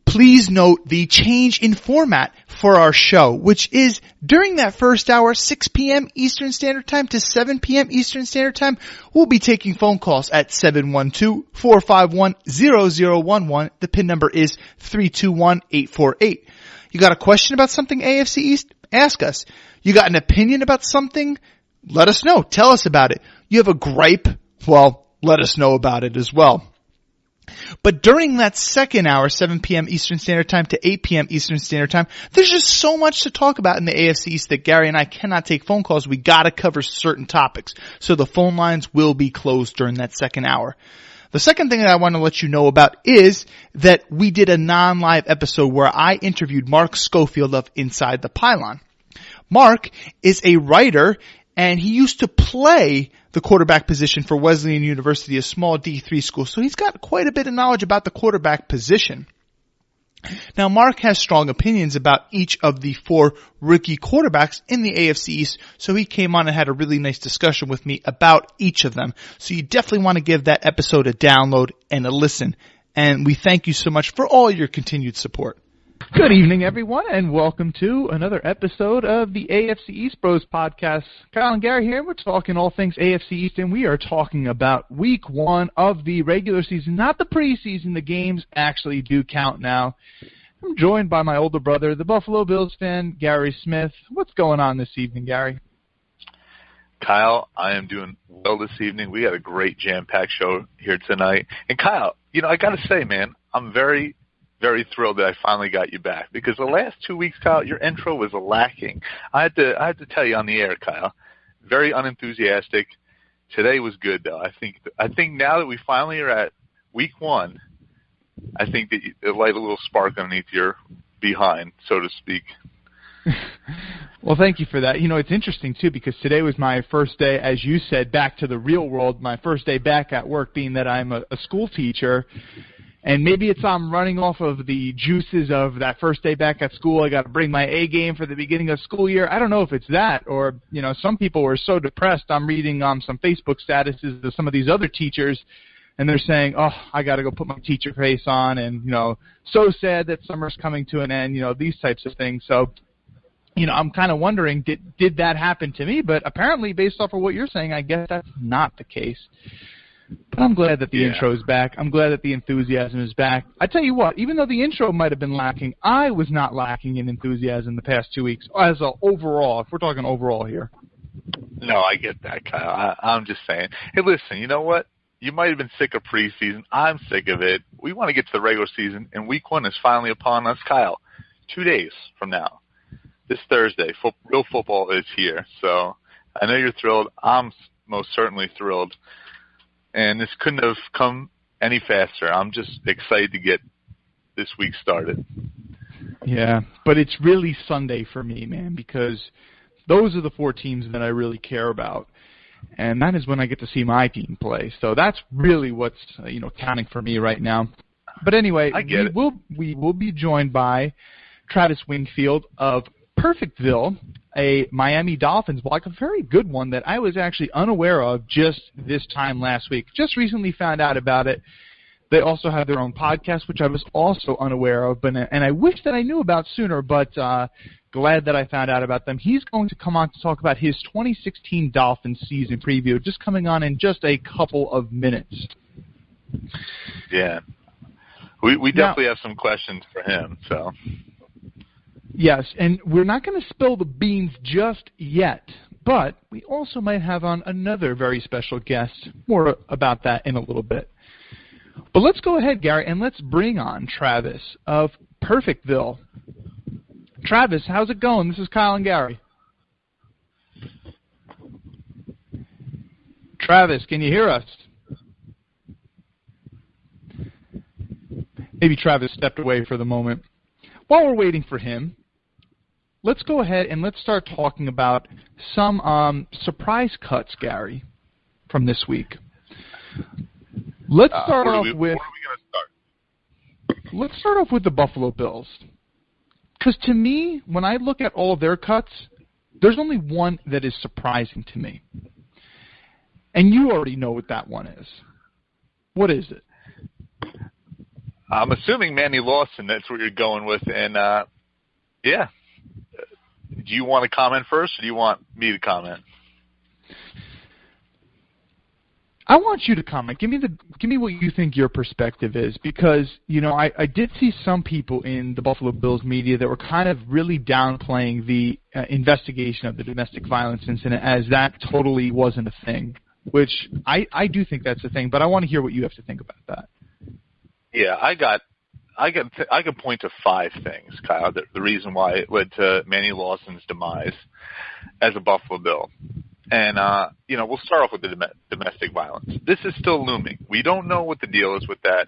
Please note the change in format for our show, which is during that first hour, 6 p.m. Eastern Standard Time to 7 p.m. Eastern Standard Time, we'll be taking phone calls at 712-451-0011. The PIN number is 321848. You got a question about something AFC East? Ask us. You got an opinion about something? Let us know. Tell us about it. You have a gripe? Well, let us know about it as well. But during that second hour, 7 p.m. Eastern Standard Time to 8 p.m. Eastern Standard Time, there's just so much to talk about in the AFC East that Gary and I cannot take phone calls. We gotta cover certain topics. So the phone lines will be closed during that second hour. The second thing that I want to let you know about is that we did a non-live episode where I interviewed Mark Schofield of Inside the Pylon. Mark is a writer, and he used to play the quarterback position for Wesleyan University, a small D3 school. So he's got quite a bit of knowledge about the quarterback position. Now, Mark has strong opinions about each of the 4 rookie quarterbacks in the AFC East, so he came on and had a really nice discussion with me about each of them. So you definitely want to give that episode a download and a listen. And we thank you so much for all your continued support. Good evening, everyone, and welcome to another episode of the AFC East Bros podcast. Kyle and Gary here. We're talking all things AFC East, and we are talking about week 1 of the regular season, not the preseason. The games actually do count now. I'm joined by my older brother, the Buffalo Bills fan, Gary Smith. What's going on this evening, Gary? Kyle, I am doing well this evening. We got a great jam-packed show here tonight. And Kyle, I got to say, man, I'm very thrilled that I finally got you back, because the last 2 weeks, Kyle, your intro was lacking. I had to tell you on the air, Kyle, very unenthusiastic. Today was good, though. I think now that we finally are at week 1, I think that it light a little spark underneath your behind, so to speak. Well, thank you for that. It's interesting, too, because today was my first day, as you said, back to the real world, my first day back at work, being that I'm a school teacher. And maybe I'm running off of the juices of that first day back at school. I got to bring my A game for the beginning of school year. I don't know if it's that, or, some people were so depressed. I'm reading some Facebook statuses of some of these other teachers, and they're saying, oh, I got to go put my teacher face on, and, so sad that summer's coming to an end, these types of things. So, I'm kind of wondering, did that happen to me? But apparently, based off of what you're saying, I guess that's not the case. But I'm glad that the intro is back. I'm glad that the enthusiasm is back. I tell you what, even though the intro might have been lacking, I was not lacking in enthusiasm the past 2 weeks as a overall, if we're talking overall here. No, I get that, Kyle. I'm just saying. Hey, listen, you know what? You might have been sick of preseason. I'm sick of it. We want to get to the regular season, and week 1 is finally upon us. Kyle, 2 days from now, this Thursday, real football is here. So I know you're thrilled. I'm most certainly thrilled. And this couldn't have come any faster. I'm just excited to get this week started. Yeah, but it's really Sunday for me, man, because those are the 4 teams that I really care about. And that is when I get to see my team play. So that's really what's, counting for me right now. But anyway, we will be joined by Travis Wingfield of Perfectville, a Miami Dolphins blog, a very good one that I was actually unaware of just this time last week. Just recently found out about it. They also have their own podcast, which I was also unaware of, and I wish that I knew about sooner, but glad that I found out about them. He's going to come on to talk about his 2016 Dolphins season preview, just coming on in just a couple of minutes. Yeah. We definitely have some questions for him, so... Yes, and we're not going to spill the beans just yet, but we also might have on another very special guest. More about that in a little bit. But let's go ahead, Gary, and let's bring on Travis of Perfectville. Travis, how's it going? This is Kyle and Gary. Travis, can you hear us? Maybe Travis stepped away for the moment. While we're waiting for him, let's go ahead and let's start talking about some surprise cuts, Gary, from this week. Let's start off with. Where are we going to start? Let's start off with the Buffalo Bills, because to me, when I look at all of their cuts, there's only one that is surprising to me, and you already know what that one is. What is it? I'm assuming Manny Lawson, that's what you're going with. And, yeah. Do you want to comment first, or do you want me to comment? I want you to comment. Give me what you think your perspective is, because I did see some people in the Buffalo Bills media that were kind of really downplaying the investigation of the domestic violence incident as that totally wasn't a thing, which I do think that's a thing. But I want to hear what you have to think about that. Yeah, I could point to 5 things, Kyle. The reason why it led to Manny Lawson's demise as a Buffalo Bill. And, we'll start off with the domestic violence. This is still looming. We don't know what the deal is with that.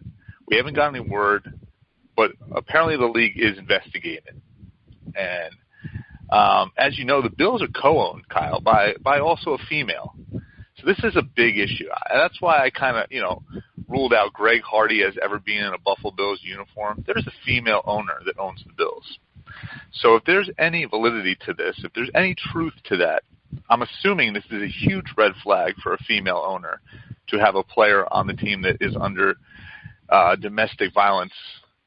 We haven't got any word, but apparently the league is investigating. And, as you know, the Bills are co-owned, Kyle, by also a female. So this is a big issue. That's why I kind of, ruled out Greg Hardy as ever being in a Buffalo Bills uniform. There's a female owner that owns the Bills. So if there's any validity to this, if there's any truth to that, I'm assuming this is a huge red flag for a female owner to have a player on the team that is under domestic violence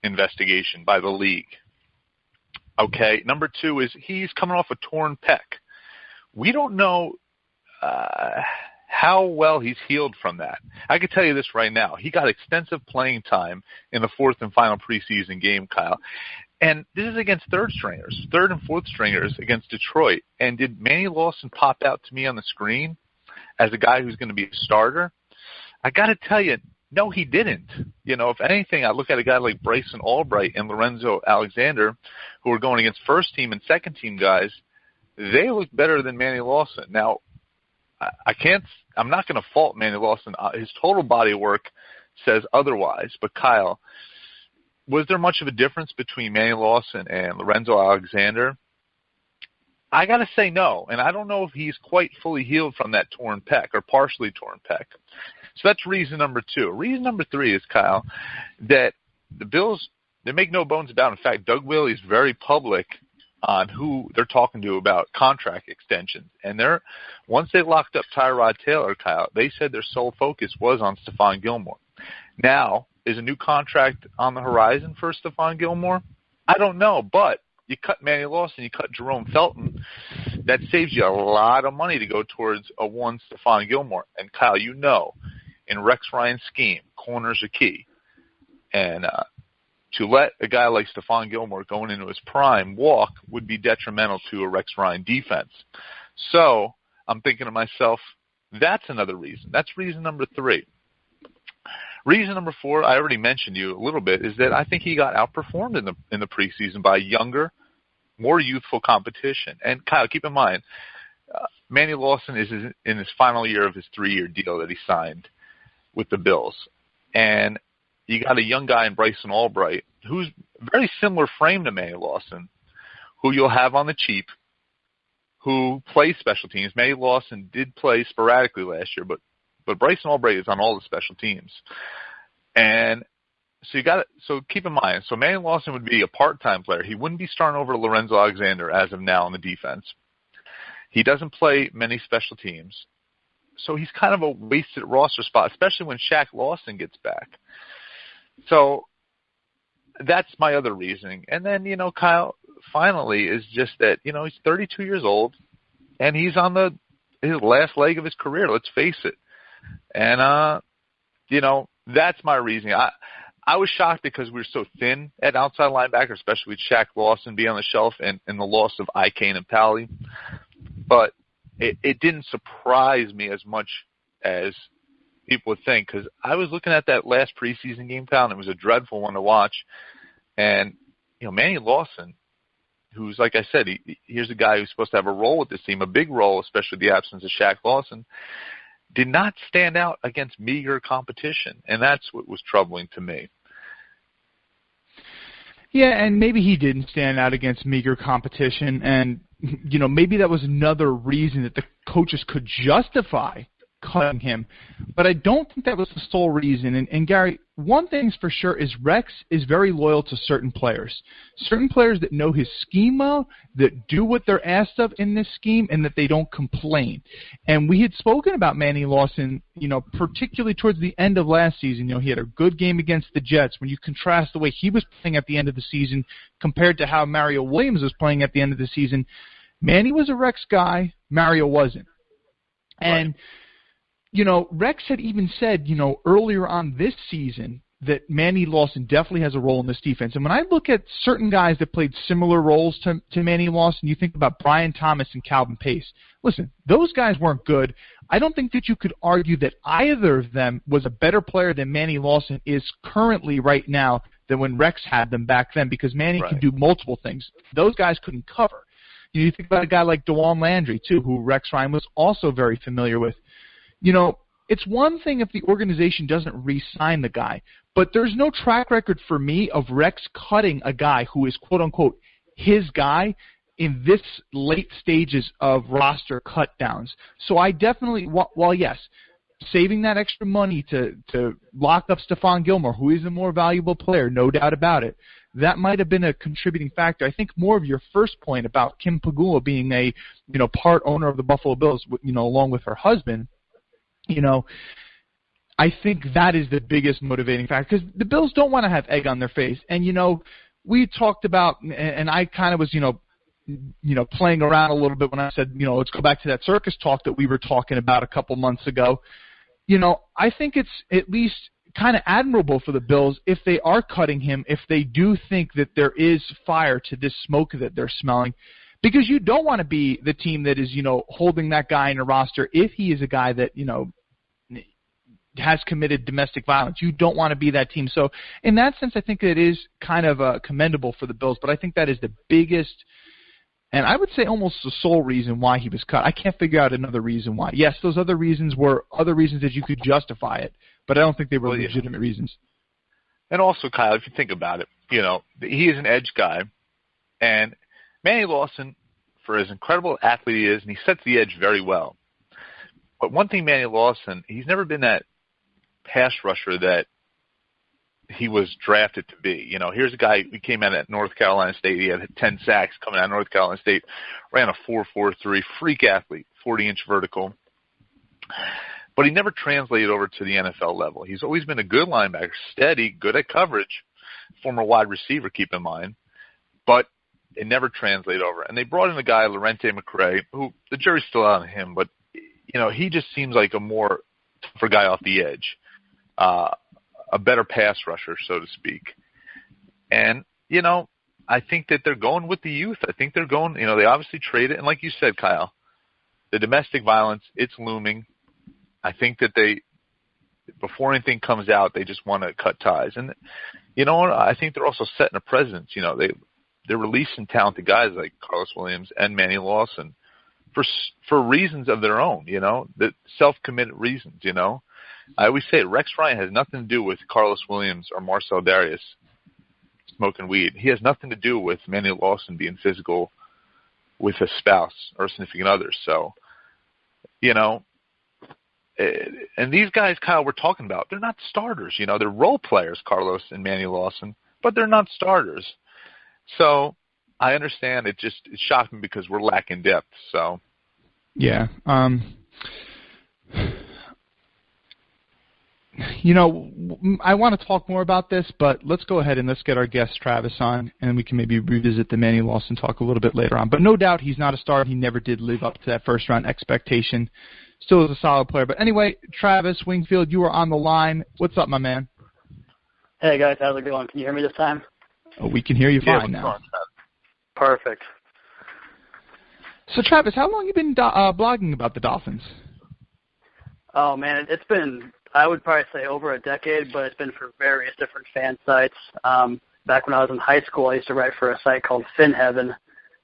investigation by the league. Okay, number 2 is he's coming off a torn pec. We don't know how well he's healed from that. I can tell you this right now. He got extensive playing time in the 4th and final preseason game, Kyle. And this is against third and fourth stringers against Detroit. And did Manny Lawson pop out to me on the screen as a guy who's going to be a starter? I got to tell you, no, he didn't. If anything, I look at a guy like Bryson Albright and Lorenzo Alexander, who are going against first-team and second-team guys. They look better than Manny Lawson. Now, I'm not going to fault Manny Lawson. His total body work says otherwise. But, Kyle, was there much of a difference between Manny Lawson and Lorenzo Alexander? I got to say no, and I don't know if he's quite fully healed from that torn pec or partially torn pec. So that's reason number 2. Reason number 3 is, Kyle, that the Bills, they make no bones about it. In fact, Doug Whaley is very public on who they're talking to about contract extensions. And once they locked up Tyrod Taylor, Kyle, they said their sole focus was on Stephon Gilmore. Now, is a new contract on the horizon for Stephon Gilmore? I don't know, but you cut Manny Lawson, you cut Jerome Felton. That saves you a lot of money to go towards a one Stephon Gilmore. And, Kyle, in Rex Ryan's scheme, corners are key. And to let a guy like Stephon Gilmore going into his prime walk would be detrimental to a Rex Ryan defense. So I'm thinking to myself, that's another reason. That's reason number 3. Reason number 4, I already mentioned you a little bit, is that I think he got outperformed in the preseason by younger, more youthful competition. And, Kyle, keep in mind, Manny Lawson is in his final year of his 3-year deal that he signed with the Bills. And you got a young guy in Bryson Albright who's very similar frame to Manny Lawson, who you'll have on the cheap, who plays special teams. Manny Lawson did play sporadically last year, but Bryson Albright is on all the special teams. And so keep in mind, so Manny Lawson would be a part-time player. He wouldn't be starting over Lorenzo Alexander as of now on the defense. He doesn't play many special teams. So he's kind of a wasted roster spot, especially when Shaq Lawson gets back. So that's my other reasoning. And then, Kyle, finally, is just that, he's 32 years old, and he's on his last leg of his career, let's face it. And, that's my reasoning. I was shocked because we were so thin at outside linebacker, especially with Shaq Lawson being on the shelf and the loss of Kane and Pally. But it didn't surprise me as much as people would think, because I was looking at that last preseason game, Kyle, and it was a dreadful one to watch. And, Manny Lawson, who's, like I said, here's a guy who's supposed to have a role with this team, a big role, especially the absence of Shaq Lawson, did not stand out against meager competition. And that's what was troubling to me. Yeah, and maybe he didn't stand out against meager competition. And, maybe that was another reason that the coaches could justify cutting him. But I don't think that was the sole reason. And Gary, one thing's for sure is Rex is very loyal to certain players. Certain players that know his scheme well, that do what they're asked of in this scheme, and that they don't complain. And we had spoken about Manny Lawson, particularly towards the end of last season. He had a good game against the Jets. When you contrast the way he was playing at the end of the season compared to how Mario Williams was playing at the end of the season, Manny was a Rex guy, Mario wasn't. And, Rex had even said, earlier on this season that Manny Lawson definitely has a role in this defense. And when I look at certain guys that played similar roles to Manny Lawson, you think about Brian Thomas and Calvin Pace. Listen, those guys weren't good. I don't think that you could argue that either of them was a better player than Manny Lawson is currently right now than when Rex had them back then, because Manny can do multiple things. Those guys couldn't cover. You think about a guy like DeJuan Landry, too, who Rex Ryan was also very familiar with. It's one thing if the organization doesn't re-sign the guy, but there's no track record for me of Rex cutting a guy who is, quote-unquote, his guy in this late stages of roster cut-downs. So I definitely, while yes, saving that extra money to lock up Stephon Gilmore, who is a more valuable player, no doubt about it, that might have been a contributing factor. I think more of your first point about Kim Pegula being a, part owner of the Buffalo Bills, along with her husband, I think that is the biggest motivating factor, because the Bills don't want to have egg on their face. And, we talked about, and I kind of was, playing around a little bit when I said, let's go back to that circus talk that we were talking about a couple months ago. I think it's at least kind of admirable for the Bills if they are cutting him, if they do think that there is fire to this smoke that they're smelling, because you don't want to be the team that is, holding that guy in a roster if he is a guy that, has committed domestic violence. You don't want to be that team. So in that sense, I think it is kind of commendable for the Bills, but I think that is the biggest, and I would say almost the sole reason why he was cut. I can't figure out another reason why. Yes, those other reasons were other reasons that you could justify it, but I don't think they were legitimate reasons. And also, Kyle, if you think about it, he is an edge guy, and Manny Lawson, for as incredible athlete he is, and he sets the edge very well. But one thing, Manny Lawson, he's never been that pass rusher that he was drafted to be. Here's a guy who came out at North Carolina State. He had 10 sacks coming out of North Carolina State, ran a 4.43, freak athlete, 40-inch vertical. But he never translated over to the NFL level. He's always been a good linebacker, steady, good at coverage, former wide receiver, keep in mind. But it never translated over. And they brought in a guy, Lorente McRae, who the jury's still out on him, but he just seems like a more tougher guy off the edge. A better pass rusher, so to speak. And, I think that they're going with the youth. I think they're going, they obviously traded. And like you said, Kyle, the domestic violence, it's looming. I think that before anything comes out, they just want to cut ties. And, I think they're also setting a precedent. They're releasing talented guys like Carlos Williams and Manny Lawson for reasons of their own, the self-committed reasons, I always say Rex Ryan has nothing to do with Carlos Williams or Marcel Darius smoking weed. He has nothing to do with Manny Lawson being physical with a spouse or a significant other. So, and these guys, Kyle, we're talking about, they're not starters. They're role players, Carlos and Manny Lawson, but they're not starters. So I understand it shocked me because we're lacking depth. So, yeah. I want to talk more about this, but let's go ahead and let's get our guest Travis on, and we can maybe revisit the Manny Lawson talk a little bit later on. But no doubt he's not a star. He never did live up to that first-round expectation. Still is a solid player. But anyway, Travis Wingfield, you are on the line. What's up, my man? Hey, guys. How's it going? Can you hear me this time? Oh, we can hear you fine now. Perfect. So, Travis, how long have you been blogging about the Dolphins? Oh, man, it's been, I would probably say over a decade, but it's been for various different fan sites. Back when I was in high school, I used to write for a site called Fin Heaven,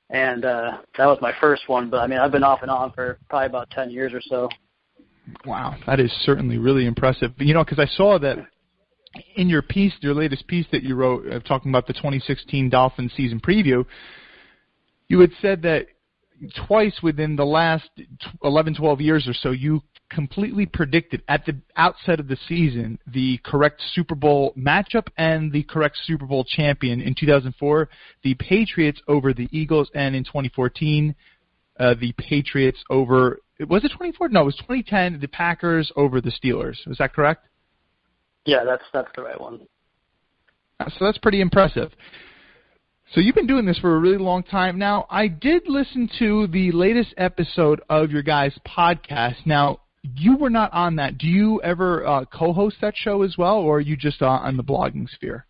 and that was my first one. But, I mean, I've been off and on for probably about 10 years or so. Wow, that is certainly really impressive. Because I saw that in your piece, your latest piece that you wrote talking about the 2016 Dolphins season preview, you had said that twice within the last 11, 12 years or so, you completely predicted at the outset of the season the correct Super Bowl matchup and the correct Super Bowl champion. In 2004, the Patriots over the Eagles, and in 2014, the Patriots over, was it 2014? No, it was 2010, the Packers over the Steelers. Was that correct? Yeah, that's the right one. So that's pretty impressive. So you've been doing this for a really long time now. I did listen to the latest episode of your guys' podcast. Now, you were not on that. Do you ever co-host that show as well, or are you just on the blogging sphere?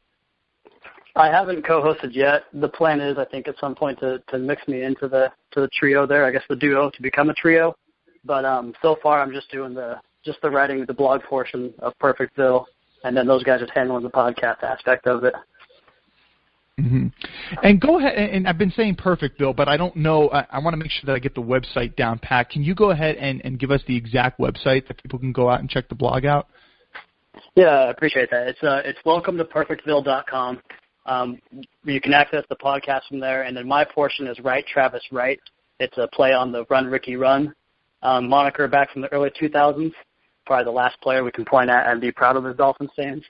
I haven't co-hosted yet. The plan is, I think, at some point to mix me into the trio there. I guess the duo to become a trio. But so far, I'm just doing the writing, the blog portion of Perfectville, and then those guys are handling the podcast aspect of it. Mm-hmm. And go ahead, and I've been saying Perfectville, but I don't know. I want to make sure that I get the website down pat. Can you go ahead and give us the exact website that people can go out and check the blog out? Yeah, I appreciate that. It's welcometoperfectville.com. You can access the podcast from there, and then my portion is Right Travis Right. It's a play on the Run Ricky Run moniker back from the early 2000s. Probably the last player we can point at and be proud of as Dolphins fans.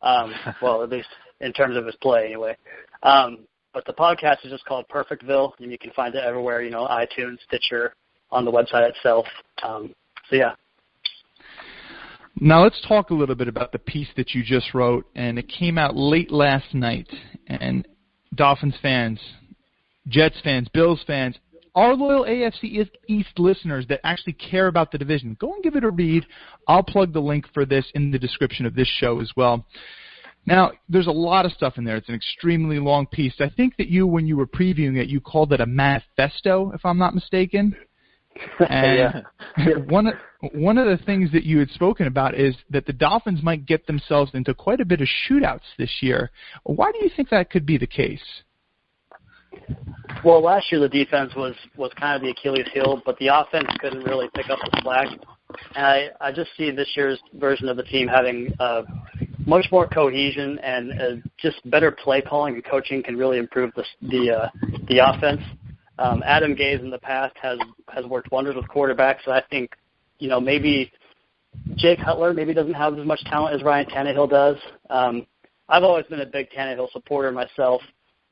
Well, at least in terms of his play anyway. But the podcast is just called Perfectville, and you can find it everywhere, iTunes, Stitcher, on the website itself. So, yeah. Now let's talk a little bit about the piece that you just wrote, and it came out late last night. And Dolphins fans, Jets fans, Bills fans, our loyal AFC East listeners that actually care about the division, go and give it a read. I'll plug the link for this in the description of this show as well. Now, there's a lot of stuff in there. It's an extremely long piece. I think that when you were previewing it, you called it a manifesto, if I'm not mistaken. And yeah. One of the things that you had spoken about is that the Dolphins might get themselves into quite a bit of shootouts this year. Why do you think that could be the case? Well, last year the defense was kind of the Achilles heel, but the offense couldn't really pick up the slack. And I just see this year's version of the team having much more cohesion and just better play calling and coaching can really improve the offense. Adam Gase in the past has worked wonders with quarterbacks. So I think, maybe Jay Cutler maybe doesn't have as much talent as Ryan Tannehill does. I've always been a big Tannehill supporter myself,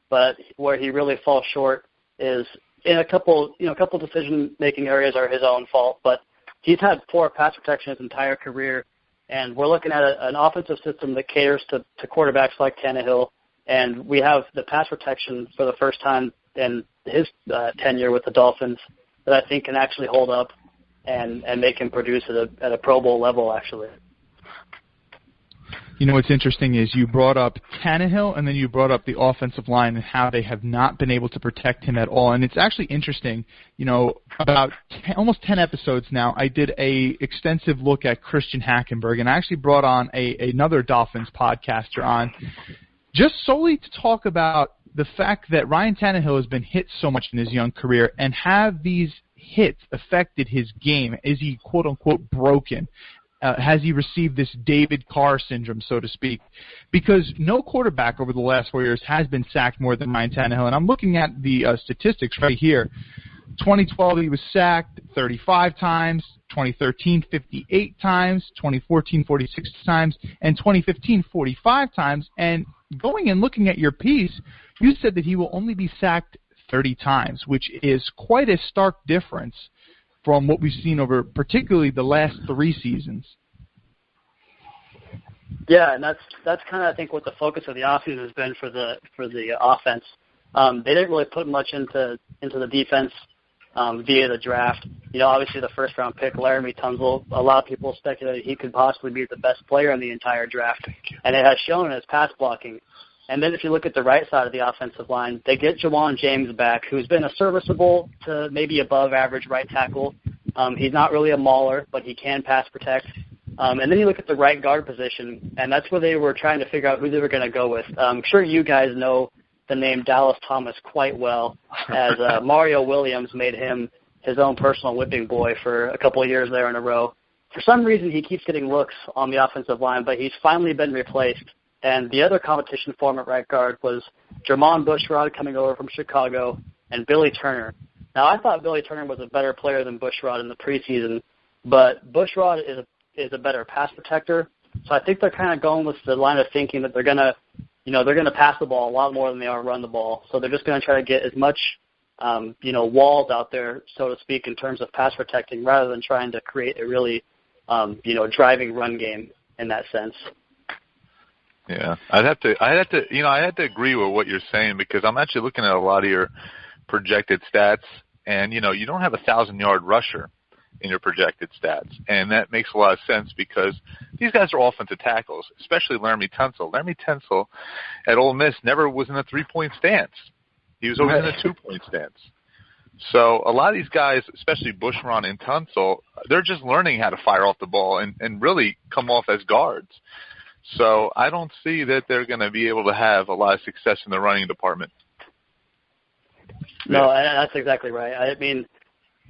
but where he really falls short is in a couple decision-making areas are his own fault. But he's had poor pass protection his entire career, and we're looking at an offensive system that caters to quarterbacks like Tannehill, and we have the pass protection for the first time in his tenure with the Dolphins that I think can actually hold up and make him produce at a Pro Bowl level, actually. What's interesting is you brought up Tannehill, and then you brought up the offensive line and how they have not been able to protect him at all. And it's actually interesting, about almost 10 episodes now, I did a extensive look at Christian Hackenberg, and I actually brought on another Dolphins podcaster on just solely to talk about the fact that Ryan Tannehill has been hit so much in his young career, and have these hits affected his game? Is he, quote-unquote, broken? Has he received this David Carr syndrome, so to speak? Because no quarterback over the last 4 years has been sacked more than Ryan Tannehill. And I'm looking at the statistics right here. 2012, he was sacked 35 times. 2013, 58 times. 2014, 46 times. And 2015, 45 times. And going and looking at your piece, you said that he will only be sacked 30 times, which is quite a stark difference from what we've seen over particularly the last 3 seasons. Yeah, and that's kind of, I think, what the focus of the offseason has been for the offense. They didn't really put much into the defense via the draft. Obviously the first round pick, Laramie Tunsil, a lot of people speculated he could possibly be the best player in the entire draft, and it has shown in his pass blocking. And then if you look at the right side of the offensive line, they get Jawan James back, who's been a serviceable to maybe above average right tackle. He's not really a mauler, but he can pass protect. And then you look at the right guard position, and that's where they were trying to figure out who they were going to go with. I'm sure you guys know the name Dallas Thomas quite well, as Mario Williams made him his own personal whipping boy for a couple of years there in a row. For some reason, he keeps getting looks on the offensive line, but he's finally been replaced. And the other competition for him at right guard was Jermon Bushrod coming over from Chicago and Billy Turner. Now, I thought Billy Turner was a better player than Bushrod in the preseason, but Bushrod is a better pass protector. So I think they're kind of going with the line of thinking that they're gonna pass the ball a lot more than they are run the ball. So they're just gonna try to get as much walls out there, so to speak, in terms of pass protecting, rather than trying to create a really driving run game in that sense. Yeah, I had to agree with what you're saying, because I'm actually looking at a lot of your projected stats, and you don't have a 1,000-yard rusher in your projected stats, and that makes a lot of sense because these guys are offensive tackles, especially Laramie Tunsil. Laramie Tunsil at Ole Miss never was in a 3-point stance. He was always in a 2-point stance. So a lot of these guys, especially Bushron and Tunsil, they're just learning how to fire off the ball and really come off as guards. So I don't see that they're going to be able to have a lot of success in the running department. No, that's exactly right. I mean,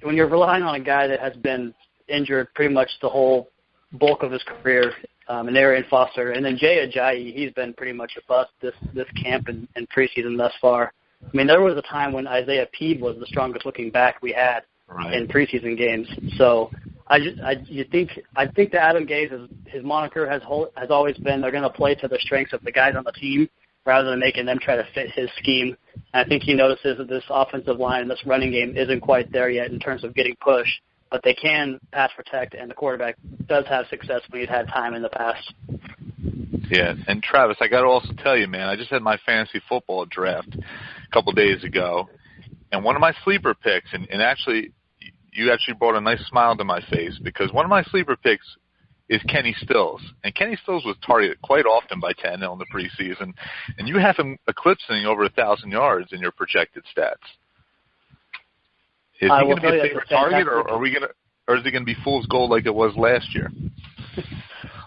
when you're relying on a guy that has been injured pretty much the whole bulk of his career, and Arian Foster, and then Jay Ajayi, he's been pretty much a bust this camp and preseason thus far. I mean, there was a time when Isaiah Peeb was the strongest looking back we had in preseason games. So I think that Adam Gase, his moniker has always been they're going to play to the strengths of the guys on the team rather than making them try to fit his scheme. And I think he notices that this offensive line, this running game isn't quite there yet in terms of getting pushed, but they can pass protect, and the quarterback does have success when he's had time in the past. Yeah, and Travis, I got to also tell you, man, I just had my fantasy football draft a couple days ago, and one of my sleeper picks, and actually, you actually brought a nice smile to my face, because one of my sleeper picks is Kenny Stills. And Kenny Stills was targeted quite often by Tannehill in the preseason, and you have him eclipsing over 1,000 yards in your projected stats. Is he going to be a favorite target, or is he going to be fool's gold like it was last year?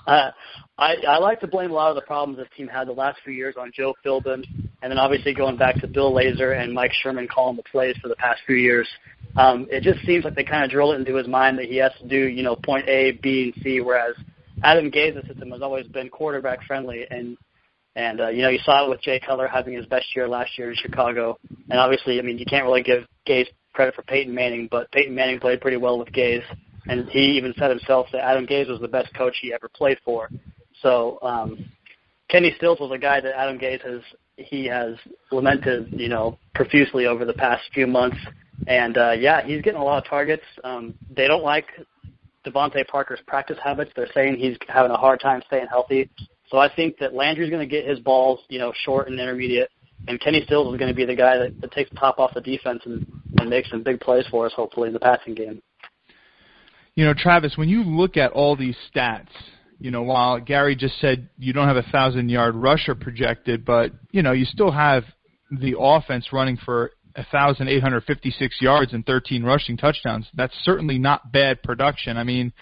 I like to blame a lot of the problems this team had the last few years on Joe Philbin, and then obviously going back to Bill Lazor and Mike Sherman calling the plays for the past few years. It just seems like they kind of drill it into his mind that he has to do, point A, B, and C, whereas Adam Gase's system has always been quarterback friendly, and you saw it with Jay Cutler having his best year last year in Chicago, and obviously, I mean, you can't really give Gase credit for Peyton Manning, but Peyton Manning played pretty well with Gase, and he even said himself that Adam Gase was the best coach he ever played for. So Kenny Stills was a guy that Adam Gase has lamented, profusely over the past few months. And, he's getting a lot of targets. They don't like Devontae Parker's practice habits. They're saying he's having a hard time staying healthy. So I think that Landry's going to get his balls, short and intermediate. And Kenny Stills is going to be the guy that takes the top off the defense and makes some big plays for us, hopefully, in the passing game. Travis, when you look at all these stats, while Gary just said you don't have a 1,000-yard rusher projected, but, you still have the offense running for 1,856 yards and 13 rushing touchdowns. That's certainly not bad production. I mean,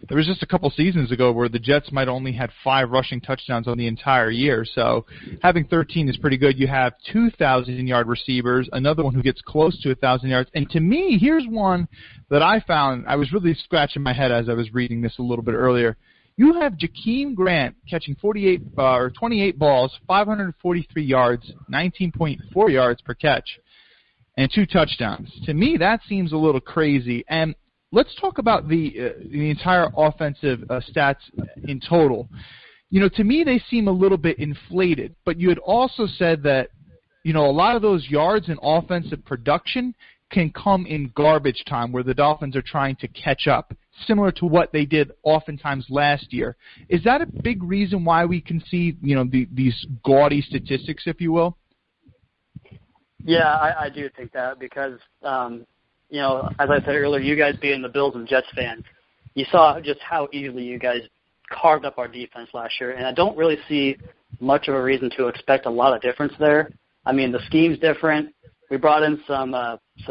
there was just a couple seasons ago where the Jets might only had 5 rushing touchdowns on the entire year. So having 13 is pretty good. You have 2,000-yard receivers, another one who gets close to 1,000 yards. And to me, here's one that I found. I was really scratching my head as I was reading this a little bit earlier. You have Jakeem Grant catching 28 balls, 543 yards, 19.4 yards per catch, and 2 touchdowns. To me, that seems a little crazy. And let's talk about the entire offensive stats in total. To me, they seem a little bit inflated. But you had also said that, a lot of those yards in offensive production can come in garbage time where the Dolphins are trying to catch up, similar to what they did oftentimes last year. Is that a big reason why we can see, these gaudy statistics, if you will? Yeah, I do think that because, as I said earlier, you guys being the Bills and Jets fans, you saw just how easily you guys carved up our defense last year, and I don't really see much of a reason to expect a lot of difference there. I mean, the scheme's different. We brought in some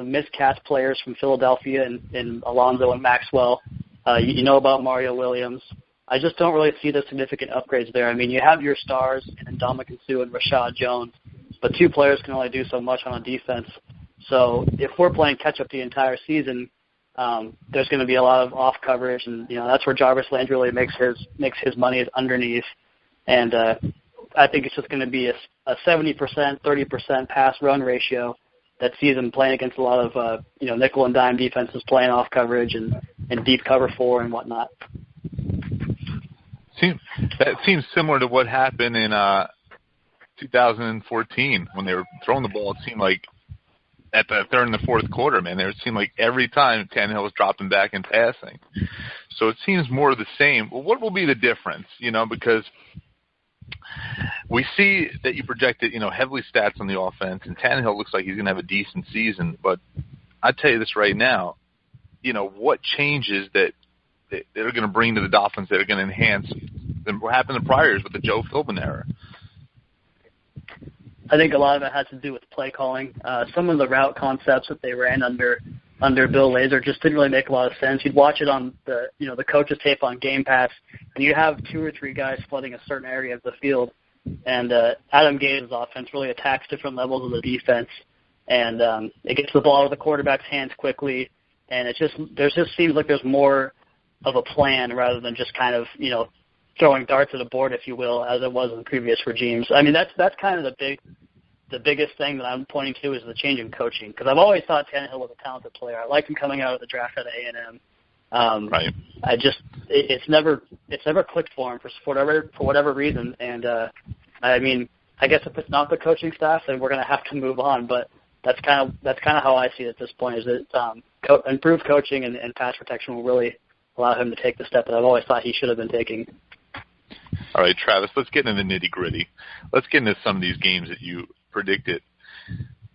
miscast players from Philadelphia in Alonzo and Maxwell. You know about Mario Williams. I just don't really see the significant upgrades there. I mean, you have your stars in Ndamukong Suh and Rashad Jones, but 2 players can only do so much on a defense. So if we're playing catch-up the entire season, there's going to be a lot of off coverage, and that's where Jarvis Landry really makes his money is underneath. And I think it's just going to be a 70%, 30% pass-run ratio that sees him playing against a lot of nickel and dime defenses playing off coverage and in deep cover 4 and whatnot. That seems similar to what happened in 2014 when they were throwing the ball. It seemed like at the third and the fourth quarter, man, it seemed like every time Tannehill was dropping back and passing. So it seems more of the same. Well, what will be the difference? Because we see that you projected, heavily stats on the offense, and Tannehill looks like he's going to have a decent season. But I tell you this right now, what changes that they're going to bring to the Dolphins that are going to enhance what happened in prior years with the Joe Philbin era? I think a lot of it has to do with play calling. Some of the route concepts that they ran under Bill Lazor just didn't really make a lot of sense. You'd watch it on the coach's tape on Game Pass, and you have 2 or 3 guys flooding a certain area of the field. And Adam Gase's offense really attacks different levels of the defense, and it gets the ball out of the quarterback's hands quickly. And it just seems like there's more of a plan rather than just kind of throwing darts at a board, if you will, as it was in previous regimes. I mean, that's kind of the biggest thing that I'm pointing to is the change in coaching, because I've always thought Tannehill was a talented player. I liked him coming out of the draft at A&M. Right. It's never clicked for him for whatever reason. And I guess if it's not the coaching staff, then we're going to have to move on. But that's kind of how I see it at this point. Is that improved coaching and pass protection will really allow him to take the step that I've always thought he should have been taking. All right, Travis, let's get into the nitty-gritty. Let's get into some of these games that you predicted.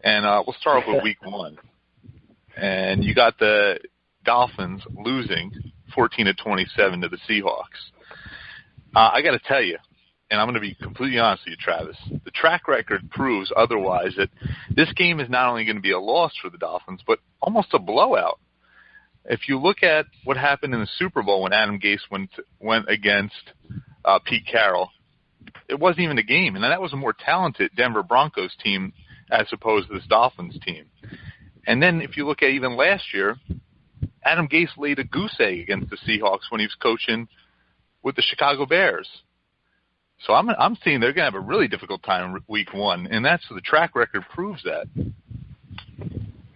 And we'll start off with week 1. And you got the Dolphins losing 14-27 to the Seahawks. I got to tell you, and I'm going to be completely honest with you, Travis, the track record proves otherwise, that this game is not only going to be a loss for the Dolphins, but almost a blowout. If you look at what happened in the Super Bowl when Adam Gase went against Pete Carroll, it wasn't even a game, and that was a more talented Denver Broncos team as opposed to this Dolphins team. And then if you look at even last year, Adam Gase laid a goose egg against the Seahawks when he was coaching with the Chicago Bears. So I'm seeing they're going to have a really difficult time in week 1, and that's the track record proves that.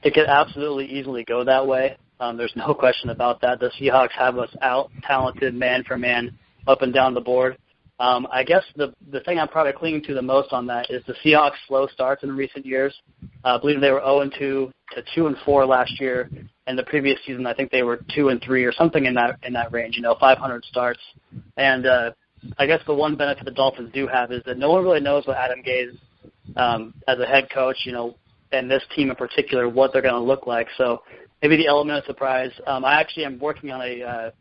It could absolutely easily go that way. There's no question about that. The Seahawks have us out-talented man for man up and down the board. I guess the thing I'm probably clinging to the most on that is the Seahawks' slow starts in recent years. I believe they were 0-2 to 2-4 last year, and the previous season I think they were 2-3 or something in that range. 500 starts. And I guess the one benefit the Dolphins do have is that no one really knows what Adam Gase, as a head coach, and this team in particular, what they're going to look like. So maybe the element of surprise. I actually am working on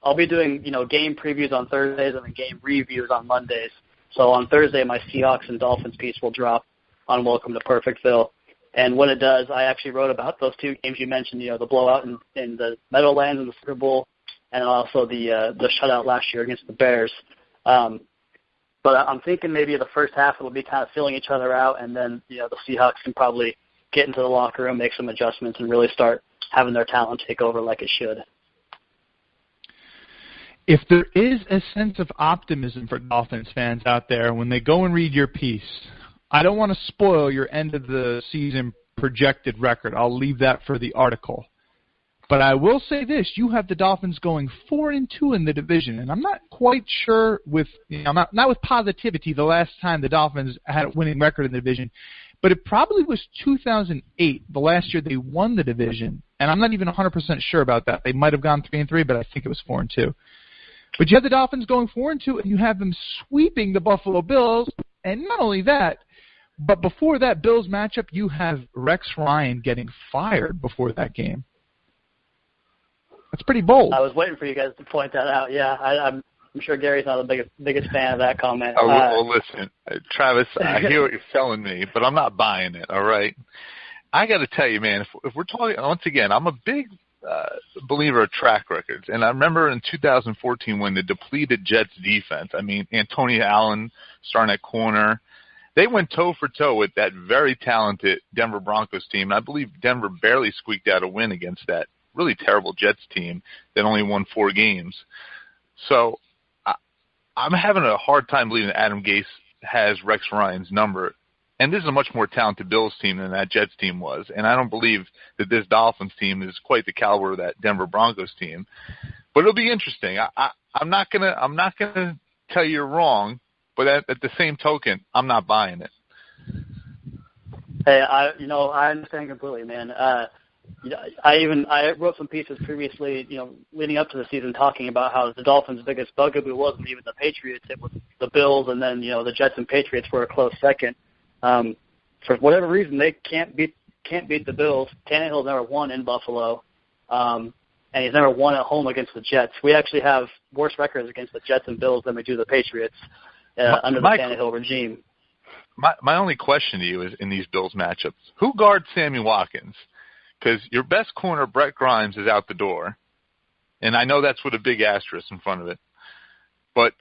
I'll be doing, game previews on Thursdays and then game reviews on Mondays. So on Thursday, my Seahawks and Dolphins piece will drop on Welcome to Perfectville. And when it does, I actually wrote about those 2 games you mentioned, the blowout in the Meadowlands in the Super Bowl, and also the shutout last year against the Bears. But I'm thinking maybe the first half it'll be kind of filling each other out, and then the Seahawks can probably get into the locker room, make some adjustments, and really start having their talent take over like it should. If there is a sense of optimism for Dolphins fans out there when they go and read your piece, I don't want to spoil your end of the season projected record. I'll leave that for the article. But I will say this, you have the Dolphins going 4-2 in the division, and I'm not quite sure with, not with positivity the last time the Dolphins had a winning record in the division, but it probably was 2008, the last year they won the division, and I'm not even 100% sure about that. They might have gone 3-3, but I think it was 4-2. But you have the Dolphins going 4-2, and you have them sweeping the Buffalo Bills, and not only that, but before that Bills matchup, you have Rex Ryan getting fired before that game. That's pretty bold. I was waiting for you guys to point that out. Yeah, I'm sure Gary's not the biggest fan of that comment. Oh, well, listen, Travis, I hear what you're telling me, but I'm not buying it, all right? I got to tell you, man, if we're talking, once again, I'm a big believer of track records. And I remember in 2014 when the depleted Jets defense, Antonio Allen starting at corner, they went toe-for-toe with that very talented Denver Broncos team. And I believe Denver barely squeaked out a win against that really terrible Jets team that only won 4 games. So I'm having a hard time believing that Adam Gase has Rex Ryan's number. And this is a much more talented Bills team than that Jets team was. And I don't believe that this Dolphins team is quite the caliber of that Denver Broncos team. But it'll be interesting. I'm not gonna tell you you're wrong, but at the same token, I'm not buying it. Hey, I understand completely, man. I wrote some pieces previously, leading up to the season, talking about how the Dolphins' biggest bugaboo wasn't even the Patriots; it was the Bills, and then the Jets and Patriots were a close second. For whatever reason, they can't beat the Bills. Tannehill's never won in Buffalo, and he's never won at home against the Jets. We actually have worse records against the Jets and Bills than we do the Patriots under the Tannehill regime. My only question to you is, in these Bills matchups, who guards Sammy Watkins? Because your best corner, Brett Grimes, is out the door. And I know that's with a big asterisk in front of it. But,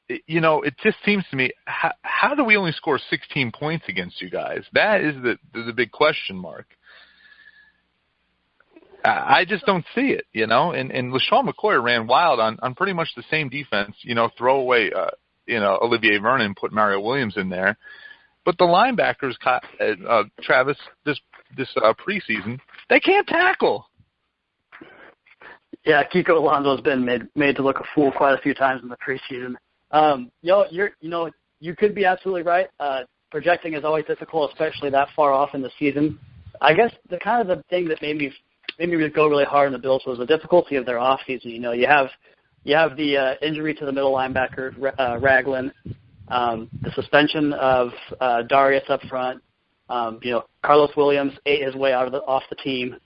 it just seems to me, how do we only score 16 points against you guys? That is the big question mark. I just don't see it, And LaShawn McCoy ran wild on pretty much the same defense, throw away, Olivier Vernon, put Mario Williams in there. But the linebackers, Travis, this preseason, they can't tackle. Yeah, Kiko Alonso's been made to look a fool quite a few times in the preseason. You could be absolutely right. Projecting is always difficult, especially that far off in the season. I guess the thing that made me go really hard on the Bills was the difficulty of their offseason. You have the injury to the middle linebacker, Ragland, the suspension of Darius up front. Carlos Williams ate his way off the team.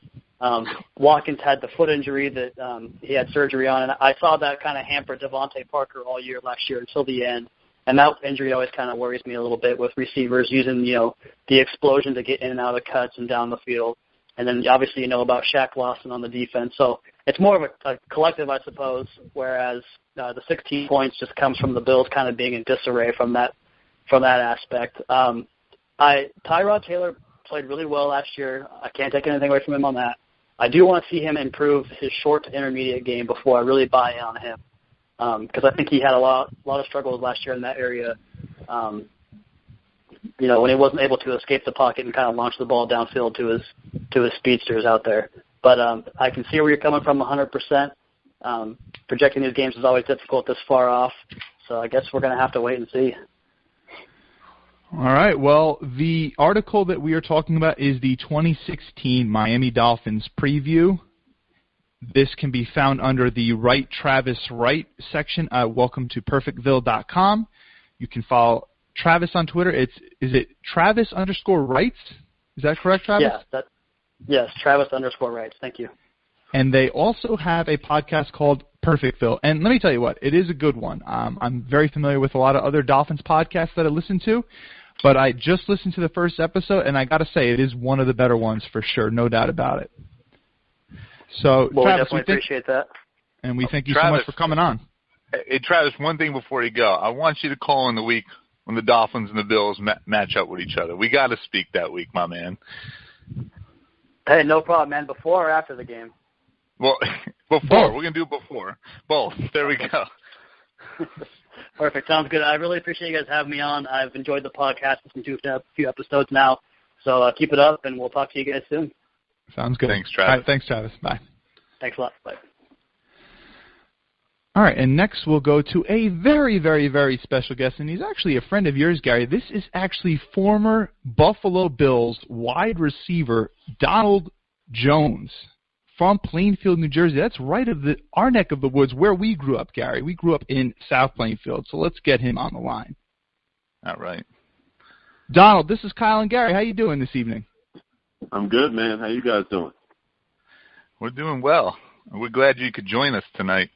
Watkins had the foot injury that he had surgery on, and I saw that kind of hamper Devontae Parker all year last year until the end. And that injury always kind of worries me a little bit with receivers using, the explosion to get in and out of cuts and down the field. And then obviously about Shaq Lawson on the defense. So it's more of a collective, I suppose, whereas the 16 points just comes from the Bills kind of being in disarray from that aspect. Tyrod Taylor played really well last year. I can't take anything away from him on that. I do want to see him improve his short to intermediate game before I really buy in on him, because I think he had a lot of struggles last year in that area. When he wasn't able to escape the pocket and kind of launch the ball downfield to his speedsters out there. But I can see where you're coming from 100%. Projecting these games is always difficult this far off, so I guess we're going to have to wait and see. All right. Well, the article that we are talking about is the 2016 Miami Dolphins preview. This can be found under the Write Travis Write section at welcome-to-perfectville.com. You can follow Travis on Twitter. Is it Travis_Writes? Is that correct, Travis? Yes, Travis_Writes. Thank you. And they also have a podcast called Perfectville. And let me tell you what, it is a good one. I'm very familiar with a lot of other Dolphins podcasts that I listen to, but I just listened to the first episode, and I got to say, it is one of the better ones for sure, no doubt about it. So, well, Travis, we definitely appreciate that. And we thank you so much for coming on. Hey, Travis, one thing before you go. I want you to call in the week when the Dolphins and the Bills match up with each other. We got to speak that week, my man. Hey, no problem, man. Before or after the game? Well, before. Both. We're going to do before. Both. There we go. Perfect. Sounds good. I really appreciate you guys having me on. I've enjoyed the podcast. Listened to a few episodes now. So keep it up, and we'll talk to you guys soon. Sounds good. Thanks, Travis. All right, thanks, Travis. Bye. Thanks a lot. Bye. All right, and next we'll go to a very, very, very special guest, and he's actually a friend of yours, Gary. This is actually former Buffalo Bills wide receiver Donald Jones from Plainfield, New Jersey. That's right of our neck of the woods where we grew up, Gary. We grew up in South Plainfield, so let's get him on the line. All right. Donald, this is Kyle and Gary. How you doing this evening? I'm good, man. How you guys doing? We're doing well. We're glad you could join us tonight.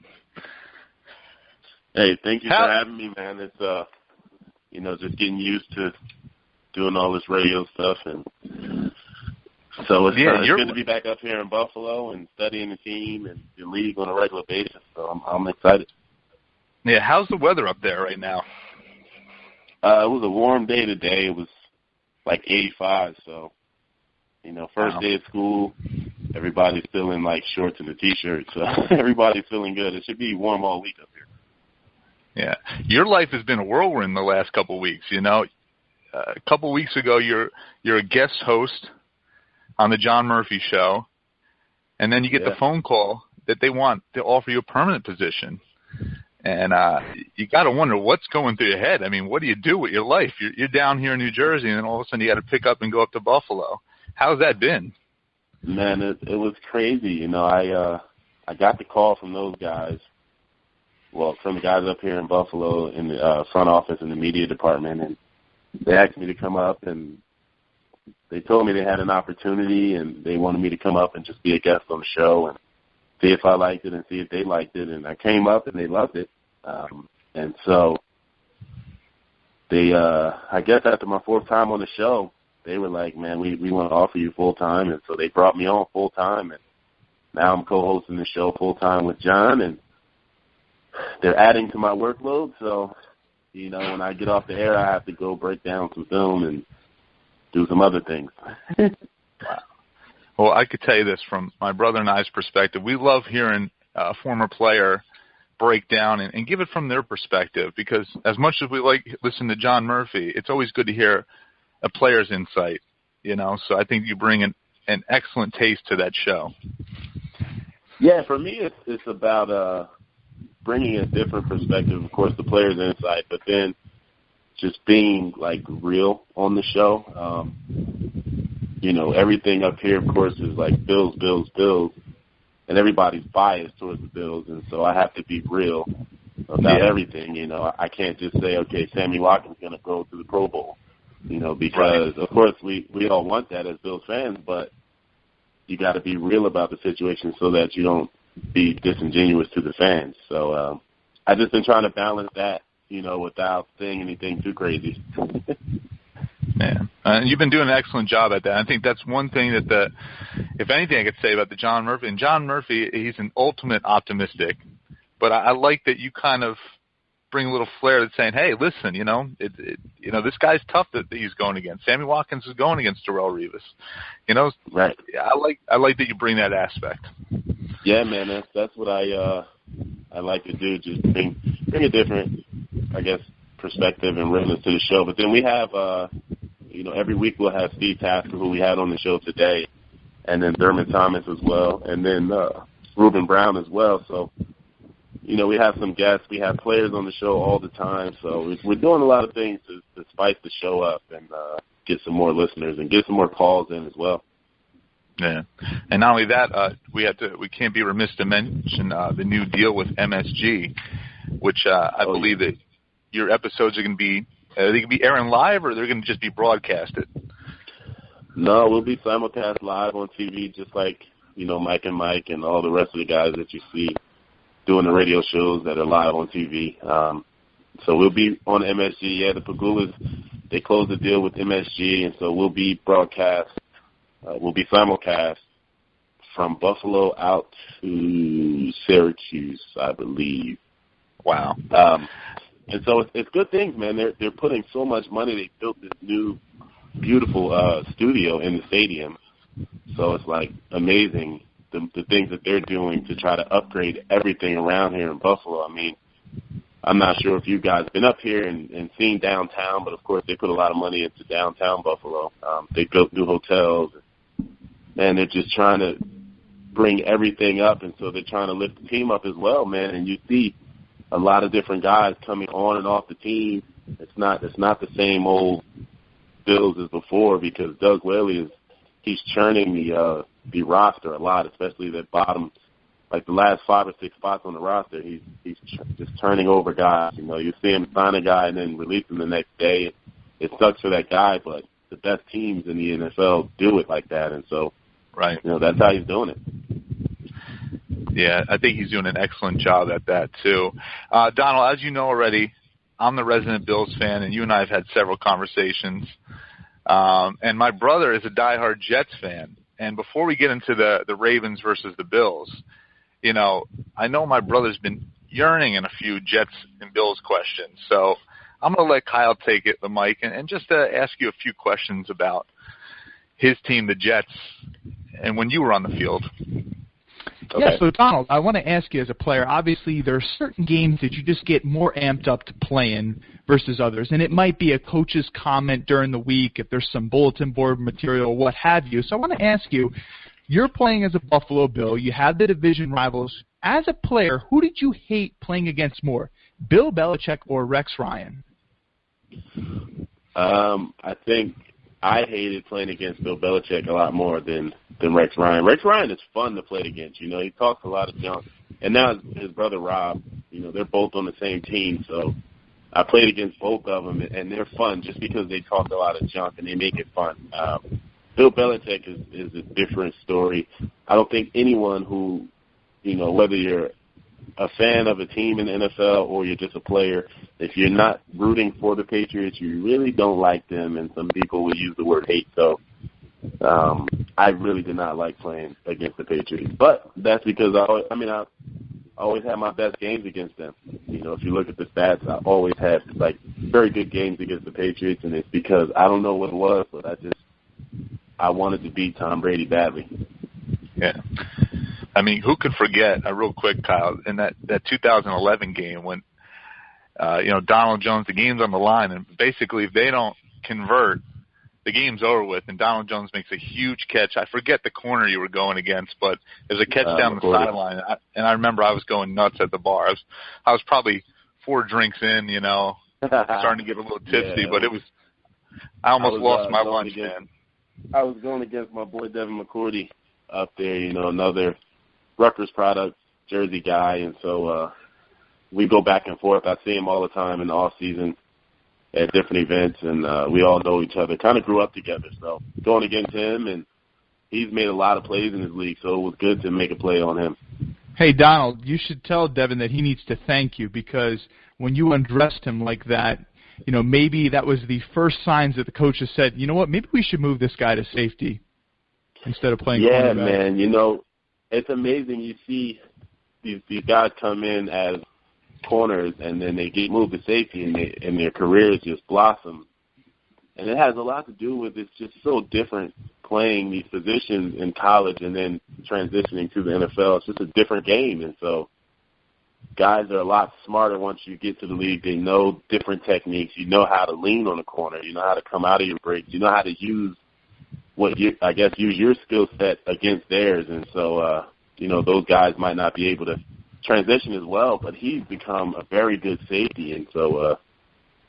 Hey, thank you for having me, man. It's just getting used to doing all this radio stuff, and so it's good to be back up here in Buffalo and studying the team and the league on a regular basis. So I'm excited. Yeah, how's the weather up there right now? It was a warm day today. It was like 85, so first day of school, everybody's feeling like shorts and a t-shirt, so everybody's feeling good. It should be warm all week up here. Yeah, your life has been a whirlwind the last couple of weeks. a couple weeks ago you're a guest host on the John Murphy Show, and then you get the phone call that they want to offer you a permanent position. And you got to wonder what's going through your head. I mean, what do you do with your life? You're down here in New Jersey, and then all of a sudden you got to pick up and go up to Buffalo. How's that been? Man, it was crazy. You know, I got the call from those guys. Well, from the guys up here in Buffalo in the front office and the media department, and they asked me to come up, and they told me they had an opportunity, and they wanted me to come up and just be a guest on the show and see if I liked it and see if they liked it. And I came up, and they loved it. And so they, I guess after my fourth time on the show, they were like, man, we want to offer you full-time. And so they brought me on full-time, and now I'm co-hosting the show full-time with John, and they're adding to my workload. So, you know, when I get off the air, I have to go break down some film and do some other things. Wow. Well, I could tell you this from my brother and I's perspective. We love hearing a former player break down and give it from their perspective, because as much as we like listen to John Murphy, it's always good to hear a player's insight, you know. So I think you bring an excellent taste to that show. Yeah, for me, it's about bringing a different perspective, of course, the player's insight, but then just being, like, real on the show. You know, everything up here, of course, is like Bills, Bills, Bills, and everybody's biased towards the Bills, and so I have to be real about everything. You know, I can't just say, okay, Sammy Watkins is going to go to the Pro Bowl, you know, because, of course, we all want that as Bills fans, but you got to be real about the situation so that you don't be disingenuous to the fans. So I've just been trying to balance that, you know, without saying anything too crazy. Man, you've been doing an excellent job at that. I think that's one thing that if anything I could say about the John Murphy, and John Murphy, he's an ultimate optimistic, but I like that you kind of bring a little flair that's saying, hey, listen, you know, this guy's tough that he's going against. Sammy Watkins is going against Darrelle Revis. You know, right. I like that you bring that aspect. Yeah, man, that's what I like to do, just bring a different, I guess, perspective and realness to the show. But then we have, you know, every week we'll have Steve Tasker, who we had on the show today, and then Dermot Thomas as well, and then Reuben Brown as well. So, you know, we have some guests. We have players on the show all the time. So we're doing a lot of things to spice the show up and get some more listeners and get some more calls in as well. Yeah, and not only that, we can't be remiss to mention the new deal with MSG, which I believe that your episodes are going to be they can be airing live, or they're going to just be broadcasted? No, we'll be simulcast live on TV, just like, you know, Mike and Mike and all the rest of the guys that you see doing the radio shows that are live on TV. So we'll be on MSG. Yeah, the Pagulas, they closed the deal with MSG, and so we'll be broadcast. We'll be simulcast from Buffalo out to Syracuse, I believe. Wow. And so it's good things, man. They're putting so much money. They built this new, beautiful studio in the stadium. So it's like amazing the things that they're doing to try to upgrade everything around here in Buffalo. I mean, I'm not sure if you guys have been up here and seen downtown, but of course they put a lot of money into downtown Buffalo. They built new hotels, and they're just trying to bring everything up, and so they're trying to lift the team up as well, man. And you see a lot of different guys coming on and off the team. It's not the same old Bills as before, because Doug Whaley he's churning the roster a lot, especially the bottom, like the last 5 or 6 spots on the roster. He's just turning over guys. You know, you see him sign a guy and then release him the next day. It sucks for that guy, but the best teams in the NFL do it like that, and so right, you know, that's how he's doing it. Yeah, I think he's doing an excellent job at that, too. Donald, as you know already, I'm the resident Bills fan, and you and I have had several conversations. And my brother is a diehard Jets fan. And before we get into the Ravens versus the Bills, you know, I know my brother's been yearning in a few Jets and Bills questions. So I'm going to let Kyle take the mic and just ask you a few questions about his team, the Jets, and when you were on the field. Okay. Yeah, so Donald, I want to ask you as a player, obviously there are certain games that you just get more amped up to play in versus others, and it might be a coach's comment during the week if there's some bulletin board material, what have you. So I want to ask you, you're playing as a Buffalo Bill, you have the division rivals. As a player, who did you hate playing against more, Bill Belichick or Rex Ryan? I think I hated playing against Bill Belichick a lot more than Rex Ryan. Rex Ryan is fun to play against. You know, he talks a lot of junk. And now his brother Rob, you know, they're both on the same team. So I played against both of them, and they're fun just because they talk a lot of junk and they make it fun. Bill Belichick is a different story. I don't think anyone who, you know, whether you're a fan of a team in the NFL or you're just a player, if you're not rooting for the Patriots, you really don't like them, and some people will use the word hate. So I really did not like playing against the Patriots. But that's because I always had my best games against them. You know, if you look at the stats, I always had, like, very good games against the Patriots, and it's because I don't know what it was, but I wanted to beat Tom Brady badly. Yeah. I mean, who could forget, real quick, Kyle, in that 2011 game when, Donald Jones, the game's on the line, and basically if they don't convert, the game's over with, and Donald Jones makes a huge catch. I forget the corner you were going against, but there's a catch down the sideline, and I remember I was going nuts at the bar. I was probably 4 drinks in, starting to get a little tipsy, but I almost lost my lunch, man. I was going against my boy Devin McCourty up there, another Rutgers product, Jersey guy, and so we go back and forth. I see him all the time in the off season at different events, and we all know each other. Kind of grew up together, so going against him, and he's made a lot of plays in his league, so it was good to make a play on him. Hey, Donald, you should tell Devin that he needs to thank you, because when you undressed him like that, maybe that was the first signs that the coaches said, you know what, maybe we should move this guy to safety instead of playing cornerback. Yeah, man, it's amazing. You see these guys come in as corners, and then they get moved to safety, and their careers just blossom. And it has a lot to do with it's just so different playing these positions in college and then transitioning to the NFL. It's just a different game, and so guys are a lot smarter once you get to the league. They know different techniques. You know how to lean on the corner. You know how to come out of your breaks. You know how to use use your skill set against theirs. And so, those guys might not be able to transition as well, but he's become a very good safety. And so,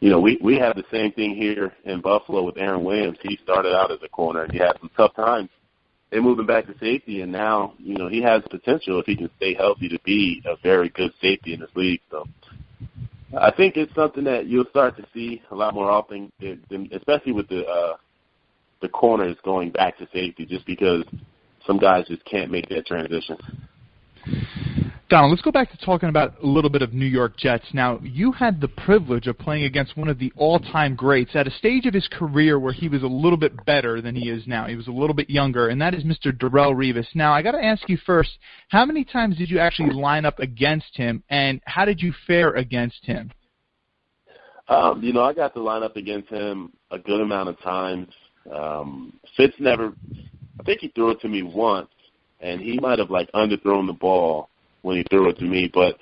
we have the same thing here in Buffalo with Aaron Williams. He started out as a corner, and he had some tough times. They moved him back to safety, and now, he has potential if he can stay healthy to be a very good safety in this league. So I think it's something that you'll start to see a lot more often, especially with the corners going back to safety, just because some guys just can't make that transition. Donald, let's go back to talking about a little bit of New York Jets. Now, you had the privilege of playing against one of the all-time greats at a stage of his career where he was a little bit better than he is now. He was a little bit younger, and that is Mr. Darrelle Revis. Now, I got to ask you first, how many times did you actually line up against him, and how did you fare against him? I got to line up against him a good amount of times. Fitz never – I think he threw it to me once, and he might have, underthrown the ball when he threw it to me. But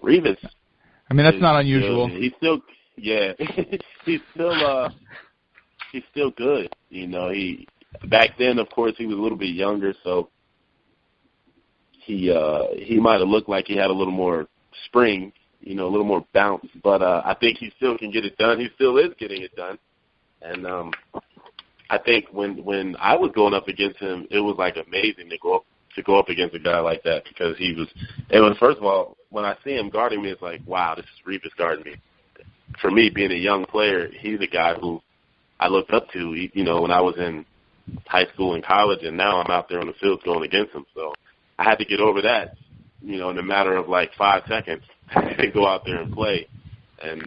Revis – that's not unusual. He's still – yeah. he's still good. He back then, of course, he was a little bit younger, so he might have looked like he had a little more spring, a little more bounce. But I think he still can get it done. He still is getting it done. And I think when I was going up against him, it was amazing to go up against a guy like that, because it was first of all, when I see him guarding me, it's like, wow, this is Revis guarding me. For me, being a young player, he's a guy who I looked up to, when I was in high school and college, and now I'm out there on the field going against him. So I had to get over that, in a matter of 5 seconds and go out there and play. And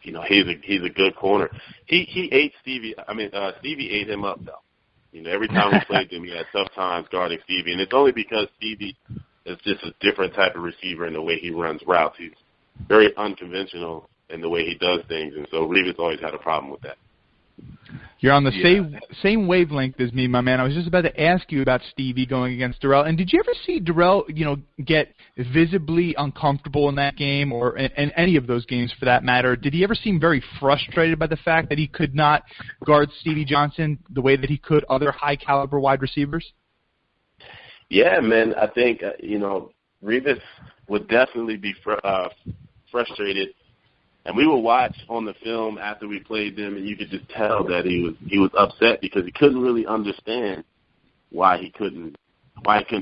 he's a good corner. He ate Stevie. Stevie ate him up though. Every time we played him, he had tough times guarding Stevie, and it's only because Stevie is just a different type of receiver in the way he runs routes. He's very unconventional in the way he does things, and so Revis always had a problem with that. You're on the same wavelength as me, my man. I was just about to ask you about Stevie going against Darrelle. And did you ever see Darrelle, get visibly uncomfortable in that game, or in any of those games for that matter? Did he ever seem very frustrated by the fact that he could not guard Stevie Johnson the way that he could other high-caliber wide receivers? Yeah, man. I think, Revis would definitely be frustrated. And we would watch on the film after we played them, and you could just tell that he was upset because he couldn't really understand why he couldn't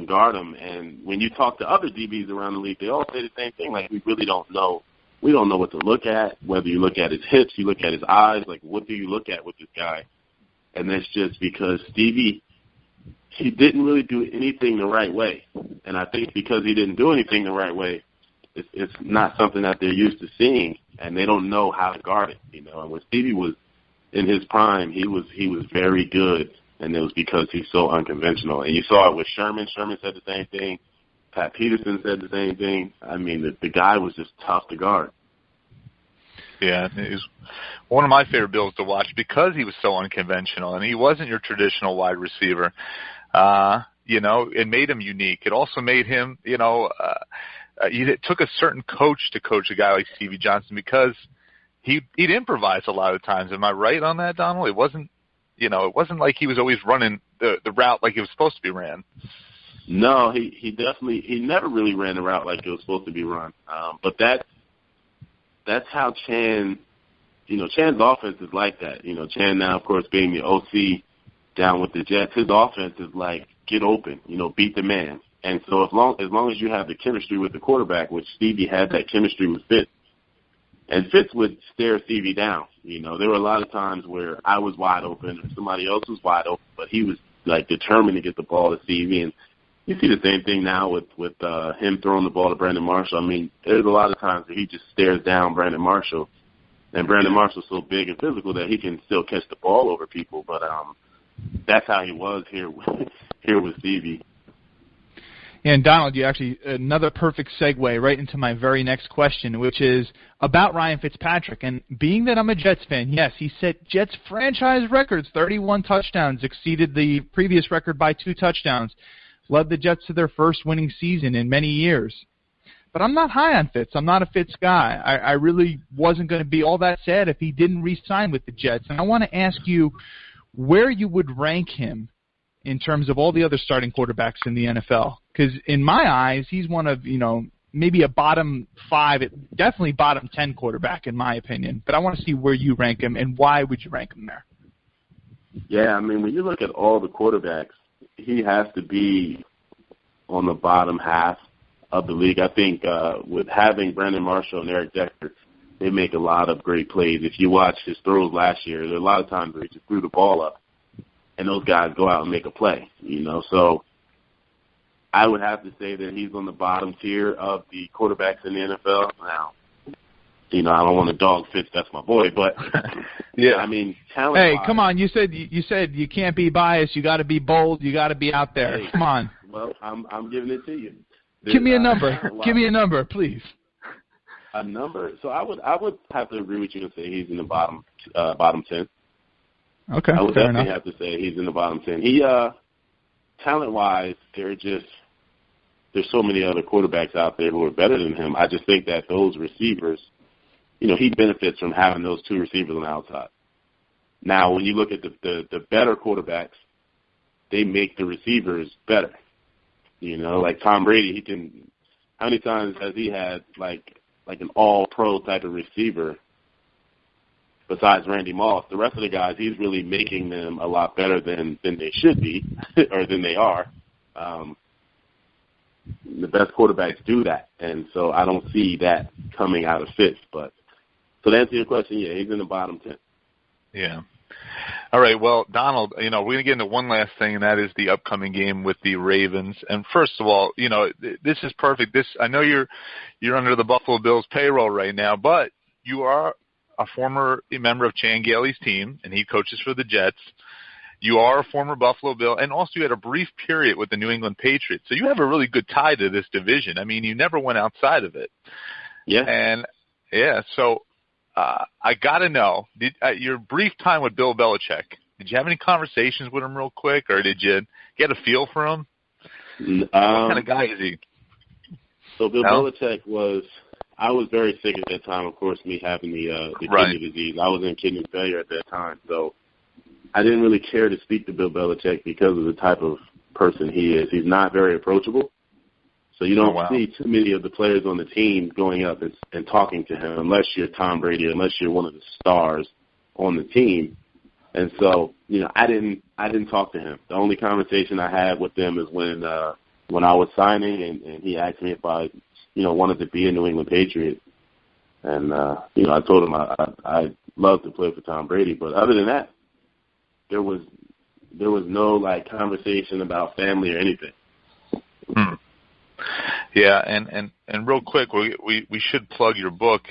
guard him. And when you talk to other DBs around the league, they all say the same thing. Like, we really don't know. We don't know what to look at. Whether you look at his hips, you look at his eyes. Like, what do you look at with this guy? And that's just because Stevie, he didn't really do anything the right way. And I think because he didn't do anything the right way, it's not something that they're used to seeing, and they don't know how to guard it. And when Stevie was in his prime, he was very good, and it was because he's so unconventional. And you saw it with Sherman. Sherman said the same thing. Pat Peterson said the same thing. I mean, the guy was just tough to guard. Yeah, it was one of my favorite Bills to watch because he was so unconventional, and he wasn't your traditional wide receiver. It made him unique. It also made him, it took a certain coach to coach a guy like Stevie Johnson because he'd improvise a lot of times. Am I right on that, Donald? It wasn't like he was always running the route like it was supposed to be ran. No, he never really ran the route like it was supposed to be run. But that's how Chan's offense is like that. Chan now, of course, being the OC down with the Jets, his offense is like, get open, beat the man. And so as long as you have the chemistry with the quarterback, which Stevie had that chemistry with Fitz, and Fitz would stare Stevie down. There were a lot of times where I was wide open or somebody else was wide open, but he was like determined to get the ball to Stevie. And you see the same thing now with him throwing the ball to Brandon Marshall. I mean, there's a lot of times that he just stares down Brandon Marshall, and Brandon Marshall's so big and physical that he can still catch the ball over people. But that's how he was here with Stevie. And Donald, you actually another perfect segue right into my very next question, which is about Ryan Fitzpatrick. And being that I'm a Jets fan, yes, he set Jets franchise records, 31 touchdowns, exceeded the previous record by 2 touchdowns, led the Jets to their first winning season in many years. But I'm not high on Fitz. I'm not a Fitz guy. I really wasn't going to be all that sad if he didn't re-sign with the Jets. And I want to ask you where you would rank him in terms of all the other starting quarterbacks in the NFL. Because in my eyes, he's one of, maybe a bottom 5, definitely bottom 10 quarterback in my opinion. But I want to see where you rank him and why would you rank him there? Yeah, I mean, when you look at all the quarterbacks, he has to be on the bottom half of the league. I think with having Brandon Marshall and Eric Decker, they make a lot of great plays. If you watch his throws last year, there are a lot of times where he just threw the ball up, and those guys go out and make a play, So I would have to say that he's on the bottom tier of the quarterbacks in the NFL. Now, I don't want to dog Fitz, that's my boy, but yeah, I mean, talent-wise. Hey, come on! You said you can't be biased. You got to be bold. You got to be out there. Hey, come on. Well, I'm giving it to you. Give me a number. Give me a number, please. A number? So I would have to agree with you and say he's in the bottom 10. Okay, I would fair definitely enough. have to say he's in the bottom 10. He, talent-wise, there's so many other quarterbacks out there who are better than him. I just think that those receivers, he benefits from having those 2 receivers on the outside. Now, when you look at the better quarterbacks, they make the receivers better. Like Tom Brady, how many times has he had like an all-pro type of receiver besides Randy Moss? The rest of the guys, he's really making them a lot better than they should be or than they are. The best quarterbacks do that, and so I don't see that coming out of Fitz. But so to answer your question, yeah, he's in the bottom 10. Yeah. All right. Well, Donald, we're going to get into one last thing, and that is the upcoming game with the Ravens. And first of all, this is perfect. I know you're under the Buffalo Bills payroll right now, but you are a former member of Chan Gailey's team, and he coaches for the Jets. You are a former Buffalo Bill, and also you had a brief period with the New England Patriots. So you have a really good tie to this division. I mean, you never went outside of it. Yeah. And, so I got to know, your brief time with Bill Belichick, Did you have any conversations with him real quick, or did you get a feel for him? What kind of guy is he? So Bill Belichick I was very sick at that time, of course, me having the kidney disease. I was in kidney failure at that time, so I didn't really care to speak to Bill Belichick because of the type of person he is. He's not very approachable. So you don't see too many of the players on the team going up and talking to him unless you're Tom Brady, unless you're one of the stars on the team. And so, I didn't talk to him. The only conversation I had with him is when I was signing and he asked me if I, wanted to be a New England Patriot. And, I told him I'd love to play for Tom Brady. But other than that, there was no, conversation about family or anything. Yeah, and real quick, we should plug your book,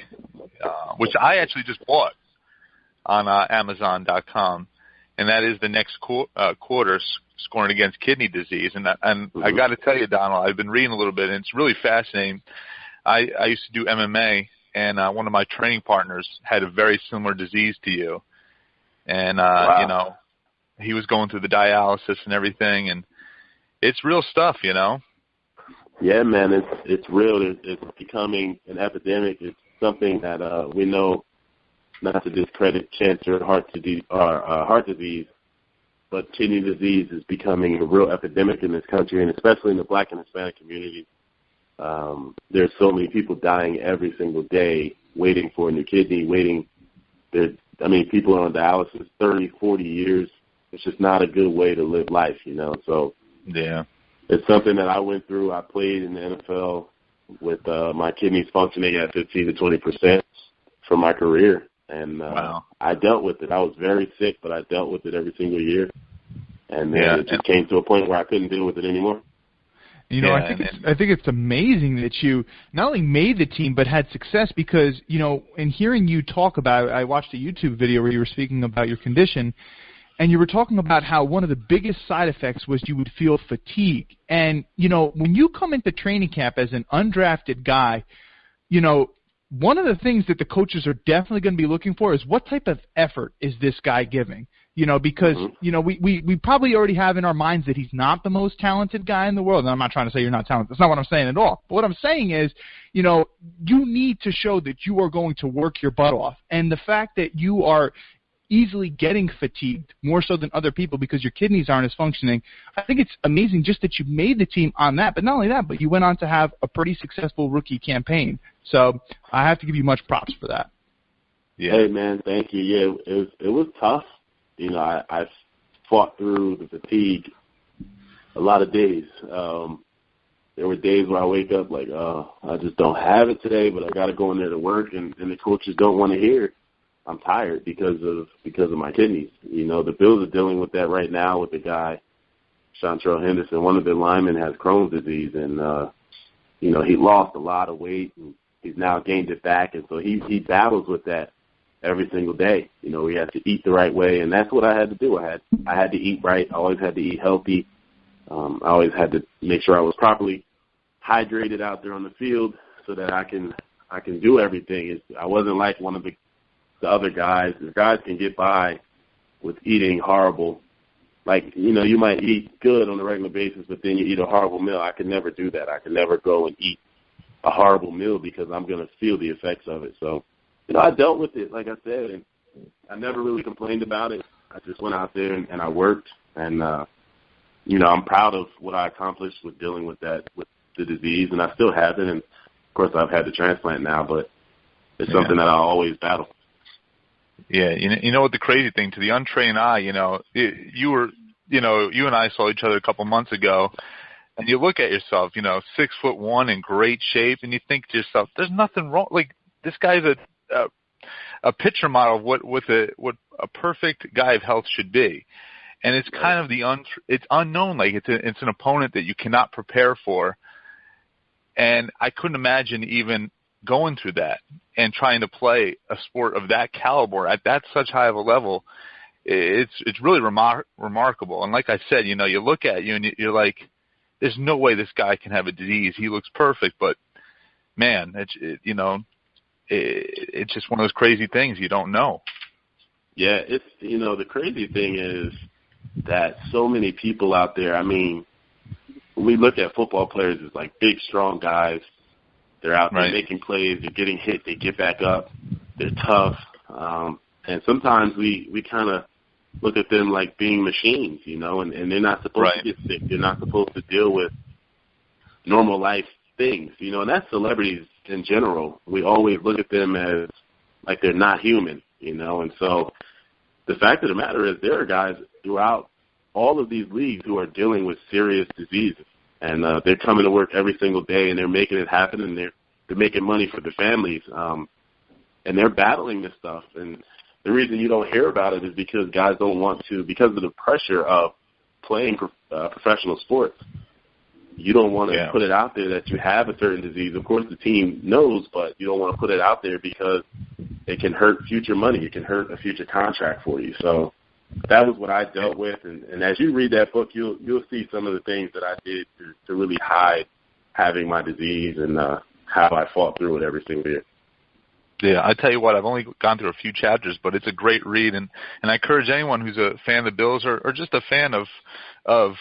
which I actually just bought on Amazon.com, and that is The Next Quarter, Scoring Against Kidney Disease. And I got to tell you, Donald, I've been reading a little bit, and it's really fascinating. I used to do MMA, and one of my training partners had a very similar disease to you. And, he was going through the dialysis and everything, and it's real stuff, Yeah, man, it's real. It's becoming an epidemic. It's something that we know, not to discredit cancer, heart disease, but kidney disease is becoming a real epidemic in this country, and especially in the Black and Hispanic community. There's so many people dying every single day waiting for a new kidney, people are on dialysis 30, 40 years. It's just not a good way to live life, So yeah. It's something that I went through. I played in the NFL with my kidneys functioning at 15 to 20% for my career. And I dealt with it. I was very sick, but I dealt with it every single year. And then it just came to a point where I couldn't deal with it anymore. I think it's amazing that you not only made the team but had success because, in hearing you talk about it, I watched a YouTube video where you were speaking about your condition, and you were talking about how one of the biggest side effects was you would feel fatigue. And, when you come into training camp as an undrafted guy, one of the things that the coaches are definitely going to be looking for is what type of effort is this guy giving? Because, we probably already have in our minds that he's not the most talented guy in the world. And I'm not trying to say you're not talented. That's not what I'm saying at all. But what I'm saying is, you need to show that you are going to work your butt off. And the fact that you are easily getting fatigued more so than other people because your kidneys aren't as functioning, I think it's amazing just that you made the team on that. But not only that, but you went on to have a pretty successful rookie campaign. So I have to give you much props for that. Yeah. Hey, man, thank you. Yeah, it was tough. I fought through the fatigue a lot of days. There were days where I wake up like, I just don't have it today, but I got to go in there to work, and the coaches don't want to hear I'm tired because of my kidneys. The Bills are dealing with that right now with the guy, Chantrell Henderson. One of their linemen has Crohn's disease, and he lost a lot of weight, and he's now gained it back, and so he battles with that every single day. He has to eat the right way, and that's what I had to do. I had to eat right. I always had to eat healthy. I always had to make sure I was properly hydrated out there on the field so that I can do everything. I wasn't like one of the other guys. The guys can get by with eating horrible. You might eat good on a regular basis, but then you eat a horrible meal. I could never do that. I could never go and eat a horrible meal because I'm going to feel the effects of it. So, I dealt with it, like I said, and I never really complained about it. I just went out there and I worked, and, I'm proud of what I accomplished with dealing with that, with the disease, and I still have it. And, of course, I've had the transplant now, but it's something that I always battle. Yeah, you know what the crazy thing, to the untrained eye, you and I saw each other a couple months ago, and you look at yourself, 6'1" in great shape, and you think to yourself, there's nothing wrong. Like, this guy's a picture model of what a perfect guy of health should be. And it's kind of it's unknown. Like, it's an opponent that you cannot prepare for. And I couldn't imagine even going through that and trying to play a sport of that caliber at that such high of a level. It's really remarkable. And like I said, you look at you and you're like, there's no way this guy can have a disease. He looks perfect, but man, it's just one of those crazy things you don't know. Yeah, it's, the crazy thing is that so many people out there, I mean, when we look at football players as like big, strong guys, they're out there making plays, they're getting hit, they get back up, they're tough. And sometimes we kind of look at them like being machines, and they're not supposed to get sick. They're not supposed to deal with normal life things, and that's celebrities in general. We always look at them as like they're not human, and so the fact of the matter is there are guys throughout all of these leagues who are dealing with serious diseases, and they're coming to work every single day, and they're making it happen, and they're making money for their families, and they're battling this stuff. And the reason you don't hear about it is because guys don't want to, because of the pressure of playing professional sports. You don't want to put it out there that you have a certain disease. Of course, the team knows, but you don't want to put it out there because it can hurt future money. It can hurt a future contract for you. So that was what I dealt with. And as you read that book, you'll see some of the things that I did to really hide having my disease and how I fought through it every single year. Yeah, I tell you what, I've only gone through a few chapters, but it's a great read, and I encourage anyone who's a fan of the Bills or just a fan of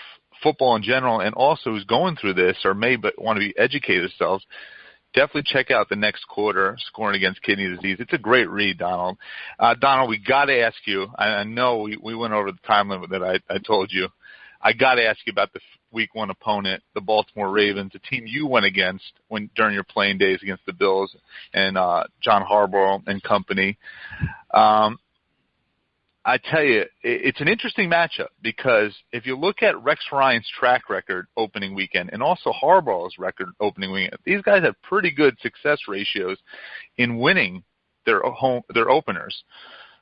football in general, and also who's going through this or may want to educate themselves, definitely check out the next quarter, Scoring Against Kidney Disease. It's a great read, Donald. Donald, we got to ask you, I know we went over the time limit that I told you. I got to ask you about the Week 1 opponent, the Baltimore Ravens, a team you went against during your playing days against the Bills and John Harbaugh and company. I tell you, it's an interesting matchup because if you look at Rex Ryan's track record opening weekend and also Harbaugh's record opening weekend, these guys have pretty good success ratios in winning their openers.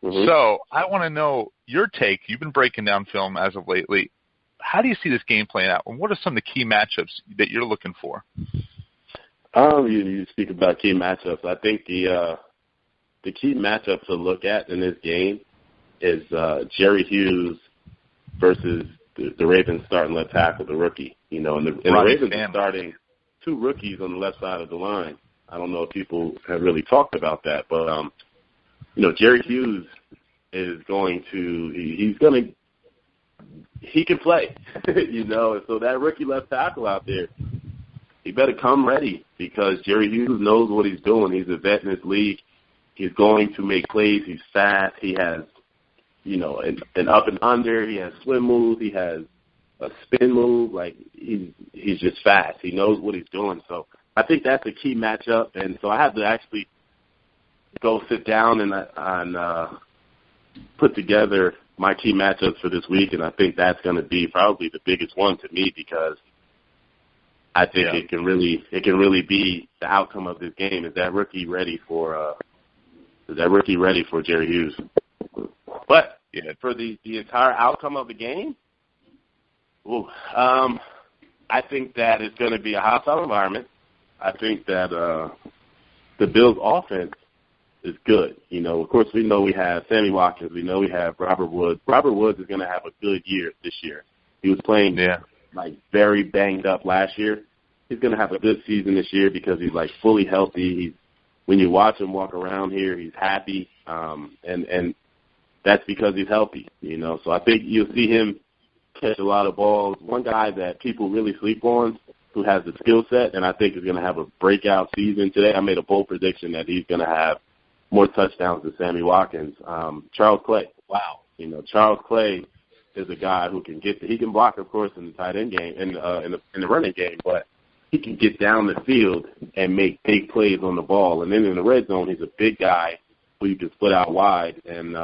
Mm-hmm. So I want to know your take. You've been breaking down film as of lately. How do you see this game playing out, and what are some of the key matchups that you're looking for? You speak about key matchups. I think the key matchup to look at in this game is Jerry Hughes versus the Ravens starting left tackle, the rookie. And the Ravens are starting two rookies on the left side of the line. I don't know if people have really talked about that, but Jerry Hughes is he can play, and so that rookie left tackle out there, he better come ready because Jerry Hughes knows what he's doing. He's a vet in this league. He's going to make plays. He's fast. He has, an up and under. He has swim moves. He has a spin move. Like he's just fast. He knows what he's doing. So I think that's a key matchup. And so I had to actually go sit down and put together my key matchups for this week, and I think that's going to be probably the biggest one to me because I think it can really be the outcome of this game. Is that rookie ready for Jerry Hughes? But for the entire outcome of the game, I think that it's going to be a hostile environment. I think that the Bills' offense is good. Of course, we know we have Sammy Watkins. We know we have Robert Woods. Robert Woods is going to have a good year this year. He was playing very banged up last year. He's going to have a good season this year because he's fully healthy. When you watch him walk around here, he's happy, and that's because he's healthy. So I think you'll see him catch a lot of balls. One guy that people really sleep on, who has the skill set, and I think is going to have a breakout season today. I made a bold prediction that he's going to have more touchdowns than Sammy Watkins. Charles Clay. Wow. Charles Clay is a guy who can he can block, of course, in the tight end game, in the running game, but he can get down the field and make big plays on the ball. And then in the red zone, he's a big guy who you can split out wide and,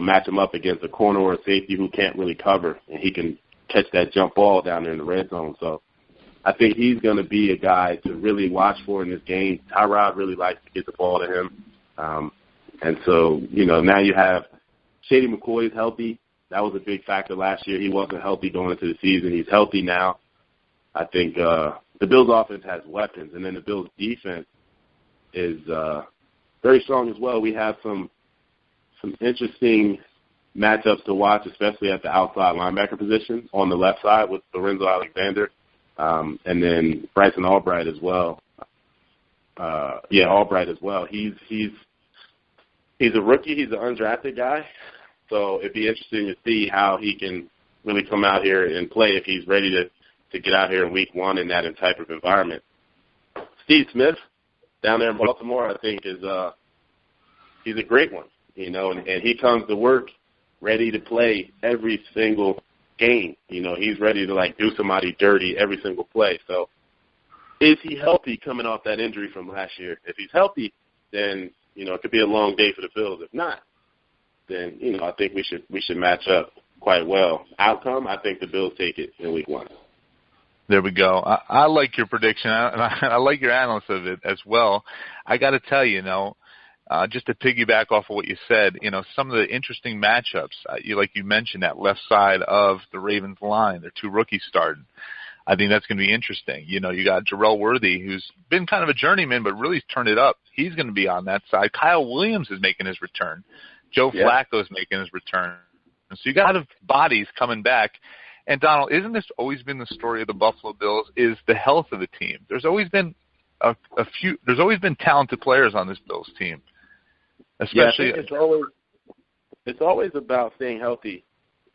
match him up against a corner or a safety who can't really cover, and he can catch that jump ball down there in the red zone. So I think he's going to be a guy to really watch for in this game. Tyrod really likes to get the ball to him. And so, now you have Shady McCoy's healthy. That was a big factor last year. He wasn't healthy going into the season. He's healthy now. I think the Bills' offense has weapons, and then the Bills' defense is very strong as well. We have some interesting matchups to watch, especially at the outside linebacker position on the left side with Lorenzo Alexander. And then Bryson Albright as well. Albright as well. He's he's a rookie. He's an undrafted guy. So it'd be interesting to see how he can really come out here and play if he's ready to get out here in week one in that type of environment. Steve Smith down there in Baltimore, I think, is he's a great one, and he comes to work ready to play every single game. He's ready to, do somebody dirty every single play. So is he healthy coming off that injury from last year? If he's healthy, then, it could be a long day for the Bills. If not, then, I think we should match up quite well. Outcome, I think the Bills take it in week one. There we go. I like your prediction, and I like your analysis of it as well. I got to tell you, just to piggyback off of what you said, some of the interesting matchups, like you mentioned, that left side of the Ravens line, their two rookies starting. I think that's going to be interesting. You got Darrelle Revis, who's been kind of a journeyman, but really turned it up. He's going to be on that side. Kyle Williams is making his return. Joe Flacco's making his return. So you got a lot of bodies coming back. And, Donald, isn't this always been the story of the Buffalo Bills, is the health of the team? There's always been there's always been talented players on this Bills team. Especially, I think it's always about staying healthy,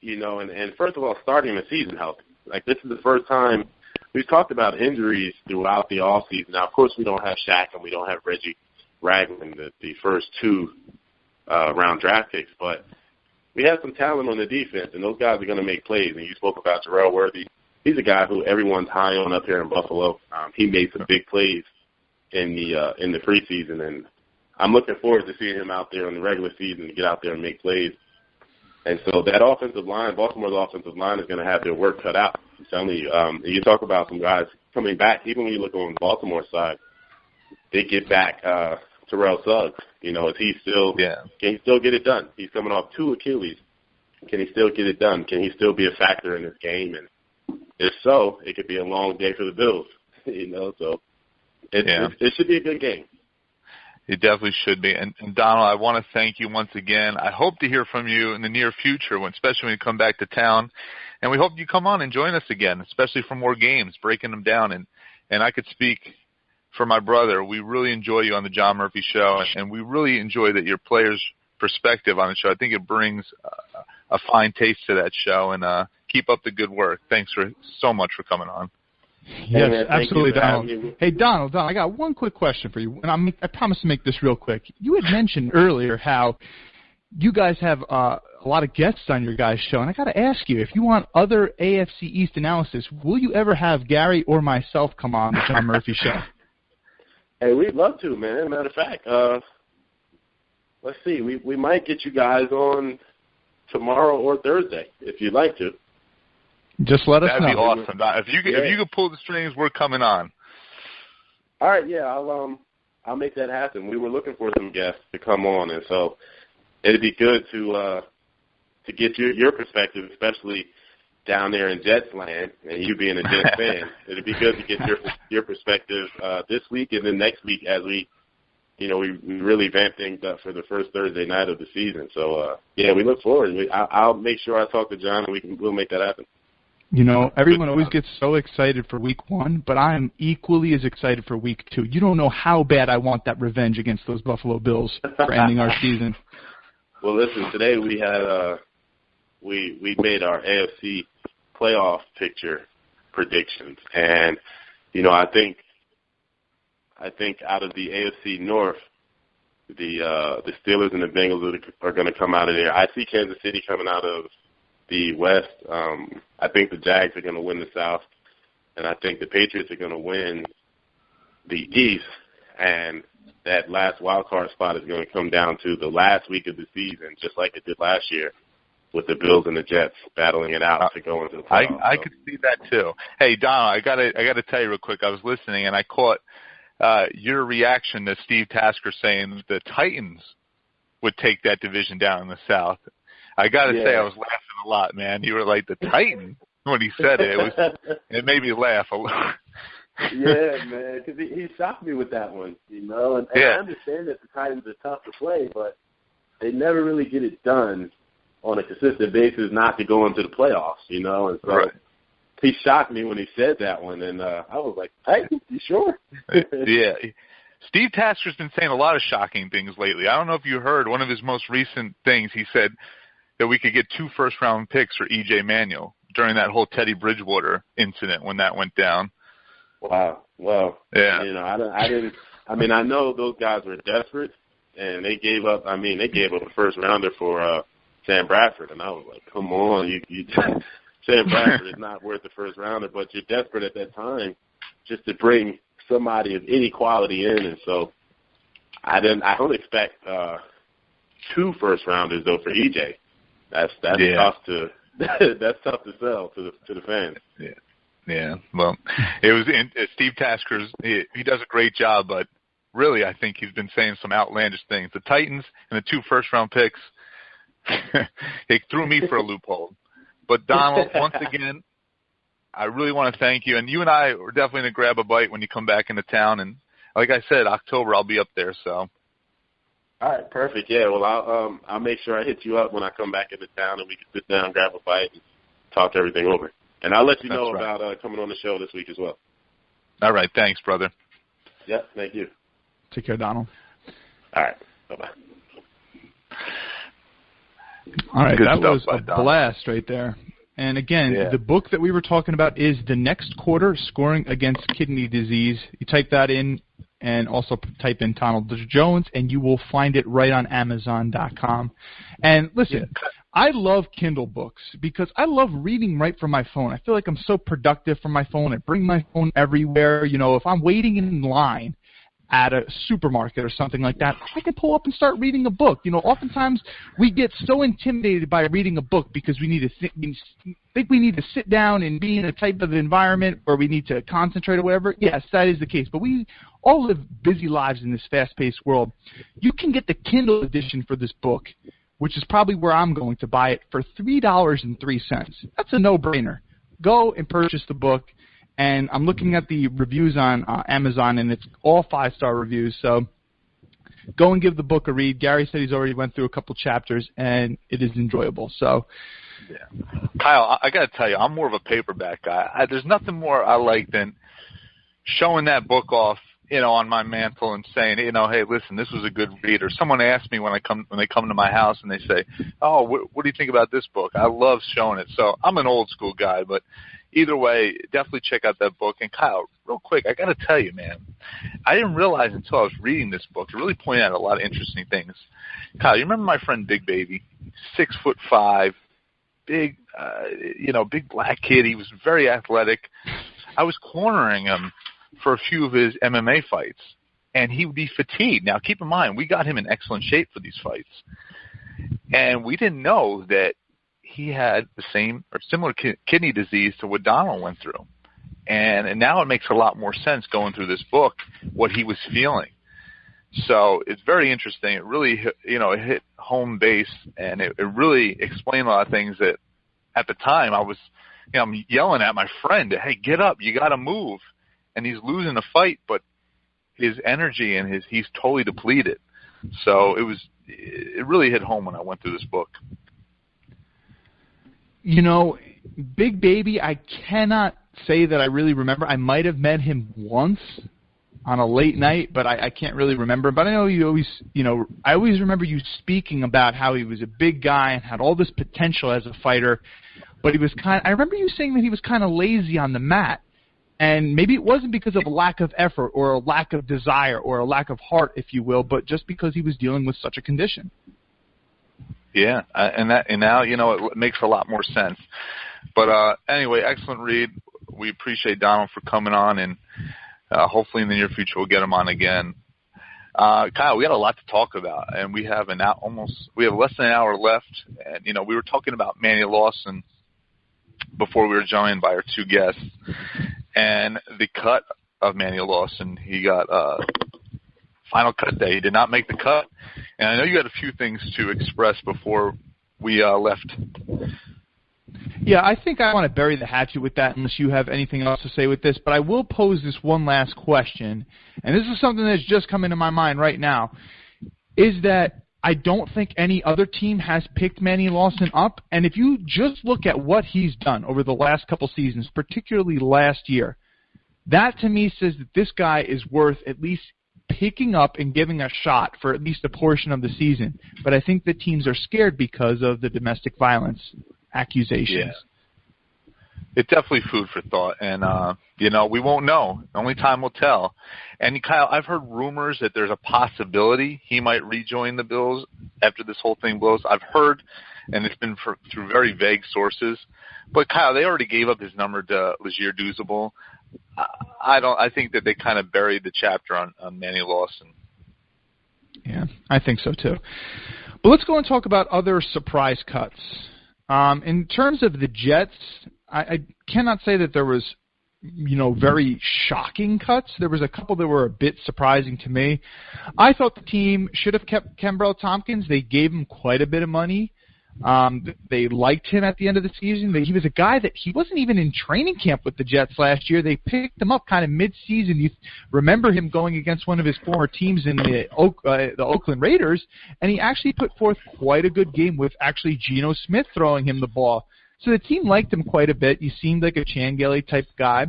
and first of all, starting the season healthy. This is the first time we've talked about injuries throughout the offseason. Now, of course, we don't have Shaq and we don't have Reggie Ragland, the first two round draft picks, but we have some talent on the defense, and those guys are going to make plays. And you spoke about Darrelle Revis. He's a guy who everyone's high on up here in Buffalo. He made some big plays in the preseason, and I'm looking forward to seeing him out there in the regular season to get out there and make plays. And so that offensive line, Baltimore's offensive line, is going to have their work cut out. I'm telling you. You talk about some guys coming back. Even when you look on the Baltimore side, they get back Terrell Suggs. Is he still can he still get it done? He's coming off 2 Achilles. Can he still get it done? Can he still be a factor in this game? And if so, it could be a long day for the Bills. So it should be a good game. It definitely should be. And Donald, I want to thank you once again. I hope to hear from you in the near future, especially when you come back to town. And we hope you come on and join us again, especially for more games, breaking them down. And I could speak for my brother. We really enjoy you on the John Murphy Show, and we really enjoy that your players' perspective on the show. I think it brings a fine taste to that show, and keep up the good work. Thanks so much for coming on. Yes, hey, absolutely, Donald. Hey, Donald, I got one quick question for you, and I promise to make this real quick. You had mentioned earlier how you guys have a lot of guests on your guys' show, and I got to ask you, if you want other AFC East analysis, will you ever have Gary or myself come on the John Murphy Show? Hey, we'd love to, man. As a matter of fact, let's see, we might get you guys on tomorrow or Thursday if you'd like to. Just let us know. That'd be awesome. If you could pull the strings, we're coming on. All right, yeah, I'll make that happen. We were looking for some guests to come on, and so it'd be good to get your perspective, especially down there in Jets land, and you being a Jets fan. It'd be good to get your perspective this week and then next week as we really vamp things up for the first Thursday night of the season. So we look forward. I'll make sure I talk to John, and we'll make that happen. Everyone always gets so excited for week 1, but I am equally as excited for week 2. You don't know how bad I want that revenge against those Buffalo Bills for ending our season. Well, listen, today we had we made our AFC playoff picture predictions, and I think out of the AFC North, the Steelers and the Bengals are going to come out of there. I see Kansas City coming out of the West. I think the Jags are going to win the South, and I think the Patriots are going to win the East, and that last wild card spot is going to come down to the last week of the season, just like it did last year, with the Bills and the Jets battling it out to go into the playoffs. I could see that too. Hey, Don, I gotta tell you real quick. I was listening and I caught your reaction to Steve Tasker saying the Titans would take that division down in the South. I gotta say, I was laughing a lot, man. You were like, the Titans when he said it. It made me laugh a lot. Yeah, man, because he shocked me with that one, And I understand that the Titans are tough to play, but they never really get it done on a consistent basis not to go into the playoffs, And so he shocked me when he said that one, and I was like, Titans, you sure? Yeah. Steve Tasker's been saying a lot of shocking things lately. I don't know if you heard one of his most recent things. He said that we could get 2 first-round picks for E.J. Manuel during that whole Teddy Bridgewater incident when that went down. Wow. Well, yeah. I know those guys were desperate, and they gave up. They gave up a first-rounder for Sam Bradford, and I was like, come on, you Sam Bradford is not worth the first-rounder, but you're desperate at that time just to bring somebody of any quality in, and so I don't expect 2 first-rounders though for EJ. That's tough to that's tough to sell to the fans. Yeah. Well, it was Steve Tasker's. He does a great job, but really, I think he's been saying some outlandish things. The Titans and the 2 first-round picks, it threw me for a loophole. But Donald, once again, I really want to thank you. And you and I are definitely going to grab a bite when you come back into town. And like I said, October I'll be up there. So. All right, perfect. Yeah, well, I'll make sure I hit you up when I come back into town, and we can sit down, grab a bite, and talk everything over. And I'll let you know about coming on the show this week as well. All right, thanks, brother. Yeah, thank you. Take care, Donald. All right, bye-bye. All right, that was a blast right there. And again, the book that we were talking about is The Next Quarter, Scoring Against Kidney Disease. You type that in and also type in Donald Jones, and you will find it right on Amazon.com. And listen, I love Kindle books because I love reading right from my phone. I feel like I'm so productive from my phone. I bring my phone everywhere. You know, if I'm waiting in line at a supermarket or something like that, I can pull up and start reading a book. You know, oftentimes we get so intimidated by reading a book because we need to think we need to sit down and be in a type of environment where we need to concentrate or whatever. Yes, that is the case. But we all live busy lives in this fast-paced world. You can get the Kindle edition for this book, which is probably where I'm going to buy it, for $3.03. That's a no-brainer. Go and purchase the book. And I'm looking at the reviews on Amazon, and it's all 5-star reviews. So go and give the book a read. Gary said he's already went through a couple chapters, and it is enjoyable. So, Kyle, I got to tell you, I'm more of a paperback guy. There's nothing more I like than showing that book off, you know, on my mantle and saying, you know, hey, listen, this was a good read. Or someone asks me when they come to my house and they say, oh, what do you think about this book? I love showing it. So I'm an old school guy, but either way, definitely check out that book. And Kyle, real quick, I got to tell you, man, I didn't realize until I was reading this book, it really pointed out a lot of interesting things. Kyle, you remember my friend Big Baby, 6'5", big, big black kid. He was very athletic. I was cornering him for a few of his MMA fights, and he would be fatigued. Now, keep in mind, we got him in excellent shape for these fights, and we didn't know that he had the same or similar kidney disease to what Donald went through. And now it makes a lot more sense going through this book, what he was feeling. So it's very interesting. It really, it hit home base, and it really explained a lot of things that at the time I'm yelling at my friend, hey, get up, you got to move. And he's losing the fight, but his energy and he's totally depleted. So it really hit home when I went through this book. You know, Big Baby, I cannot say that I really remember. I might have met him once on a late night, but I can't really remember. But I know you always, I always remember you speaking about how he was a big guy and had all this potential as a fighter, but he was I remember you saying that he was kind of lazy on the mat. And maybe it wasn't because of a lack of effort or a lack of desire or a lack of heart, if you will, but just because he was dealing with such a condition. Yeah, and now, it makes a lot more sense. But anyway, excellent read. We appreciate Donald for coming on, and hopefully in the near future we'll get him on again. Kyle, we got a lot to talk about, and we have less than an hour left. And we were talking about Manny Lawson before we were joined by our 2 guests, and the cut of Manny Lawson. He got final cut day. He did not make the cut. And I know you had a few things to express before we left. Yeah, I think I want to bury the hatchet with that unless you have anything else to say with this. But I will pose this one last question, and this is something that's just come into my mind right now, is that I don't think any other team has picked Manny Lawson up. And if you just look at what he's done over the last couple seasons, particularly last year, that to me says that this guy is worth at least picking up and giving a shot for at least a portion of the season. But I think the teams are scared because of the domestic violence accusations. Yeah. It's definitely food for thought, and we won't know. Only time will tell. And Kyle, I've heard rumors that there's a possibility he might rejoin the Bills after this whole thing blows. I've heard, and it's been through very vague sources. But Kyle, they already gave up his number to Lazier Douzable. I think that they kind of buried the chapter on Manny Lawson. Yeah, I think so too. But let's go and talk about other surprise cuts. In terms of the Jets, I cannot say that there was, very shocking cuts. There was a couple that were a bit surprising to me. I thought the team should have kept Kenbrell Tompkins. They gave him quite a bit of money. They liked him at the end of the season. He was a guy that he wasn't even in training camp with the Jets last year. They picked him up kind of mid-season. You remember him going against one of his former teams in the Oakland Raiders, and he actually put forth quite a good game with actually Geno Smith throwing him the ball. So the team liked him quite a bit. He seemed like a Chan-Gailey type guy,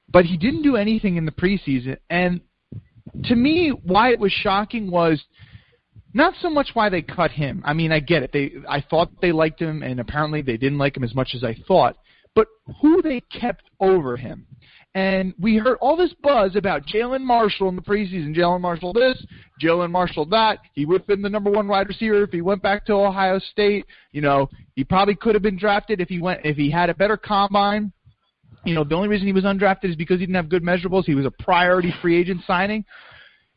but he didn't do anything in the preseason. And to me, why it was shocking was not so much why they cut him. I mean, I get it. I thought they liked him, and apparently they didn't like him as much as I thought. But who they kept over him. And we heard all this buzz about Jalen Marshall in the preseason. Jalen Marshall this, Jalen Marshall that. He would have been the number one wide receiver if he went back to Ohio State. He probably could have been drafted if he had a better combine. The only reason he was undrafted is because he didn't have good measurables. He was a priority free agent signing.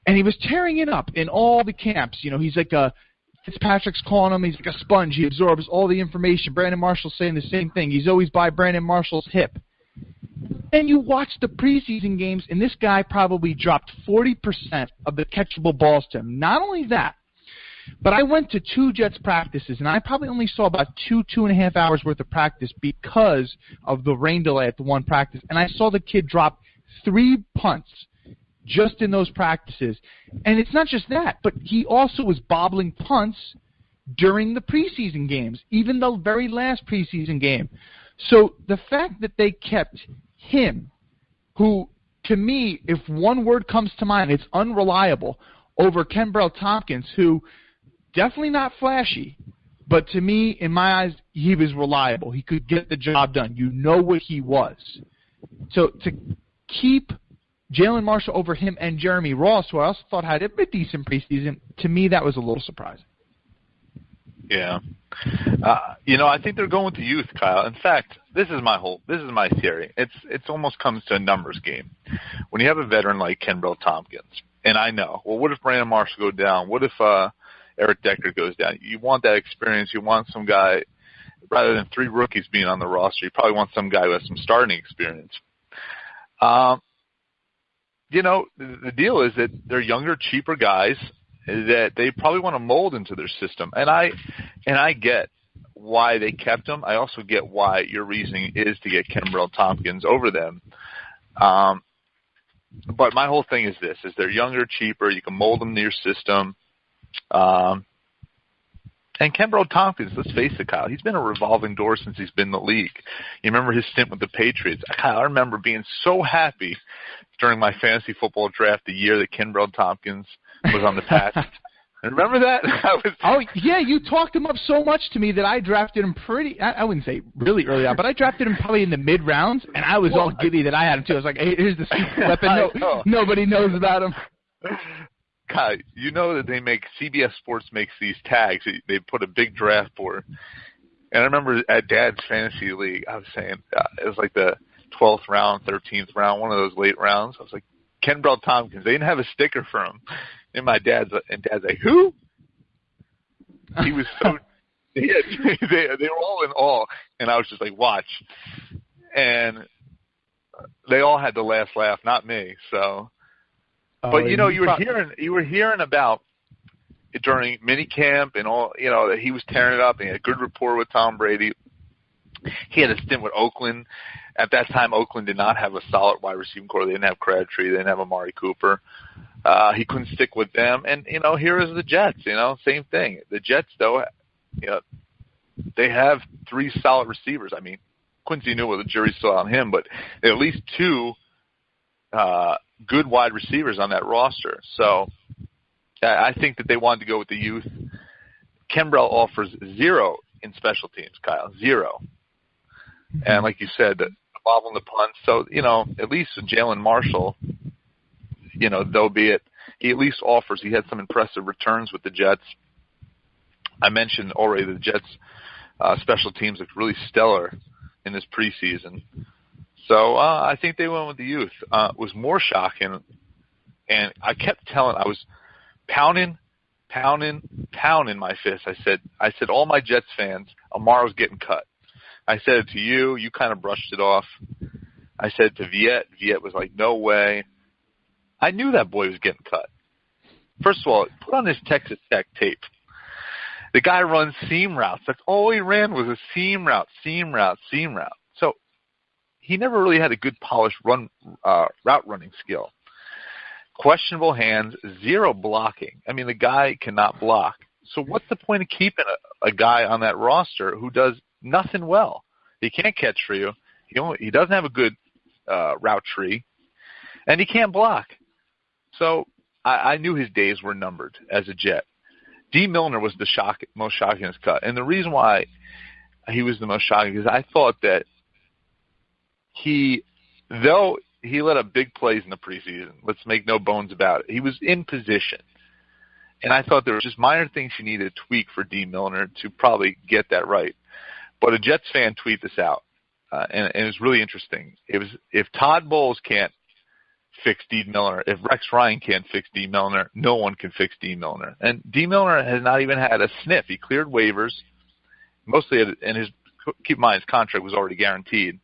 And he was tearing it up in all the camps. He's like Fitzpatrick's calling him. He's like a sponge. He absorbs all the information. Brandon Marshall's saying the same thing. He's always by Brandon Marshall's hip. And you watch the preseason games, and this guy probably dropped 40% of the catchable balls to him. Not only that, but I went to 2 Jets practices, and I probably only saw about 2.5 hours worth of practice because of the rain delay at the one practice. And I saw the kid drop 3 punts just in those practices. And it's not just that, but he also was bobbling punts during the preseason games, even the very last preseason game. So the fact that they kept him, who, to me, if one word comes to mind, it's unreliable, over Kenbrell Tompkins, who definitely not flashy, but to me, in my eyes, he was reliable. He could get the job done. You know what he was. So to keep Jalen Marshall over him and Jeremy Ross, who I also thought had a bit decent preseason, to me that was a little surprising. Yeah. I think they're going with the youth, Kyle. In fact, this is my theory. It's almost comes to a numbers game. When you have a veteran like Kenbrell Tompkins, and I know, well, what if Brandon Marshall goes down? What if Eric Decker goes down? You want that experience. You want some guy, rather than 3 rookies being on the roster, you probably want some guy who has some starting experience. The deal is that they're younger, cheaper guys that they probably want to mold into their system. And I get why they kept him. I also get why your reasoning is to get Kenbrell Tompkins over them. But my whole thing is this, is they're younger, cheaper, you can mold them to your system. And Kenbrell Tompkins, let's face it, Kyle, he's been a revolving door since he's been in the league. You remember his stint with the Patriots. Kyle, I remember being so happy during my fantasy football draft the year that Kenbrell Tompkins was on the Pats. Remember that? Oh, yeah, you talked him up so much to me that I drafted him I wouldn't say really early on, but I drafted him probably in the mid-rounds, and I was all giddy that I had him too. I was like, hey, here's the secret weapon. Nobody knows about him. God, you know that CBS Sports makes these tags. They put a big draft board. And I remember at Dad's Fantasy League, I was saying, it was like the 12th round, 13th round, one of those late rounds. I was like, Kenbrell Tompkins. They didn't have a sticker for him. And Dad's like, who? He was so they were all in awe. And I was just like, watch. And they all had the last laugh, not me. So, but you were hearing about it during minicamp and all, that he was tearing it up and he had a good rapport with Tom Brady. He had a stint with Oakland. At that time, Oakland did not have a solid wide receiving core. They didn't have Crabtree. They didn't have Amari Cooper. He couldn't stick with them. And, here is the Jets, same thing. The Jets, though, they have 3 solid receivers. I mean, Quincy knew what the jury's still on him, but at least 2 good wide receivers on that roster. So I think that they wanted to go with the youth. Ken Burrell offers 0 in special teams, Kyle, 0. Mm-hmm. And like you said, involving the punt. So, at least with Jalen Marshall, though be it, he at least offers. He had some impressive returns with the Jets. I mentioned already the Jets' special teams looked really stellar in this preseason. So I think they went with the youth. It was more shocking, and I kept telling, I was pounding my fist. I said, all my Jets fans, Amaro's getting cut. I said it to you. You kind of brushed it off. I said it to Viet. Viet was like, no way. I knew that boy was getting cut. First of all, put on this Texas Tech tape. The guy runs seam routes. That's all he ran was a seam route. So he never really had a good polished route running skill. Questionable hands, 0 blocking. I mean, the guy cannot block. So what's the point of keeping a guy on that roster who does nothing well? He can't catch for you. He doesn't have a good route tree, and he can't block. So I knew his days were numbered as a Jet. D. Milner was the most shocking cut. And the reason why he was the most shocking is I thought that though he let up big plays in the preseason, let's make no bones about it, he was in position. And I thought there were just minor things he needed to tweak for D. Milner to probably get that right. But a Jets fan tweeted this out, and it was really interesting. It was, if Todd Bowles can't fix D. Milner, if Rex Ryan can't fix D. Milner, no one can fix D. Milner. And D. Milner has not even had a sniff. He cleared waivers, mostly, and keep in mind, his contract was already guaranteed.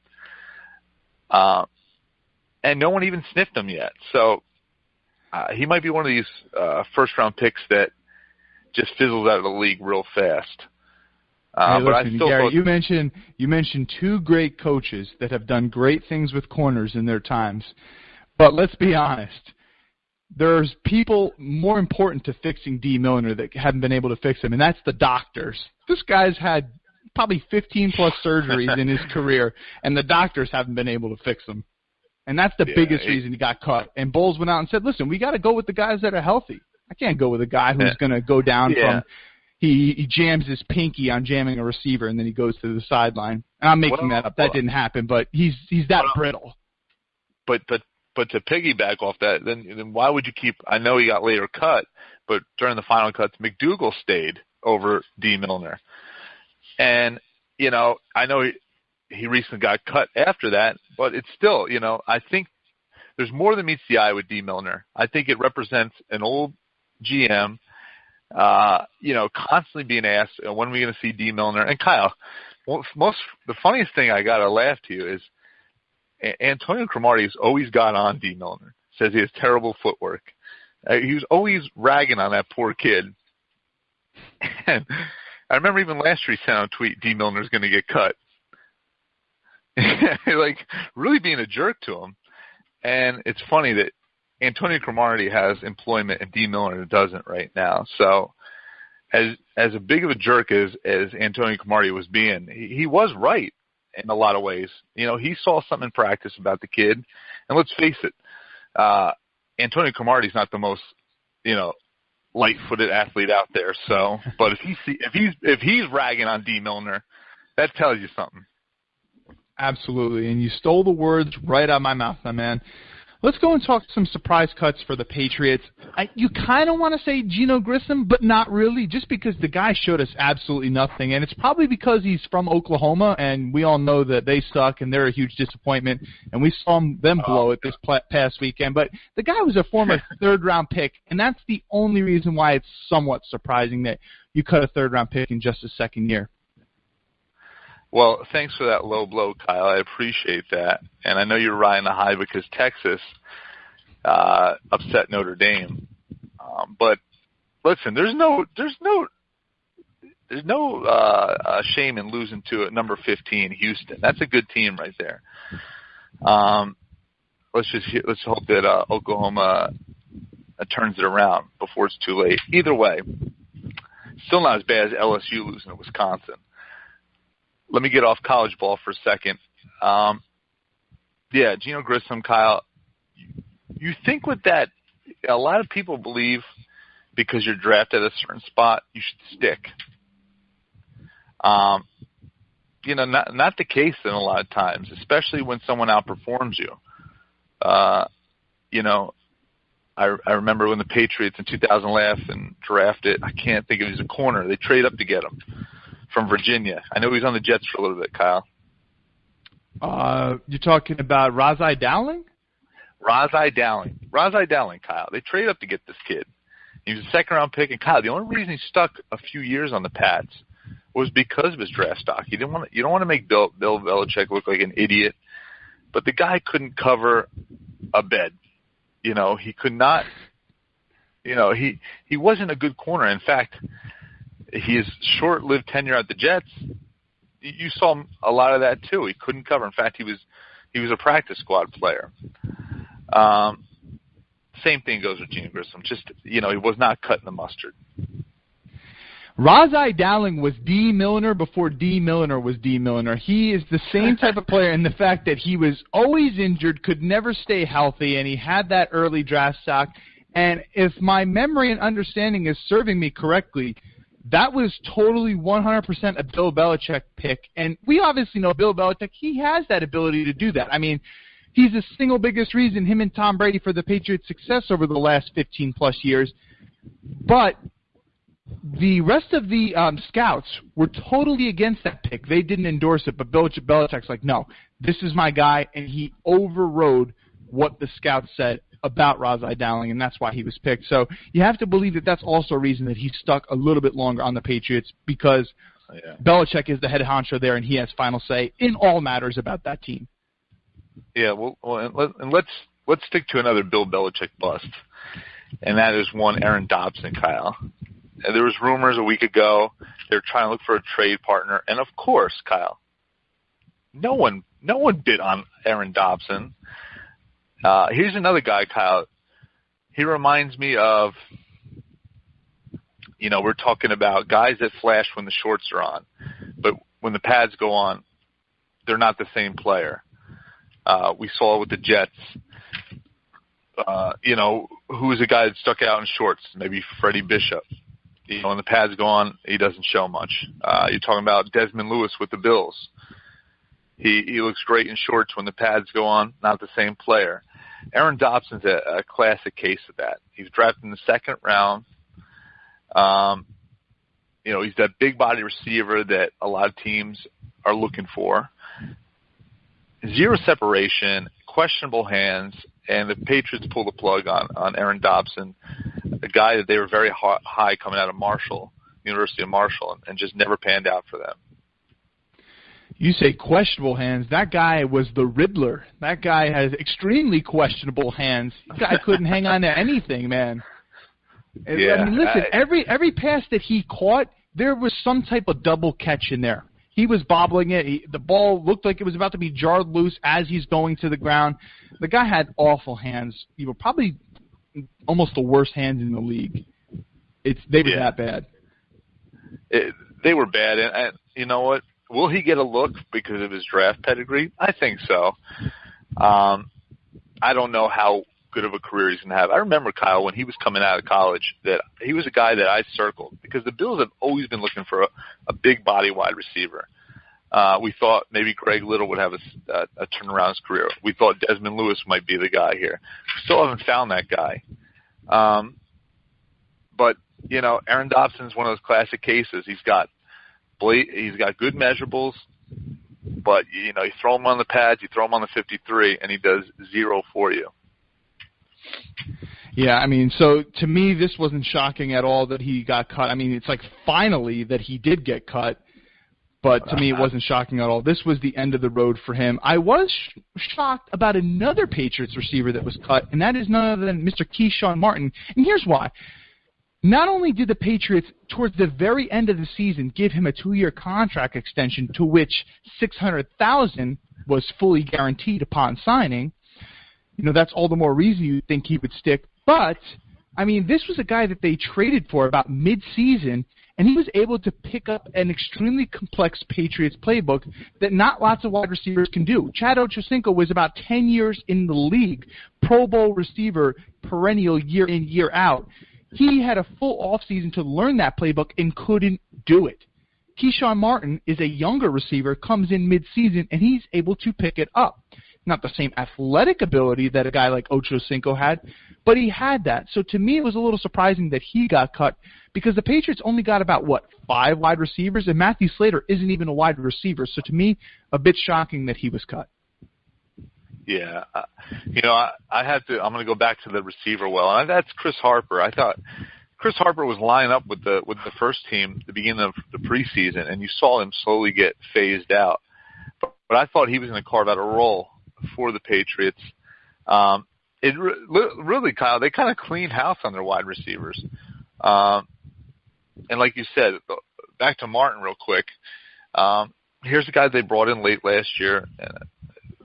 And no one even sniffed him yet. So he might be one of these first-round picks that just fizzles out of the league real fast. Hey, but listen, I still Gary, you mentioned 2 great coaches that have done great things with corners in their times. But let's be honest, there's people more important to fixing D. Milner that haven't been able to fix him, and that's the doctors. This guy's had probably 15-plus surgeries in his career, and the doctors haven't been able to fix him. And that's the biggest reason he got cut. And Bowles went out and said, listen, we got to go with the guys that are healthy. I can't go with a guy who's going to go down from he jams his pinky on jamming a receiver, and then he goes to the sideline. And I'm making that up. That didn't happen, but he's that brittle. But to piggyback off that, then why would you keep – I know he got later cut, but during the final cuts, McDougal stayed over D. Milner. And, I know he recently got cut after that, but it's still, I think there's more than meets the eye with D. Milner. I think it represents an old GM, constantly being asked, when are we going to see D. Milner? And Kyle, the funniest thing I got to laugh to you is Antonio Cromartie has always got on D. Milner, says he has terrible footwork. He was always ragging on that poor kid. And I remember even last year he sent out a tweet, D. Milner's going to get cut. Like, really being a jerk to him. And it's funny that Antonio Cromartie has employment and D. Milner doesn't right now. So as a big of a jerk as Antonio Cromartie was being, he was right in a lot of ways. He saw something in practice about the kid. And let's face it, Antonio Cromartie's not the most, light-footed athlete out there. So, but if he's ragging on D. Milner, that tells you something. Absolutely, and you stole the words right out of my mouth, my man. Let's go and talk some surprise cuts for the Patriots. You kind of want to say Geno Grissom, but not really, just because the guy showed us absolutely nothing, and it's probably because he's from Oklahoma, and we all know that they suck, and they're a huge disappointment, and we saw them blow it this past weekend. But the guy was a former third-round pick, and that's the only reason why it's somewhat surprising that you cut a third-round pick in just his second year. Well, thanks for that low blow, Kyle. I appreciate that. And I know you're riding the high because Texas upset Notre Dame. But listen, there's no shame in losing to number 15, Houston. That's a good team right there. Let's hope that Oklahoma turns it around before it's too late. Either way, still not as bad as LSU losing to Wisconsin. Let me get off college ball for a second. Geno Grissom, Kyle, you think with that, a lot of people believe because you're drafted at a certain spot, you should stick. Not the case in a lot of times, especially when someone outperforms you. I remember when the Patriots in 2011 drafted, I can't think of it, he was a corner. They trade up to get him from Virginia. I know he was on the Jets for a little bit, Kyle. You're talking about Razai Dowling? Razai Dowling, Kyle. They trade up to get this kid. He was a second-round pick, and Kyle, the only reason he stuck a few years on the pads was because of his draft stock. You don't want to make Bill Belichick look like an idiot, but the guy couldn't cover a bed. He could not. He wasn't a good corner. In fact, his short-lived tenure at the Jets, you saw a lot of that too. He couldn't cover. In fact, he was a practice squad player. Same thing goes with Gene Grissom. Just he was not cutting the mustard. Razai Dowling was D. Milliner before D. Milliner was D. Milliner. He is the same type of player in the fact that he was always injured, could never stay healthy, and he had that early draft stock. And if my memory and understanding is serving me correctly, that was totally 100% a Bill Belichick pick. And we obviously know Bill Belichick, he has that ability to do that. I mean, he's the single biggest reason, him and Tom Brady, for the Patriots' success over the last 15-plus years. But the rest of the scouts were totally against that pick. They didn't endorse it, but Belichick's like, no, this is my guy, and he overrode what the scouts said about Razai Dowling, and that's why he was picked. So you have to believe that that's also a reason that he stuck a little bit longer on the Patriots, because Belichick is the head honcho there, and he has final say in all matters about that team. Yeah, and let's stick to another Bill Belichick bust, and that is one Aaron Dobson, Kyle. And there was rumors a week ago they were trying to look for a trade partner, and of course, Kyle, no one bid on Aaron Dobson. Here's another guy, Kyle. He reminds me of, we're talking about guys that flash when the shorts are on, but when the pads go on, they're not the same player. We saw it with the Jets. Who was a guy that stuck out in shorts? Maybe Freddie Bishop. When the pads go on, he doesn't show much. You're talking about Desmond Lewis with the Bills. He looks great in shorts. When the pads go on, not the same player. Aaron Dobson's a classic case of that. He was drafted in the second round. He's that big body receiver that a lot of teams are looking for. Zero separation, questionable hands, and the Patriots pulled the plug on Aaron Dobson, a guy that they were very high coming out of University of Marshall, and just never panned out for them. You say questionable hands. That guy was the Riddler. That guy has extremely questionable hands. That guy couldn't hang on to anything, man. Yeah, I mean, listen, every pass that he caught, there was some type of double catch in there. He was bobbling it. The ball looked like it was about to be jarred loose as he's going to the ground. The guy had awful hands. Probably almost the worst hands in the league. They were that bad. They were bad, and you know what? Will he get a look because of his draft pedigree? I think so. I don't know how good of a career he's going to have. I remember, Kyle, when he was coming out of college, that he was a guy that I circled because the Bills have always been looking for a big body wide receiver. We thought maybe Greg Little would have a turnaround in his career. We thought Desmond Lewis might be the guy here. We still haven't found that guy. But, Aaron Dobson's one of those classic cases. He's got good measurables, but, you throw him on the pads, you throw him on the 53, and he does zero for you. Yeah, I mean, so to me, this wasn't shocking at all that he got cut. I mean, it's like finally that he did get cut, but to me, it wasn't shocking at all. This was the end of the road for him. I was shocked about another Patriots receiver that was cut, and that is none other than Mr. Keyshawn Martin. And here's why. Not only did the Patriots, towards the very end of the season, give him a 2-year contract extension to which $600,000 was fully guaranteed upon signing, that's all the more reason you think he would stick. But, I mean, this was a guy that they traded for about mid-season, And he was able to pick up an extremely complex Patriots playbook that not lots of wide receivers can do. Chad Ochocinco was about 10 years in the league, Pro Bowl receiver, perennial year in, year out. He had a full offseason to learn that playbook and couldn't do it. Keyshawn Martin is a younger receiver, comes in mid-season, and he's able to pick it up. Not the same athletic ability that a guy like Ochocinco had, but he had that. So to me, it was a little surprising that he got cut because the Patriots only got about, 5 wide receivers, and Matthew Slater isn't even a wide receiver. So to me, a bit shocking that he was cut. Yeah. I'm going to go back to the receiver well, and that's Chris Harper. I thought Chris Harper was lining up with the first team at the beginning of the preseason, and you saw him slowly get phased out. But I thought he was going to carve out a role for the Patriots. Really, Kyle, they kind of cleaned house on their wide receivers. And like you said, back to Martin real quick. Here's a guy they brought in late last year.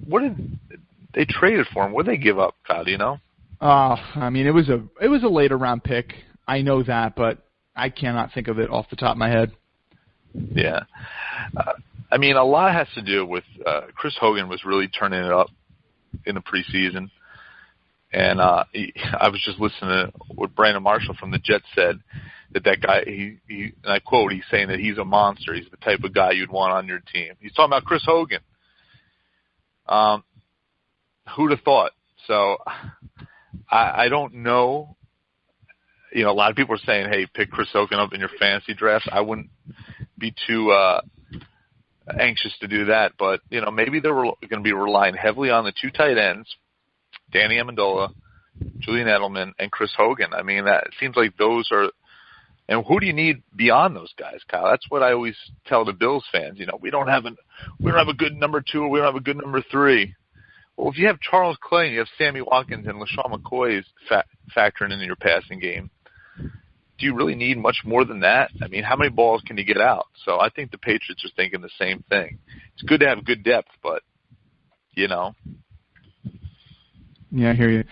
What did they traded for him? What did they give up, Kyle? Do you know? It was a later round pick. I know that, but I cannot think of it off the top of my head. Yeah. A lot has to do with Chris Hogan was really turning it up in the preseason. And I was just listening to what Brandon Marshall from the Jets said, that guy, he and I quote, he's saying that he's a monster. He's the type of guy you'd want on your team. He's talking about Chris Hogan. Who'd have thought? So I don't know. A lot of people are saying, hey, pick Chris Hogan up in your fantasy draft. I wouldn't be too anxious to do that. But, maybe they're going to be relying heavily on the 2 tight ends, Danny Amendola, Julian Edelman, and Chris Hogan. That it seems like those are – and who do you need beyond those guys, Kyle? That's what I always tell the Bills fans. We don't have a good number 2 or we don't have a good number 3. Well, if you have Charles Clay and you have Sammy Watkins and LaShawn McCoy factoring into your passing game, do you really need much more than that? How many balls can you get out? So I think the Patriots are thinking the same thing. It's good to have good depth, but, Yeah, I hear you.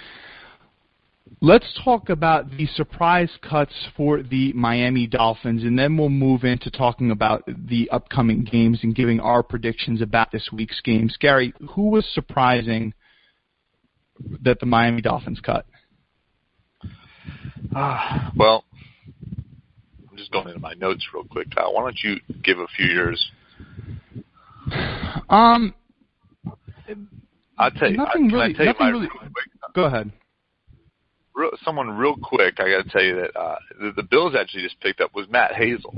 Let's talk about the surprise cuts for the Miami Dolphins, and then we'll move into talking about the upcoming games and giving our predictions about this week's games. Gary, who was surprising that the Miami Dolphins cut? Well, I'm just going into my notes real quick, Kyle. Why don't you give a few yours? I'll tell you. Nothing really. Go ahead. Someone real quick, I got to tell you that the Bills actually just picked up was Matt Hazel.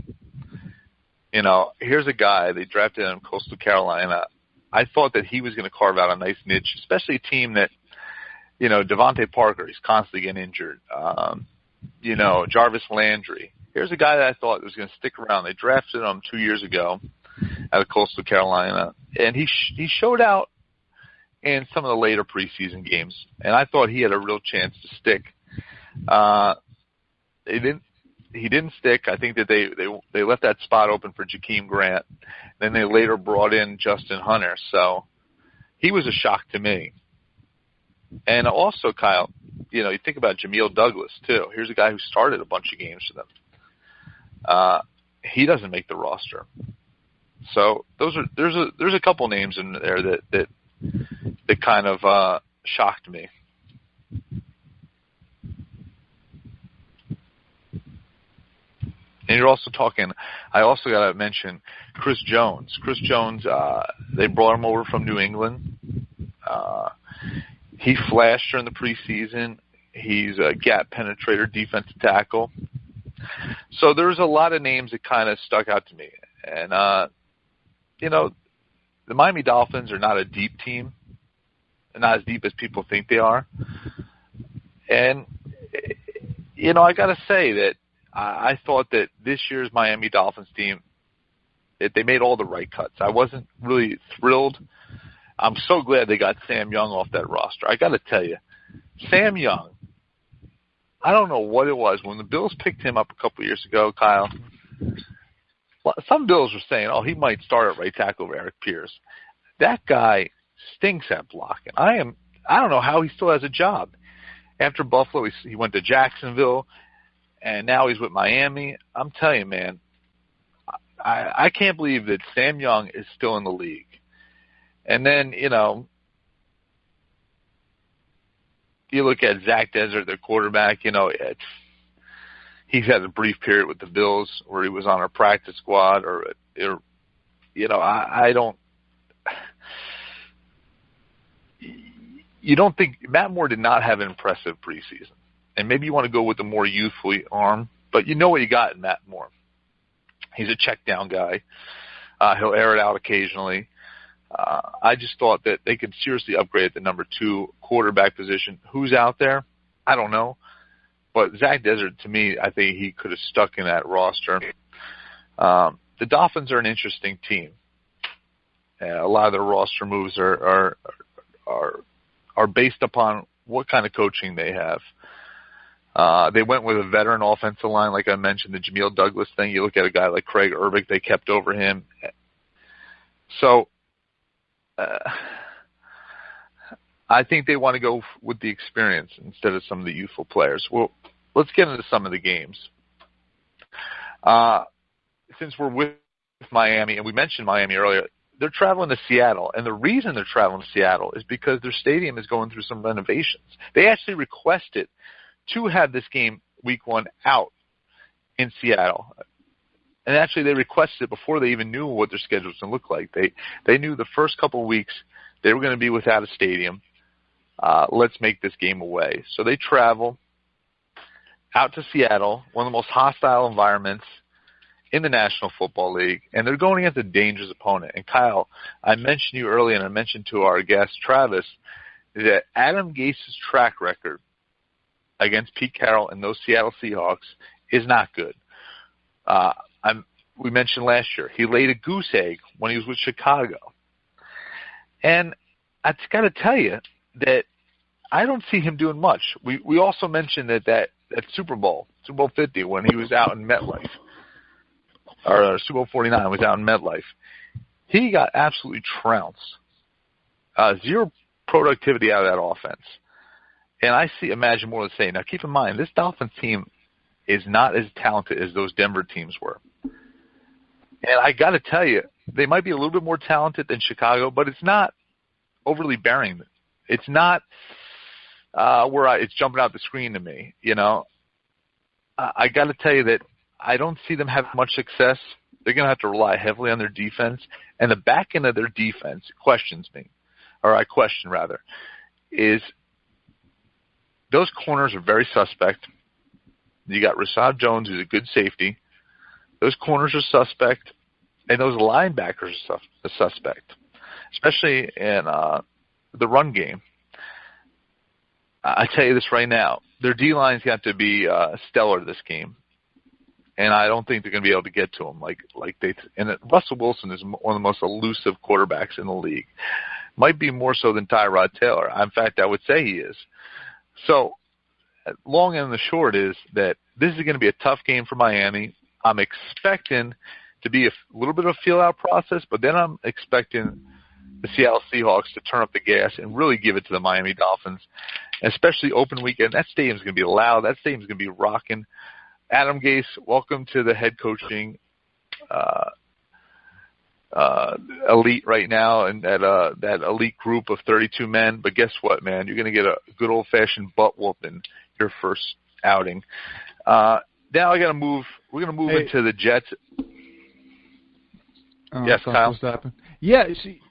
Here's a guy, they drafted him in Coastal Carolina. I thought that he was going to carve out a nice niche, especially a team that, Devontae Parker, he's constantly getting injured. Jarvis Landry. Here's a guy that I thought was going to stick around. They drafted him 2 years ago out of Coastal Carolina, and he showed out in some of the later preseason games, and I thought he had a real chance to stick. He didn't stick. I think that they left that spot open for Jakeem Grant. Then they later brought in Justin Hunter, so he was a shock to me. And also, Kyle, you think about Jameel Douglas too. Here's a guy who started a bunch of games for them. He doesn't make the roster. So there's a couple names in there that kind of shocked me. And you're also talking, I also got to mention Chris Jones. Chris Jones, they brought him over from New England. He flashed during the preseason. He's a gap penetrator, defensive tackle. So there's a lot of names that kind of stuck out to me. And, the Miami Dolphins are not a deep team, not as deep as people think they are. And, I got to say that I thought that this year's Miami Dolphins team, they made all the right cuts. I wasn't really thrilled. I'm so glad they got Sam Young off that roster. I got to tell you, Sam Young, I don't know what it was. When the Bills picked him up a couple of years ago, Kyle, some Bills were saying, he might start at right tackle over Eric Pierce. That guy stinks at blocking. I don't know how he still has a job. After Buffalo, he went to Jacksonville, and now he's with Miami. I'm telling you, man, I can't believe that Sam Young is still in the league. And then, you look at Zach Desert, their quarterback, he's had a brief period with the Bills where he was on a practice squad I don't – you don't think – Matt Moore did not have an impressive preseason. And maybe you want to go with the more youthful arm, but you know what you got in Matt Moore. He's a check-down guy. He'll air it out occasionally. I just thought that they could seriously upgrade at the number 2 quarterback position. Who's out there? I don't know. But Zach Desert, to me, I think he could have stuck in that roster. The Dolphins are an interesting team. A lot of their roster moves are based upon what kind of coaching they have. They went with a veteran offensive line, like I mentioned, the Jameel Douglas thing. You look at a guy like Craig Urbick, they kept over him. So I think they want to go with the experience instead of some of the youthful players. Well, let's get into some of the games. Since we're with Miami, and we mentioned Miami earlier, they're traveling to Seattle, and the reason they're traveling to Seattle is because their stadium is going through some renovations. They actually requested to have this game week 1 out in Seattle. And actually they requested it before they even knew what their schedule was going to look like. They knew the first couple of weeks they were going to be without a stadium. Let's make this game away. So they travel out to Seattle, one of the most hostile environments in the National Football League, and they're going against a dangerous opponent. And Kyle, I mentioned you earlier, and I mentioned to our guest Travis, that Adam Gase's track record against Pete Carroll and those Seattle Seahawks is not good. We mentioned last year he laid a goose egg when he was with Chicago, and I just got to tell you that I don't see him doing much. We also mentioned that Super Bowl 50, when he was out in MetLife, or Super Bowl 49 was out in MetLife, he got absolutely trounced. Zero productivity out of that offense. And I imagine more to say. Now, keep in mind, this Dolphins team is not as talented as those Denver teams were. And I got to tell you, they might be a little bit more talented than Chicago, but it's not overly bearing. It's not where it's jumping out the screen to me. I got to tell you that I don't see them having much success. They're going to have to rely heavily on their defense. And the back end of their defense is those corners are very suspect. You got Rashad Jones, who's a good safety. Those corners are suspect, and those linebackers are suspect, especially in the run game. I tell you this right now, their D-line's got to be stellar this game, and I don't think they're going to be able to get to them and Russell Wilson is one of the most elusive quarterbacks in the league. Might be more so than Tyrod Taylor. In fact, I would say he is. So, long and the short is that this is going to be a tough game for Miami. I'm expecting to be a little bit of a feel-out process, but then I'm expecting the Seattle Seahawks to turn up the gas and really give it to the Miami Dolphins, especially open weekend. That stadium's going to be loud. That stadium's going to be rocking. Adam Gase, welcome to the head coaching elite right now, and that elite group of 32 men. But guess what, man? You're going to get a good old-fashioned butt whooping your first outing. Now I got to move. We're going to move into the Jets. Yes, Kyle. Yeah. See,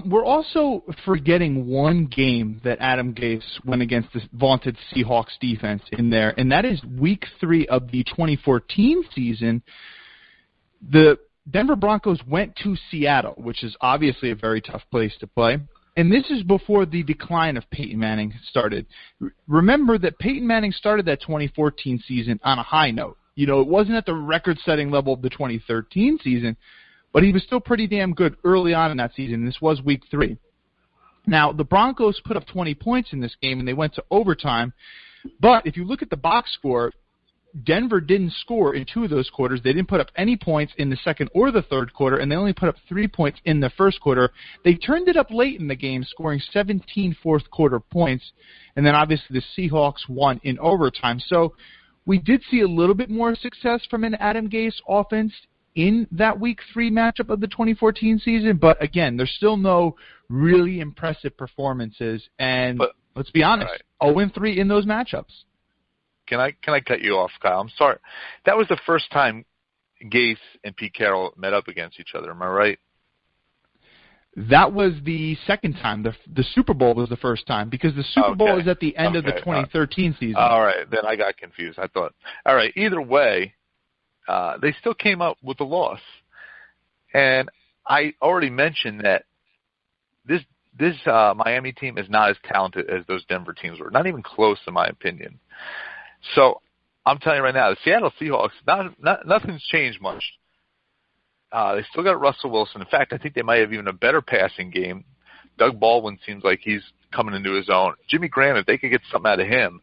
we're also forgetting one game that Adam Gase went against this vaunted Seahawks defense in there, and that is Week 3 of the 2014 season. The Denver Broncos went to Seattle, which is obviously a very tough place to play. And this is before the decline of Peyton Manning started. Remember that Peyton Manning started that 2014 season on a high note. It wasn't at the record-setting level of the 2013 season, but he was still pretty damn good early on in that season. This was Week 3. Now, the Broncos put up 20 points in this game, and they went to overtime. But if you look at the box score, Denver didn't score in 2 of those quarters. They didn't put up any points in the second or the third quarter, and they only put up 3 points in the first quarter. They turned it up late in the game, scoring 17 fourth-quarter points, and then obviously the Seahawks won in overtime. So we did see a little bit more success from an Adam Gase offense in that Week 3 matchup of the 2014 season, but again, there's still no really impressive performances, and let's be honest, 0-3 in those matchups. Can I cut you off, Kyle? I'm sorry. That was the first time Gase and Pete Carroll met up against each other. Am I right? That was the second time. The Super Bowl was the first time because the Super Bowl is at the end of the 2013 season. All right, then I got confused. I thought, all right, either way, they still came up with a loss. And I already mentioned that this Miami team is not as talented as those Denver teams were. Not even close, in my opinion. So I'm telling you right now, the Seattle Seahawks, nothing's changed much. They still got Russell Wilson. In fact, I think they might have even a better passing game. Doug Baldwin seems like he's coming into his own. Jimmy Graham, if they could get something out of him,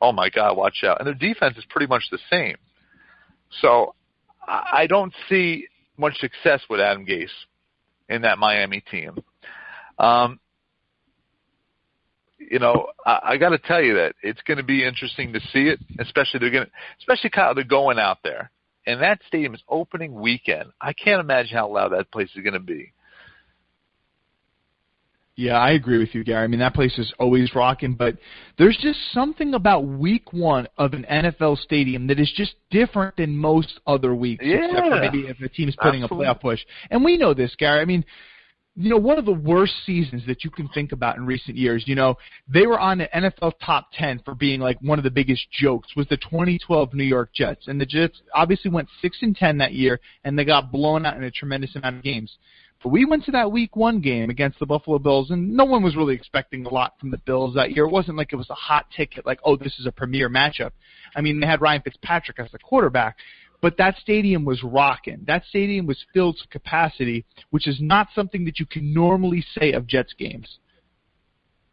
oh, my God, watch out. And their defense is pretty much the same. So I don't see much success with Adam Gase in that Miami team. I got to tell you that it's going to be interesting to see it, especially Kyle, they're going out there. And that stadium is opening weekend. I can't imagine how loud that place is going to be. Yeah, I agree with you, Gary. I mean, that place is always rocking, but there's just something about Week 1 of an NFL stadium that is just different than most other weeks, except for maybe if a team's putting a playoff push. And we know this, Gary. I mean, one of the worst seasons that you can think about in recent years, they were on the NFL top 10 for being like one of the biggest jokes, was the 2012 New York Jets. And the Jets obviously went 6-10 that year, and they got blown out in a tremendous amount of games. But we went to that Week 1 game against the Buffalo Bills, and no one was really expecting a lot from the Bills that year. It wasn't like it was a hot ticket, like, oh, this is a premier matchup. I mean, they had Ryan Fitzpatrick as the quarterback. But that stadium was rocking. That stadium was filled to capacity, which is not something that you can normally say of Jets games.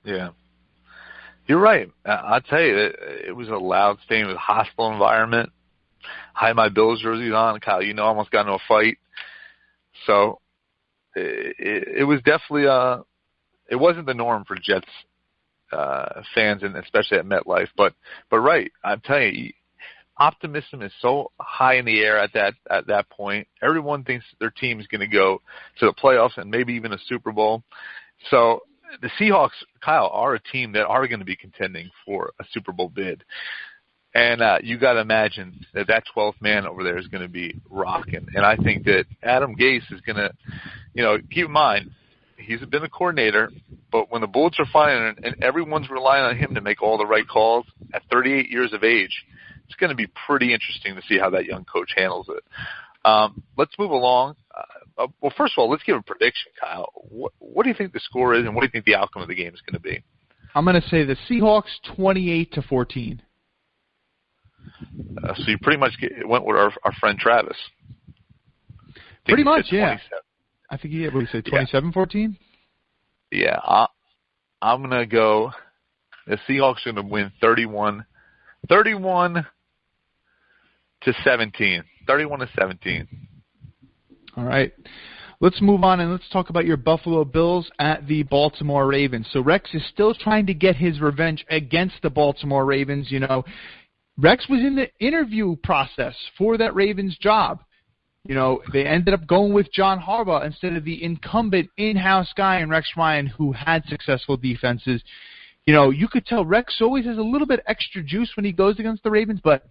Yeah. You're right. I'll tell you, it was a loud stadium with a hostile environment. I had my Bills jerseys on. Kyle, I almost got into a fight. So it was definitely it wasn't the norm for Jets fans, and especially at MetLife. But right, I'm telling you, optimism is so high in the air at that point. Everyone thinks their team is going to go to the playoffs and maybe even a Super Bowl. So the Seahawks, Kyle, are a team that are going to be contending for a Super Bowl bid. And you got to imagine that 12th man over there is going to be rocking. And I think that Adam Gase is going to, keep in mind, he's been a coordinator, but when the bullets are flying and everyone's relying on him to make all the right calls at 38 years of age, it's going to be pretty interesting to see how that young coach handles it. Let's move along. Well, first of all, let's give a prediction, Kyle. What do you think the score is, and what do you think the outcome of the game is going to be? I'm going to say the Seahawks 28-14. So you pretty much went with our friend Travis. Pretty much, yeah. I think he said 27-14? Yeah, I'm going to go. The Seahawks are going to win 31-17. 31-17. All right. Let's move on and let's talk about your Buffalo Bills at the Baltimore Ravens. So Rex is still trying to get his revenge against the Baltimore Ravens. Rex was in the interview process for that Ravens job. They ended up going with John Harbaugh instead of the incumbent in-house guy in Rex Ryan who had successful defenses. You could tell Rex always has a little bit extra juice when he goes against the Ravens, but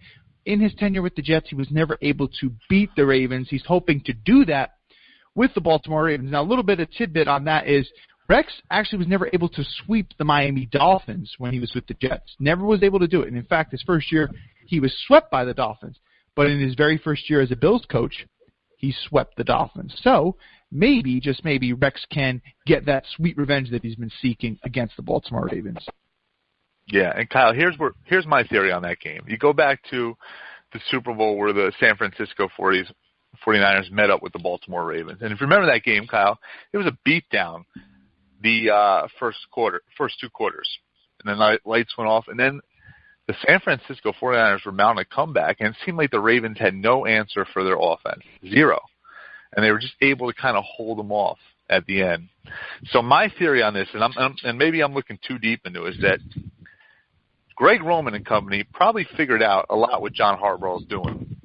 in his tenure with the Jets, he was never able to beat the Ravens. He's hoping to do that with the Baltimore Ravens. Now, a little bit of tidbit on that is Rex actually was never able to sweep the Miami Dolphins when he was with the Jets. Never was able to do it. And in fact, his first year, he was swept by the Dolphins. But in his very first year as a Bills coach, he swept the Dolphins. So maybe, just maybe, Rex can get that sweet revenge that he's been seeking against the Baltimore Ravens. Yeah, and Kyle, here's my theory on that game. You go back to the Super Bowl where the San Francisco 49ers met up with the Baltimore Ravens. And if you remember that game, Kyle, it was a beatdown the first two quarters. And then the lights went off. And then the San Francisco 49ers were mounting a comeback, and it seemed like the Ravens had no answer for their offense, zero. And they were just able to kind of hold them off at the end. So my theory on this, and maybe I'm looking too deep into it, is that Greg Roman and company probably figured out a lot what John Harbaugh is doing.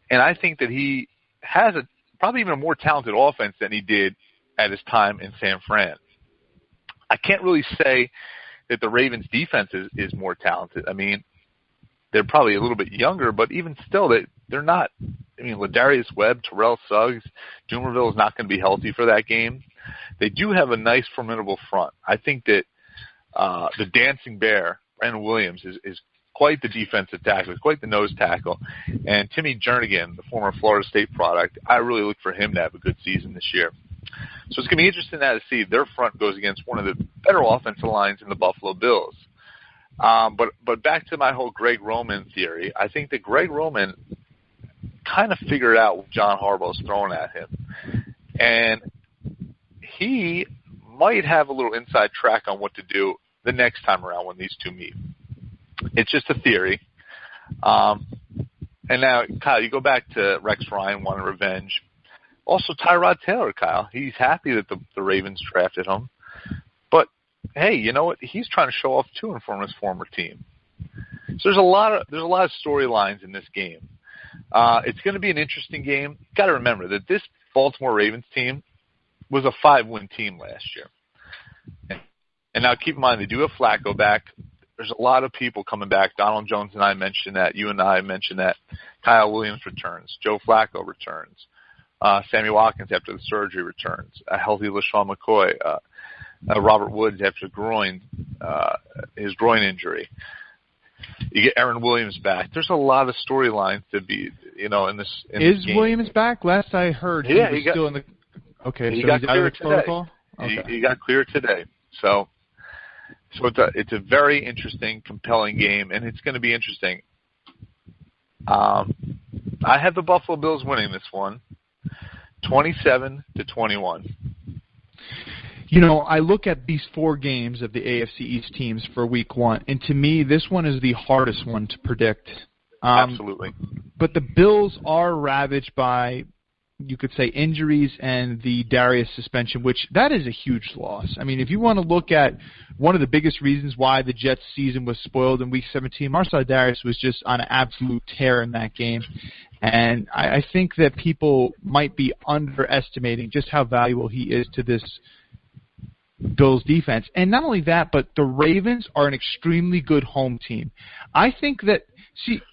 And I think that he has probably even a more talented offense than he did at his time in San Fran. I can't really say that the Ravens' defense is more talented. I mean, they're probably a little bit younger, but even still, they're not. I mean, Ladarius Webb, Terrell Suggs, Dumerville is not going to be healthy for that game. They do have a nice, formidable front. I think that the dancing bear, Brandon Williams, is quite the defensive tackle. He's quite the nose tackle. And Timmy Jernigan, the former Florida State product, I really look for him to have a good season this year. So it's going to be interesting now to see if their front goes against one of the better offensive lines in the Buffalo Bills. But back to my whole Greg Roman theory, I think that Greg Roman kind of figured out what John Harbaugh's throwing at him. And he might have a little inside track on what to do the next time around when these two meet. It's just a theory. And now, Kyle, you go back to Rex Ryan wanting revenge. Also, Tyrod Taylor, Kyle. He's happy that the Ravens drafted him. But, hey, you know what? He's trying to show off, too, in front of his former team. So there's a lot of storylines in this game. It's going to be an interesting game. You've got to remember that this Baltimore Ravens team was a 5-win team last year. And now keep in mind, they do have Flacco back. There's a lot of people coming back. Donald Jones and I mentioned that. You and I mentioned that. Kyle Williams returns. Joe Flacco returns. Sammy Watkins after the surgery returns. A healthy LaShawn McCoy. Robert Woods after his groin injury. You get Aaron Williams back. There's a lot of storylines to be, in this. Is Williams back? Last I heard, he was still in the. Okay, he so got he's out of the today. protocol. Okay. He got cleared today. So it's a very interesting, compelling game, and it's going to be interesting. I have the Buffalo Bills winning this one, 27-21. I look at these 4 games of the AFC East teams for Week 1, and to me, this one is the hardest one to predict. Absolutely. But the Bills are ravaged by, you could say, injuries and the Darius suspension, which that is a huge loss. I mean, if you want to look at one of the biggest reasons why the Jets season was spoiled in Week 17, Marcel Darius was just on an absolute tear in that game. And I think that people might be underestimating just how valuable he is to this Bills defense. And not only that, but the Ravens are an extremely good home team. I think that,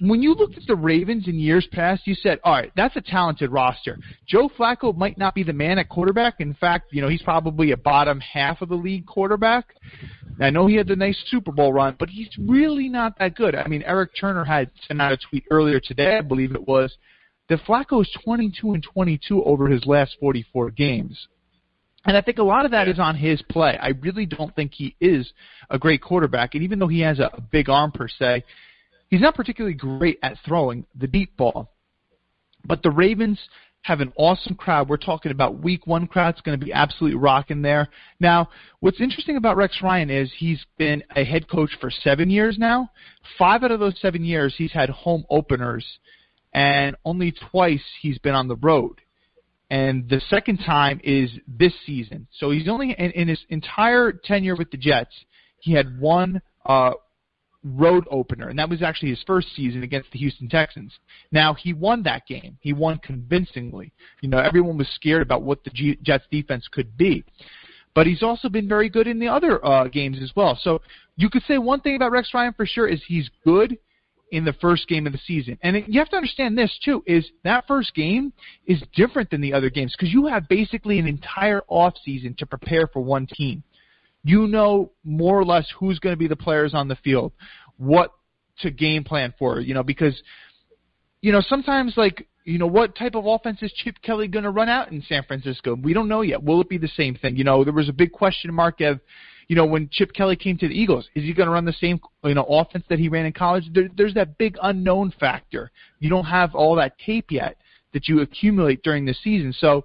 when you looked at the Ravens in years past, you said, all right, that's a talented roster. Joe Flacco might not be the man at quarterback. In fact, he's probably a bottom half of the league quarterback. I know he had the nice Super Bowl run, but he's really not that good. I mean, Eric Turner had sent out a tweet earlier today, I believe it was, that Flacco is 22-22 over his last 44 games. And I think a lot of that is on his play. I really don't think he is a great quarterback. And even though he has a big arm per se, he's not particularly great at throwing the deep ball. But the Ravens have an awesome crowd. We're talking about Week 1 crowd's going to be absolutely rocking there. Now, what's interesting about Rex Ryan is he's been a head coach for 7 years now. 5 out of those 7 years he's had home openers, and only twice he's been on the road. And the second time is this season. So he's only, in his entire tenure with the Jets, he had one road opener, and that was actually his first season against the Houston Texans. Now, he won that game. He won convincingly. Everyone was scared about what the Jets defense could be. But he's also been very good in the other games as well. So you could say one thing about Rex Ryan for sure is he's good in the first game of the season. And you have to understand this, too, is that first game is different than the other games because you have basically an entire offseason to prepare for one team. You know more or less who's going to be the players on the field, what to game plan for, because, sometimes, what type of offense is Chip Kelly going to run out in San Francisco? We don't know yet. Will it be the same thing? There was a big question mark of, when Chip Kelly came to the Eagles, is he going to run the same, offense that he ran in college? There's that big unknown factor. You don't have all that tape yet that you accumulate during the season. So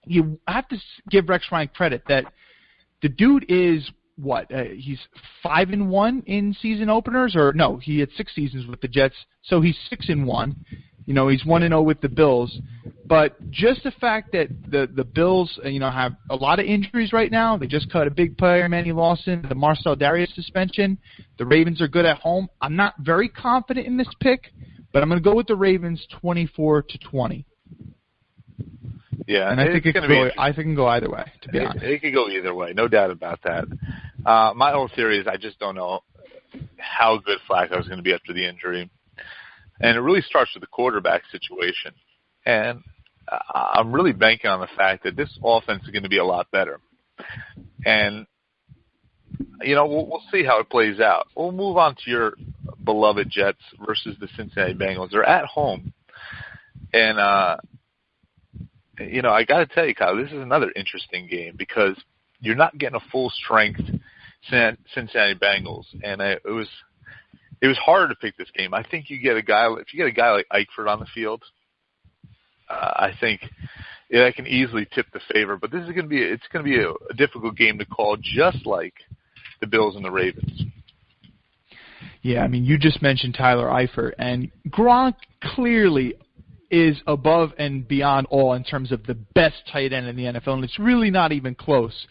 you have to give Rex Ryan credit that the dude is he's 5-1 in season openers, or no, he had 6 seasons with the Jets, so he's 6-1. He's 1-0 with the Bills. But just the fact that the Bills, have a lot of injuries right now. They just cut a big player, Manny Lawson, the Marcel Darius suspension. The Ravens are good at home. I'm not very confident in this pick, but I'm going to go with the Ravens 24-20. Yeah, and I think it can go either way, to be honest. It could go either way, no doubt about that. My whole theory is I just don't know how good Flacco is going to be after the injury. And it really starts with the quarterback situation. And I'm really banking on the fact that this offense is going to be a lot better. And, we'll see how it plays out. We'll move on to your beloved Jets versus the Cincinnati Bengals. They're at home. And, I got to tell you, Kyle, this is another interesting game because you're not getting a full-strength Cincinnati Bengals. And it was harder to pick this game. I think if you get a guy like Eikford on the field, I think that can easily tip the favor. But it's going to be a difficult game to call, just like the Bills and the Ravens. Yeah, I mean, you just mentioned Tyler Eifert, and Gronk clearly is above and beyond all in terms of the best tight end in the NFL, and it's really not even close.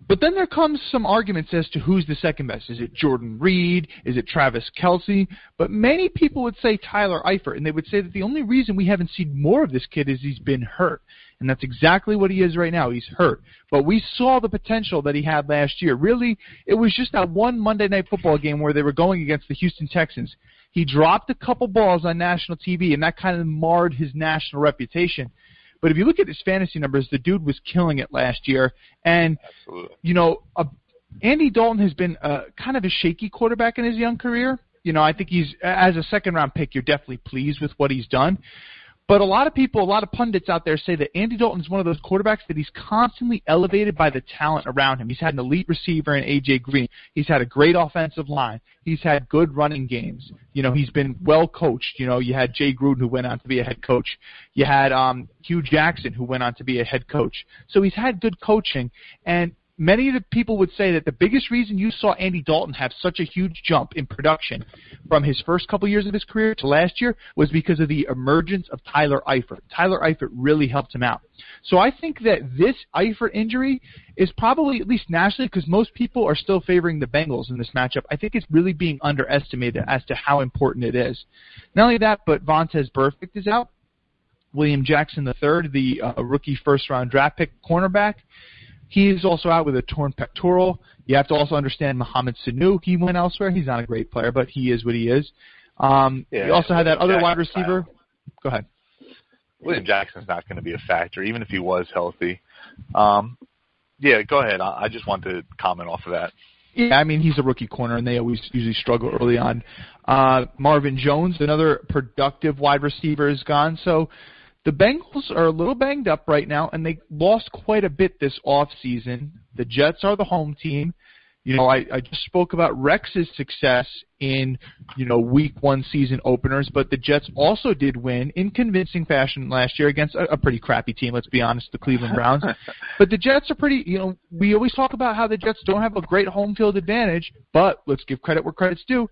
But then there comes some arguments as to who's the second best. Is it Jordan Reed? Is it Travis Kelce? But many people would say Tyler Eifert, and they would say that the only reason we haven't seen more of this kid is he's been hurt. And that's exactly what he is right now. He's hurt. But we saw the potential that he had last year. Really, it was just that one Monday Night Football game where they were going against the Houston Texans. He dropped a couple balls on national TV, and that kind of marred his national reputation. But if you look at his fantasy numbers, the dude was killing it last year. And, Andy Dalton has been kind of a shaky quarterback in his young career. I think as a second-round pick, you're definitely pleased with what he's done. But a lot of pundits out there say that Andy Dalton is one of those quarterbacks that he's constantly elevated by the talent around him. He's had an elite receiver in A.J. Green. He's had a great offensive line. He's had good running games. He's been well coached. You had Jay Gruden, who went on to be a head coach. You had Hugh Jackson, who went on to be a head coach. So he's had good coaching. And many of the people would say that the biggest reason you saw Andy Dalton have such a huge jump in production from his first couple years of his career to last year was because of the emergence of Tyler Eifert. Tyler Eifert really helped him out. So I think that this Eifert injury is probably, at least nationally, because most people are still favoring the Bengals in this matchup, I think it's really being underestimated as to how important it is. Not only that, but Vontaze Burfict is out. William Jackson III, the rookie first-round draft pick cornerback, he is also out with a torn pectoral. You have to also understand Mohamed Sanu. He went elsewhere. He's not a great player, but he is what he is. You also had that other wide receiver. Go ahead. William Jackson's not going to be a factor, even if he was healthy. Yeah, go ahead. I just want to comment off of that. Yeah, I mean, he's a rookie corner, and they always usually struggle early on. Marvin Jones, another productive wide receiver, is gone. So the Bengals are a little banged up right now, and they lost quite a bit this offseason. The Jets are the home team. I just spoke about Rex's success in, week one season openers, but the Jets also did win in convincing fashion last year against a pretty crappy team, let's be honest, the Cleveland Browns. But the Jets are pretty, we always talk about how the Jets don't have a great home field advantage, but let's give credit where credit's due.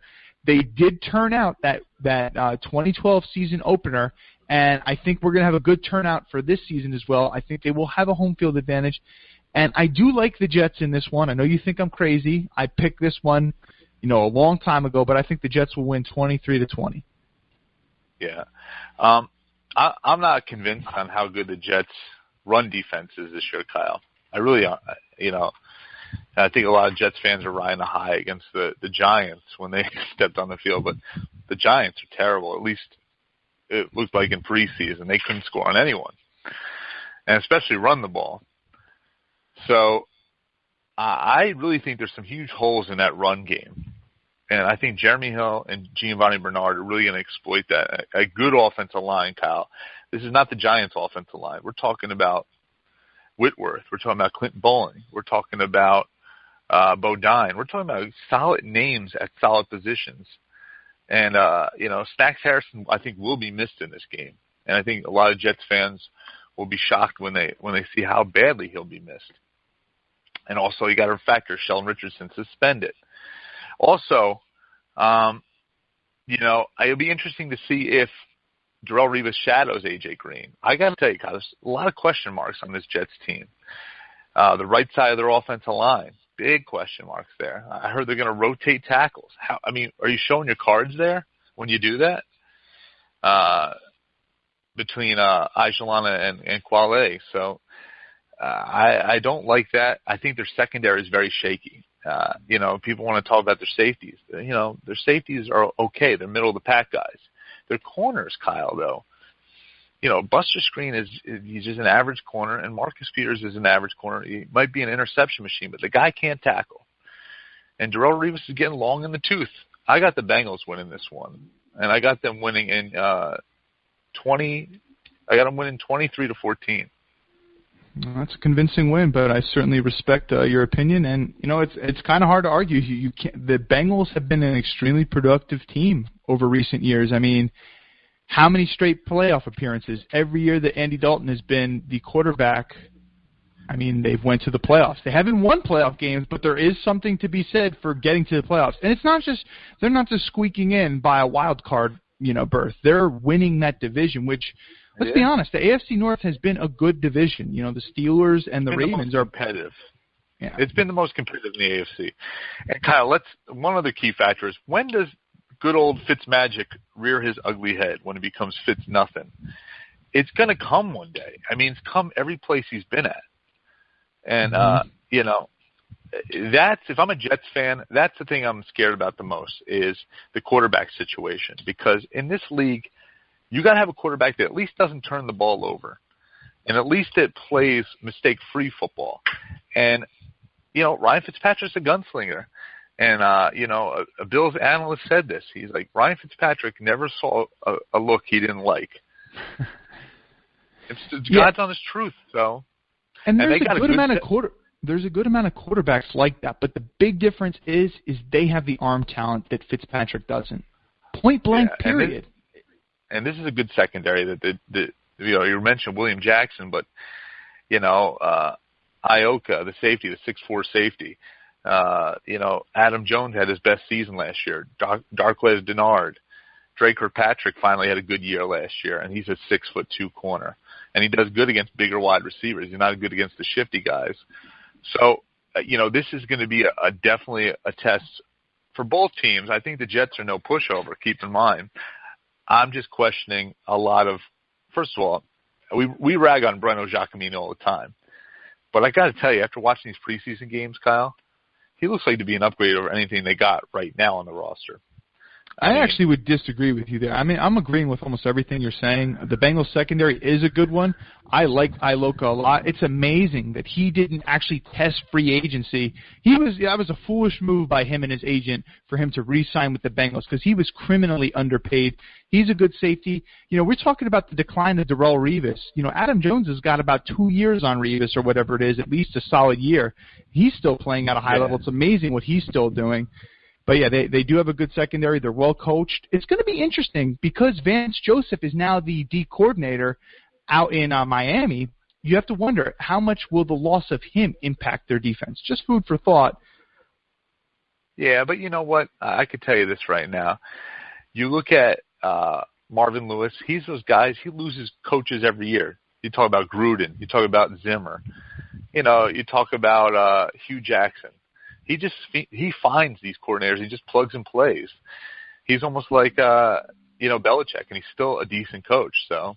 They did turn out that 2012 season opener, and I think we're going to have a good turnout for this season as well. I think they will have a home field advantage. And I do like the Jets in this one. I know you think I'm crazy. I picked this one, a long time ago, but I think the Jets will win 23-20. Yeah. I'm not convinced on how good the Jets' run defense is this year, Kyle. I really aren't. I think a lot of Jets fans are riding a high against the Giants when they stepped on the field, but the Giants are terrible. At least it looked like in preseason. They couldn't score on anyone, and especially run the ball. So I really think there's some huge holes in that run game. And I think Jeremy Hill and Giovanni Bernard are really going to exploit that. A good offensive line, Kyle. This is not the Giants' offensive line. We're talking about Whitworth. We're talking about Clint Bowling. We're talking about Bodine. We're talking about solid names at solid positions. And, Snacks Harrison, I think, will be missed in this game. And I think a lot of Jets fans will be shocked when they see how badly he'll be missed. And also, you got to factor Sheldon Richardson suspended. Also, it'll be interesting to see if Darrelle Revis shadows A.J. Green. I got to tell you, Kyle, there's a lot of question marks on this Jets team. The right side of their offensive line, big question marks there. I heard they're going to rotate tackles. Are you showing your cards there when you do that? between Ajalana and Quale. So I don't like that. I think their secondary is very shaky. People want to talk about their safeties. Their safeties are okay. They're middle of the pack guys. Their corners, Kyle, though. Buster Skrine he's just an average corner, and Marcus Peters is an average corner. He might be an interception machine, but the guy can't tackle. And Darrelle Revis is getting long in the tooth. I got the Bengals winning this one, and I got them winning in 20. I got them winning 23-14. That's a convincing win, but I certainly respect your opinion. And it's kind of hard to argue. You can't. The Bengals have been an extremely productive team over recent years. I mean, how many straight playoff appearances? Every year that Andy Dalton has been the quarterback, I mean, they've went to the playoffs. They haven't won playoff games, but there is something to be said for getting to the playoffs. And it's not just they're not just squeaking in by a wild card, berth. They're winning that division, which, let's be honest, the AFC North has been a good division. The Steelers and the Ravens are competitive. Yeah. It's been the most competitive in the AFC. And Kyle, one other key factor is, when does good old Fitzmagic rear his ugly head when it becomes Fitz nothing? It's going to come one day. I mean, it's come every place he's been at. And, if I'm a Jets fan, that's the thing I'm scared about the most, is the quarterback situation. Because in this league, you got to have a quarterback that at least doesn't turn the ball over, and at least it plays mistake-free football. And, Ryan Fitzpatrick's a gunslinger. And, a Bills analyst said this. He's like, Ryan Fitzpatrick never saw a look he didn't like. It's God's honest truth, so. And there's a good amount of quarterbacks like that, but the big difference is they have the arm talent that Fitzpatrick doesn't. Point blank, period. And this is a good secondary that you mentioned William Jackson, but Ioka, the safety, the 6'4" safety. Adam Jones had his best season last year. Darquez Denard. Drake Kirkpatrick finally had a good year last year, and he's a 6'2" corner. And he does good against bigger wide receivers. He's not good against the shifty guys. So, this is going to be definitely a test for both teams. I think the Jets are no pushover, keep in mind. I'm just questioning a lot of – first of all, we rag on Breno Giacomino all the time. But I got to tell you, after watching these preseason games, Kyle, he looks like to be an upgrade over anything they got right now on the roster. I actually would disagree with you there. I mean, I'm agreeing with almost everything you're saying. The Bengals secondary is a good one. I like Ioka a lot. It's amazing that he didn't actually test free agency. That was a foolish move by him and his agent for him to re-sign with the Bengals, because he was criminally underpaid. He's a good safety. We're talking about the decline of Darrelle Revis. Adam Jones has got about 2 years on Revis or whatever it is, at least a solid year. He's still playing at a high level. It's amazing what he's still doing. But, yeah, they do have a good secondary. They're well coached. It's going to be interesting because Vance Joseph is now the D coordinator out in Miami. You have to wonder, how much will the loss of him impact their defense? Just food for thought. Yeah, but you know what? I could tell you this right now. You look at Marvin Lewis. He's those guys. He loses coaches every year. You talk about Gruden. You talk about Zimmer. You talk about Hugh Jackson. He finds these coordinators. He just plugs and plays. He's almost like Belichick, and he's still a decent coach. So,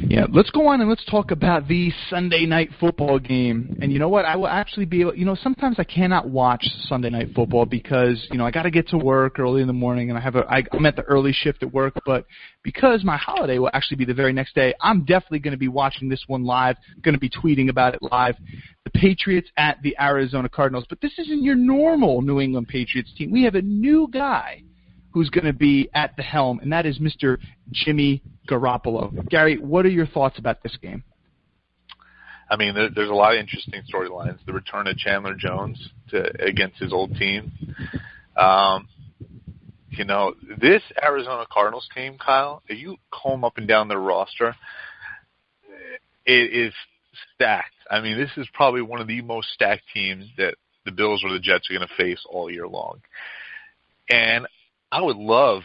yeah, let's go on and let's talk about the Sunday night football game. And you know what? I will actually be able. Sometimes I cannot watch Sunday night football because I got to get to work early in the morning, and I'm at the early shift at work. But because my holiday will actually be the very next day, I'm definitely going to be watching this one live. Going to be tweeting about it live. The Patriots at the Arizona Cardinals. But this isn't your normal New England Patriots team. We have a new guy who's going to be at the helm, and that is Mr. Jimmy Garoppolo. Gary, what are your thoughts about this game? I mean, there's a lot of interesting storylines. The return of Chandler Jones against his old team. This Arizona Cardinals team, Kyle, if you comb up and down their roster, it is stacked. I mean, this is probably one of the most stacked teams that the Bills or the Jets are going to face all year long. And I would love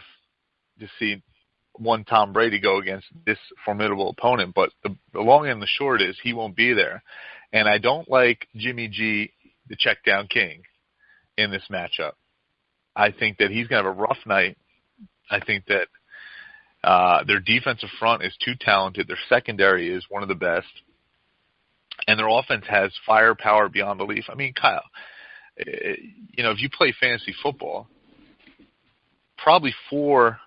to see one Tom Brady go against this formidable opponent, but the long and the short is he won't be there. And I don't like Jimmy G, the check down king, in this matchup. I think that he's going to have a rough night. I think that, Their defensive front is too talented. Their secondary is one of the best. And their offense has firepower beyond belief. I mean, Kyle, if you play fantasy football, probably 4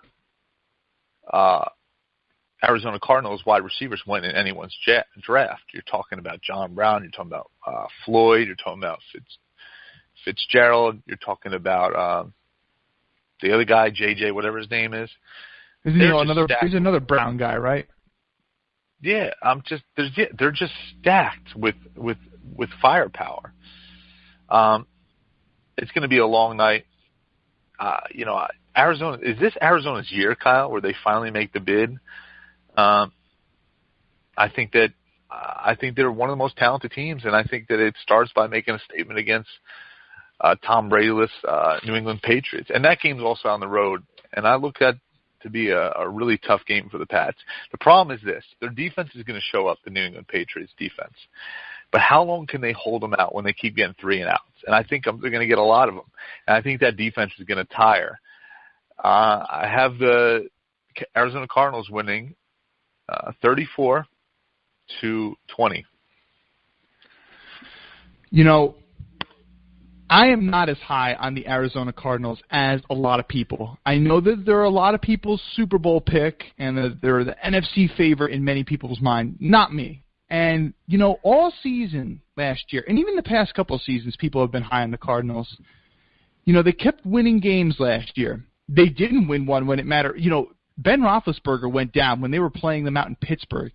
Arizona Cardinals wide receivers went in anyone's draft. You're talking about John Brown. You're talking about Floyd. You're talking about Fitzgerald. You're talking about the other guy, JJ, whatever his name is. He's another Brown guy, right? Yeah, they're just stacked with firepower. It's going to be a long night. Arizona, is this Arizona's year, Kyle, where they finally make the bid? I think they're one of the most talented teams, and I think that it starts by making a statement against Tom Brady-less New England Patriots. And that game's also on the road, and I look at to be a really tough game for the Pats. The problem is this. Their defense is going to show up, the New England Patriots defense. But how long can they hold them out when they keep getting 3 and outs? And I think they're going to get a lot of them. And I think that defense is going to tire. I have the Arizona Cardinals winning 34-20. I am not as high on the Arizona Cardinals as a lot of people. I know that there are a lot of people's Super Bowl pick and that they're the NFC favorite in many people's mind. Not me. And, all season last year, and even the past couple of seasons, people have been high on the Cardinals. They kept winning games last year. They didn't win one when it mattered. Ben Roethlisberger went down when they were playing them out in Pittsburgh.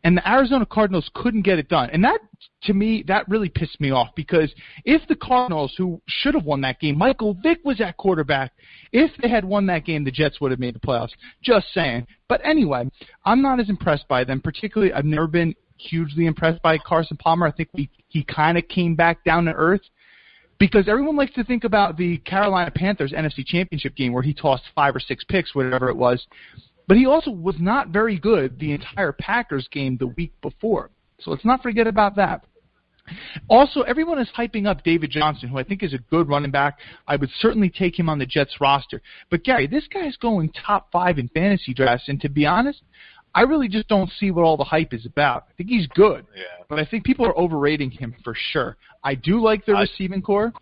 And the Arizona Cardinals couldn't get it done. And that, to me, that really pissed me off because if the Cardinals, who should have won that game, Michael Vick was at quarterback, if they had won that game, the Jets would have made the playoffs. Just saying. But anyway, I'm not as impressed by them. Particularly, I've never been hugely impressed by Carson Palmer. I think he kind of came back down to earth because everyone likes to think about the Carolina Panthers NFC Championship game where he tossed 5 or 6 picks, whatever it was. But he also was not very good the entire Packers game the week before. So let's not forget about that. Also, everyone is hyping up David Johnson, who I think is a good running back. I would certainly take him on the Jets roster. But, Gary, this guy's going top 5 in fantasy drafts, and to be honest, I really just don't see what all the hype is about. I think he's good, but I think people are overrating him for sure. I do like the receiving core.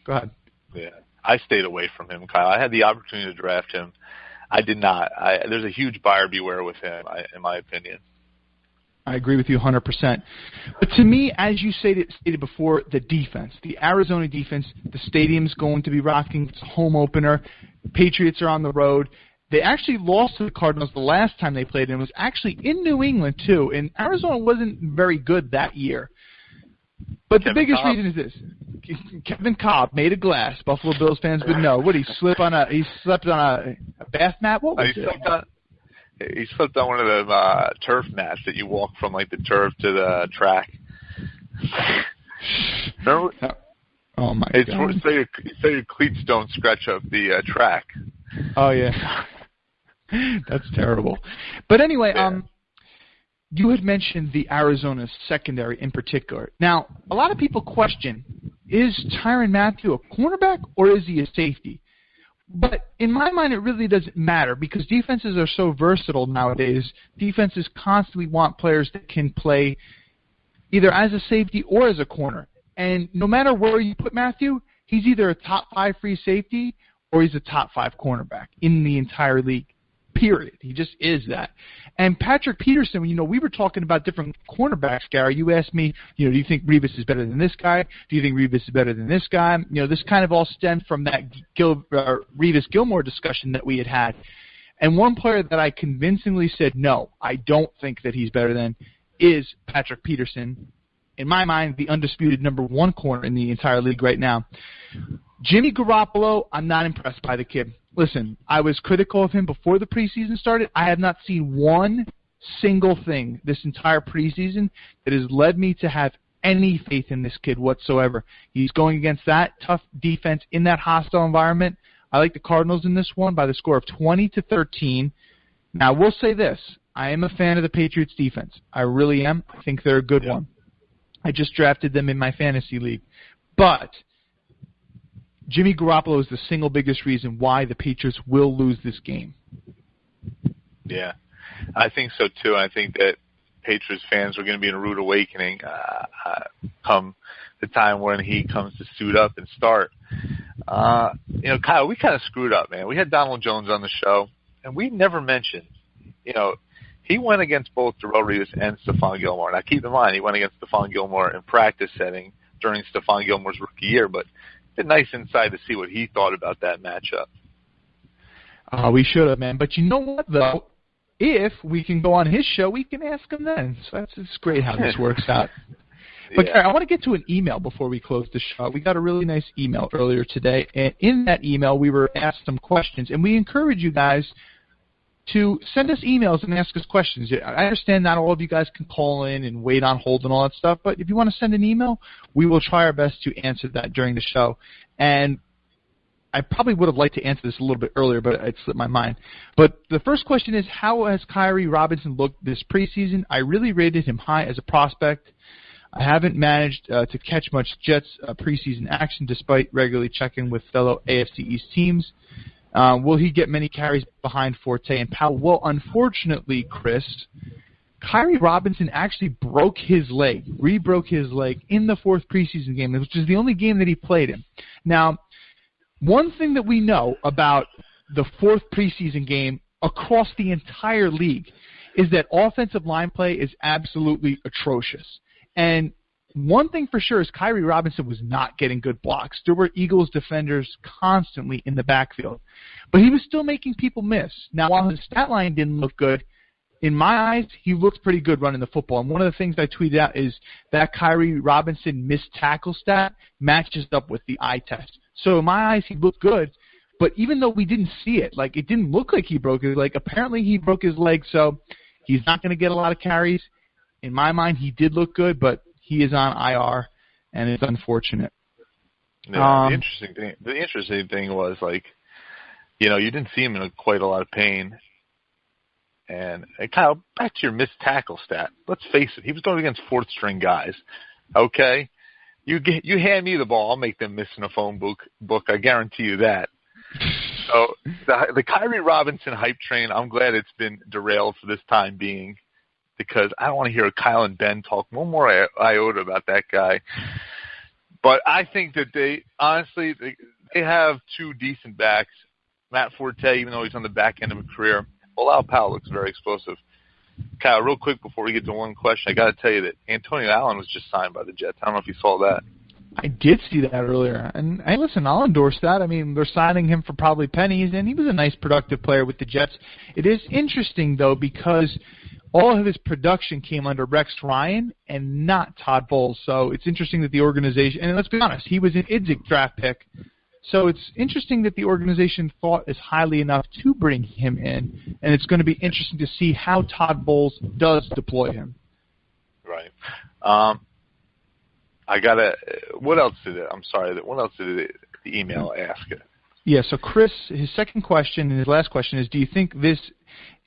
Go ahead. Yeah, I stayed away from him, Kyle. I had the opportunity to draft him. I did not. There's a huge buyer beware with him, in my opinion. I agree with you 100%. But to me, as you stated before, the defense, the Arizona defense, the stadium's going to be rocking. It's a home opener. The Patriots are on the road. They actually lost to the Cardinals the last time they played, and it was actually in New England, too. And Arizona wasn't very good that year. But the biggest reason is this. Kevin Cobb made of glass. Buffalo Bills fans would know. What, he slept on a bath mat? What was it? He slept on one of the turf mats that you walk from like the turf to the track. Remember? Oh my God! So your cleats don't scratch up the track. Oh yeah, that's terrible. But anyway, you had mentioned the Arizona secondary in particular. Now, a lot of people question, is Tyrann Mathieu a cornerback or is he a safety? But in my mind, it really doesn't matter because defenses are so versatile nowadays. Defenses constantly want players that can play either as a safety or as a corner. And no matter where you put Mathieu, he's either a top 5 free safety or he's a top 5 cornerback in the entire league. Period. He just is that. And Patrick Peterson, we were talking about different cornerbacks, Gary. You asked me, do you think Revis is better than this guy? Do you think Revis is better than this guy? This kind of all stemmed from that Revis-Gilmore discussion that we had. And one player that I convincingly said, no, I don't think that he's better than, is Patrick Peterson. In my mind, the undisputed number 1 corner in the entire league right now. Jimmy Garoppolo, I'm not impressed by the kid. Listen, I was critical of him before the preseason started. I have not seen one single thing this entire preseason that has led me to have any faith in this kid whatsoever. He's going against that tough defense in that hostile environment. I like the Cardinals in this one by the score of 20-13. Now, we'll say this. I am a fan of the Patriots defense. I really am. I think they're a good one. I just drafted them in my fantasy league. But Jimmy Garoppolo is the single biggest reason why the Patriots will lose this game. Yeah, I think so too. I think that Patriots fans are going to be in a rude awakening come the time when he comes to suit up and start. Kyle, we kind of screwed up, man. We had Donald Jones on the show, and we never mentioned, he went against both Darrelle Revis and Stephon Gilmore. Now, keep in mind, he went against Stephon Gilmore in practice setting during Stephon Gilmore's rookie year, but it's a nice insight to see what he thought about that matchup. We should have, man. But you know what, though? If we can go on his show, we can ask him then. So it's great how this works out. But Yeah. Gary, I want to get to an email before we close the show. We got a really nice email earlier today, and in that email we were asked some questions, and we encourage you guys to send us emails and ask us questions. I understand not all of you guys can call in and wait on hold and all that stuff, but if you want to send an email, we will try our best to answer that during the show. And I probably would have liked to answer this a little bit earlier, but it slipped my mind. But the first question is, how has Kyrie Robinson looked this preseason? I really rated him high as a prospect. I haven't managed to catch much Jets preseason action despite regularly checking with fellow AFC East teams. Will he get many carries behind Forte and Powell? Well, unfortunately, Chris, Kyrie Robinson actually re-broke his leg in the fourth preseason game, which is the only game that he played in. Now, one thing that we know about the fourth preseason game across the entire league is that offensive line play is absolutely atrocious. And one thing for sure is Kyrie Robinson was not getting good blocks. There were Eagles defenders constantly in the backfield. But he was still making people miss. Now, while his stat line didn't look good, in my eyes, he looked pretty good running the football. And one of the things I tweeted out is that Kyrie Robinson missed tackle stat matches up with the eye test. So in my eyes, he looked good. But even though we didn't see it, like it didn't look like he broke his leg, apparently he broke his leg, so he's not going to get a lot of carries. In my mind, he did look good, but he is on IR, and it's unfortunate. Yeah, the interesting thing was, you didn't see him in quite a lot of pain. And Kyle, back to your missed tackle stat. Let's face it, he was going against fourth-string guys. Okay? You hand me the ball, I'll make them miss in a phone book. I guarantee you that. So the Kyrie Robinson hype train, I'm glad it's been derailed for this time being, because I don't want to hear Kyle and Ben talk one more iota about that guy. But I think that they have two decent backs. Matt Forte, even though he's on the back end of a career, Bilal Powell looks very explosive. Kyle, real quick before we get to one question, I got to tell you that Antonio Allen was just signed by the Jets. I don't know if you saw that. I did see that earlier. And hey, listen, I'll endorse that. I mean, they're signing him for probably pennies, and he was a nice, productive player with the Jets. It is interesting, though, because all of his production came under Rex Ryan and not Todd Bowles. So it's interesting that the organization, and let's be honest, he was an Idzik draft pick. So it's interesting that the organization thought as highly enough to bring him in, and it's going to be interesting to see how Todd Bowles does deploy him. Right. What else did the email ask? Yeah, so Chris, his second question and his last question is, do you think this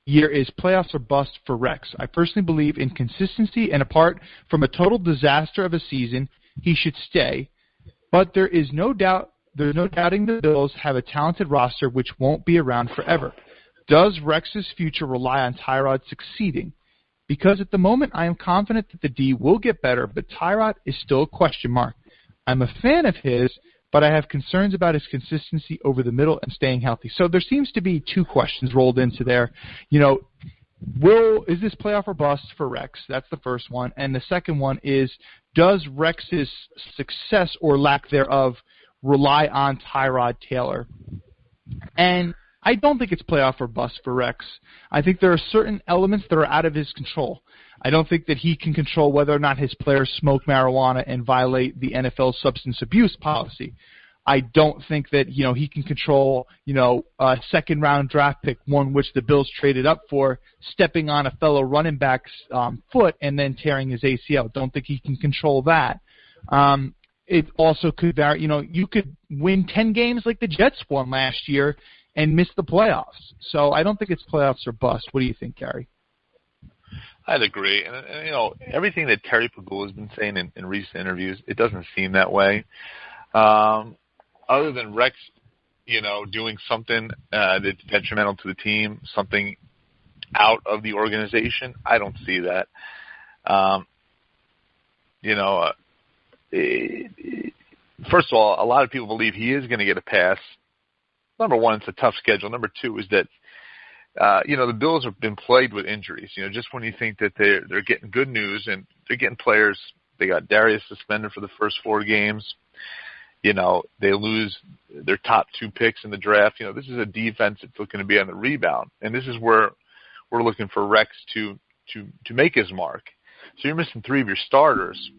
year is playoffs or bust for Rex? I personally believe in consistency, and apart from a total disaster of a season, he should stay. But there's no doubting the Bills have a talented roster which won't be around forever. Does Rex's future rely on Tyrod succeeding? Because at the moment, I am confident that the D will get better, but Tyrod is still a question mark. I'm a fan of his, but I have concerns about his consistency over the middle and staying healthy. So there seems to be two questions rolled into there. Is this playoff or bust for Rex? That's the first one. And the second one is, does Rex's success or lack thereof rely on Tyrod Taylor? And I don't think it's playoff or bust for Rex. I think there are certain elements that are out of his control. I don't think that he can control whether or not his players smoke marijuana and violate the NFL substance abuse policy. I don't think that, he can control, a second-round draft pick, one which the Bills traded up for, stepping on a fellow running back's foot and then tearing his ACL. Don't think he can control that. It also could vary. You could win 10 games like the Jets won last year and miss the playoffs. So I don't think it's playoffs or bust. What do you think, Gary? I'd agree. And everything that Terry Pagula has been saying in recent interviews, it doesn't seem that way. Other than Rex, doing something that's detrimental to the team, something out of the organization. I don't see that. First of all, a lot of people believe he is going to get a pass. Number one, it's a tough schedule. Number two is that, the Bills have been plagued with injuries. Just when you think that they're getting good news and they're getting players, they got Darius suspended for the first 4 games. They lose their top 2 picks in the draft. This is a defense that's looking to be on the rebound, and this is where we're looking for Rex to make his mark. So you're missing 3 of your starters.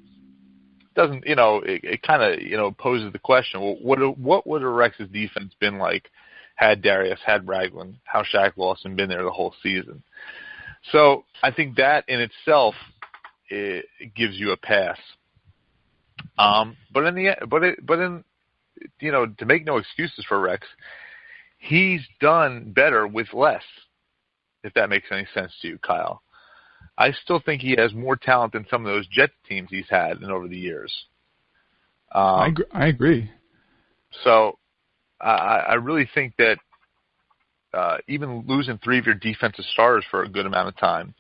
Doesn't it kind of poses the question? Well, what would a Rex's defense been like had Darius, had Ragland, how Shaq Lawson been there the whole season? So I think that in itself it gives you a pass. But to make no excuses for Rex, he's done better with less. If that makes any sense to you, Kyle. I still think he has more talent than some of those Jets teams he's had over the years. I agree. So I really think that even losing 3 of your defensive starters for a good amount of time,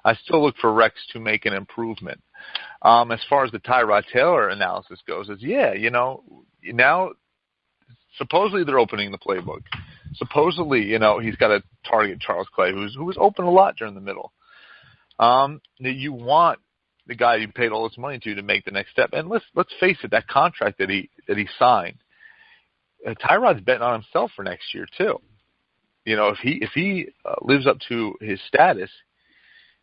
I still look for Rex to make an improvement. As far as the Tyrod Taylor analysis goes, now supposedly they're opening the playbook. Supposedly, he's got to target Charles Clay, who was open a lot during the middle. You want the guy you paid all this money to make the next step. And let's face it, that contract that he signed, Tyrod's betting on himself for next year too. If he lives up to his status,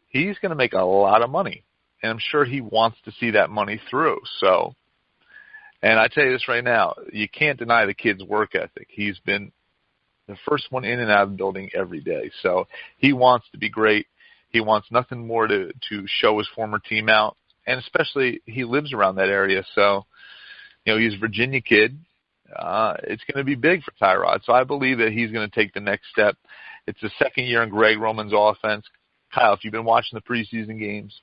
he's going to make a lot of money, and I'm sure he wants to see that money through. So, and I tell you this right now, you can't deny the kid's work ethic. He's been the first one in and out of the building every day. So he wants to be great. He wants nothing more to show his former team out, and especially he lives around that area. So, he's a Virginia kid. It's going to be big for Tyrod. So I believe that he's going to take the next step. It's the second year in Greg Roman's offense. Kyle, if you've been watching the preseason games,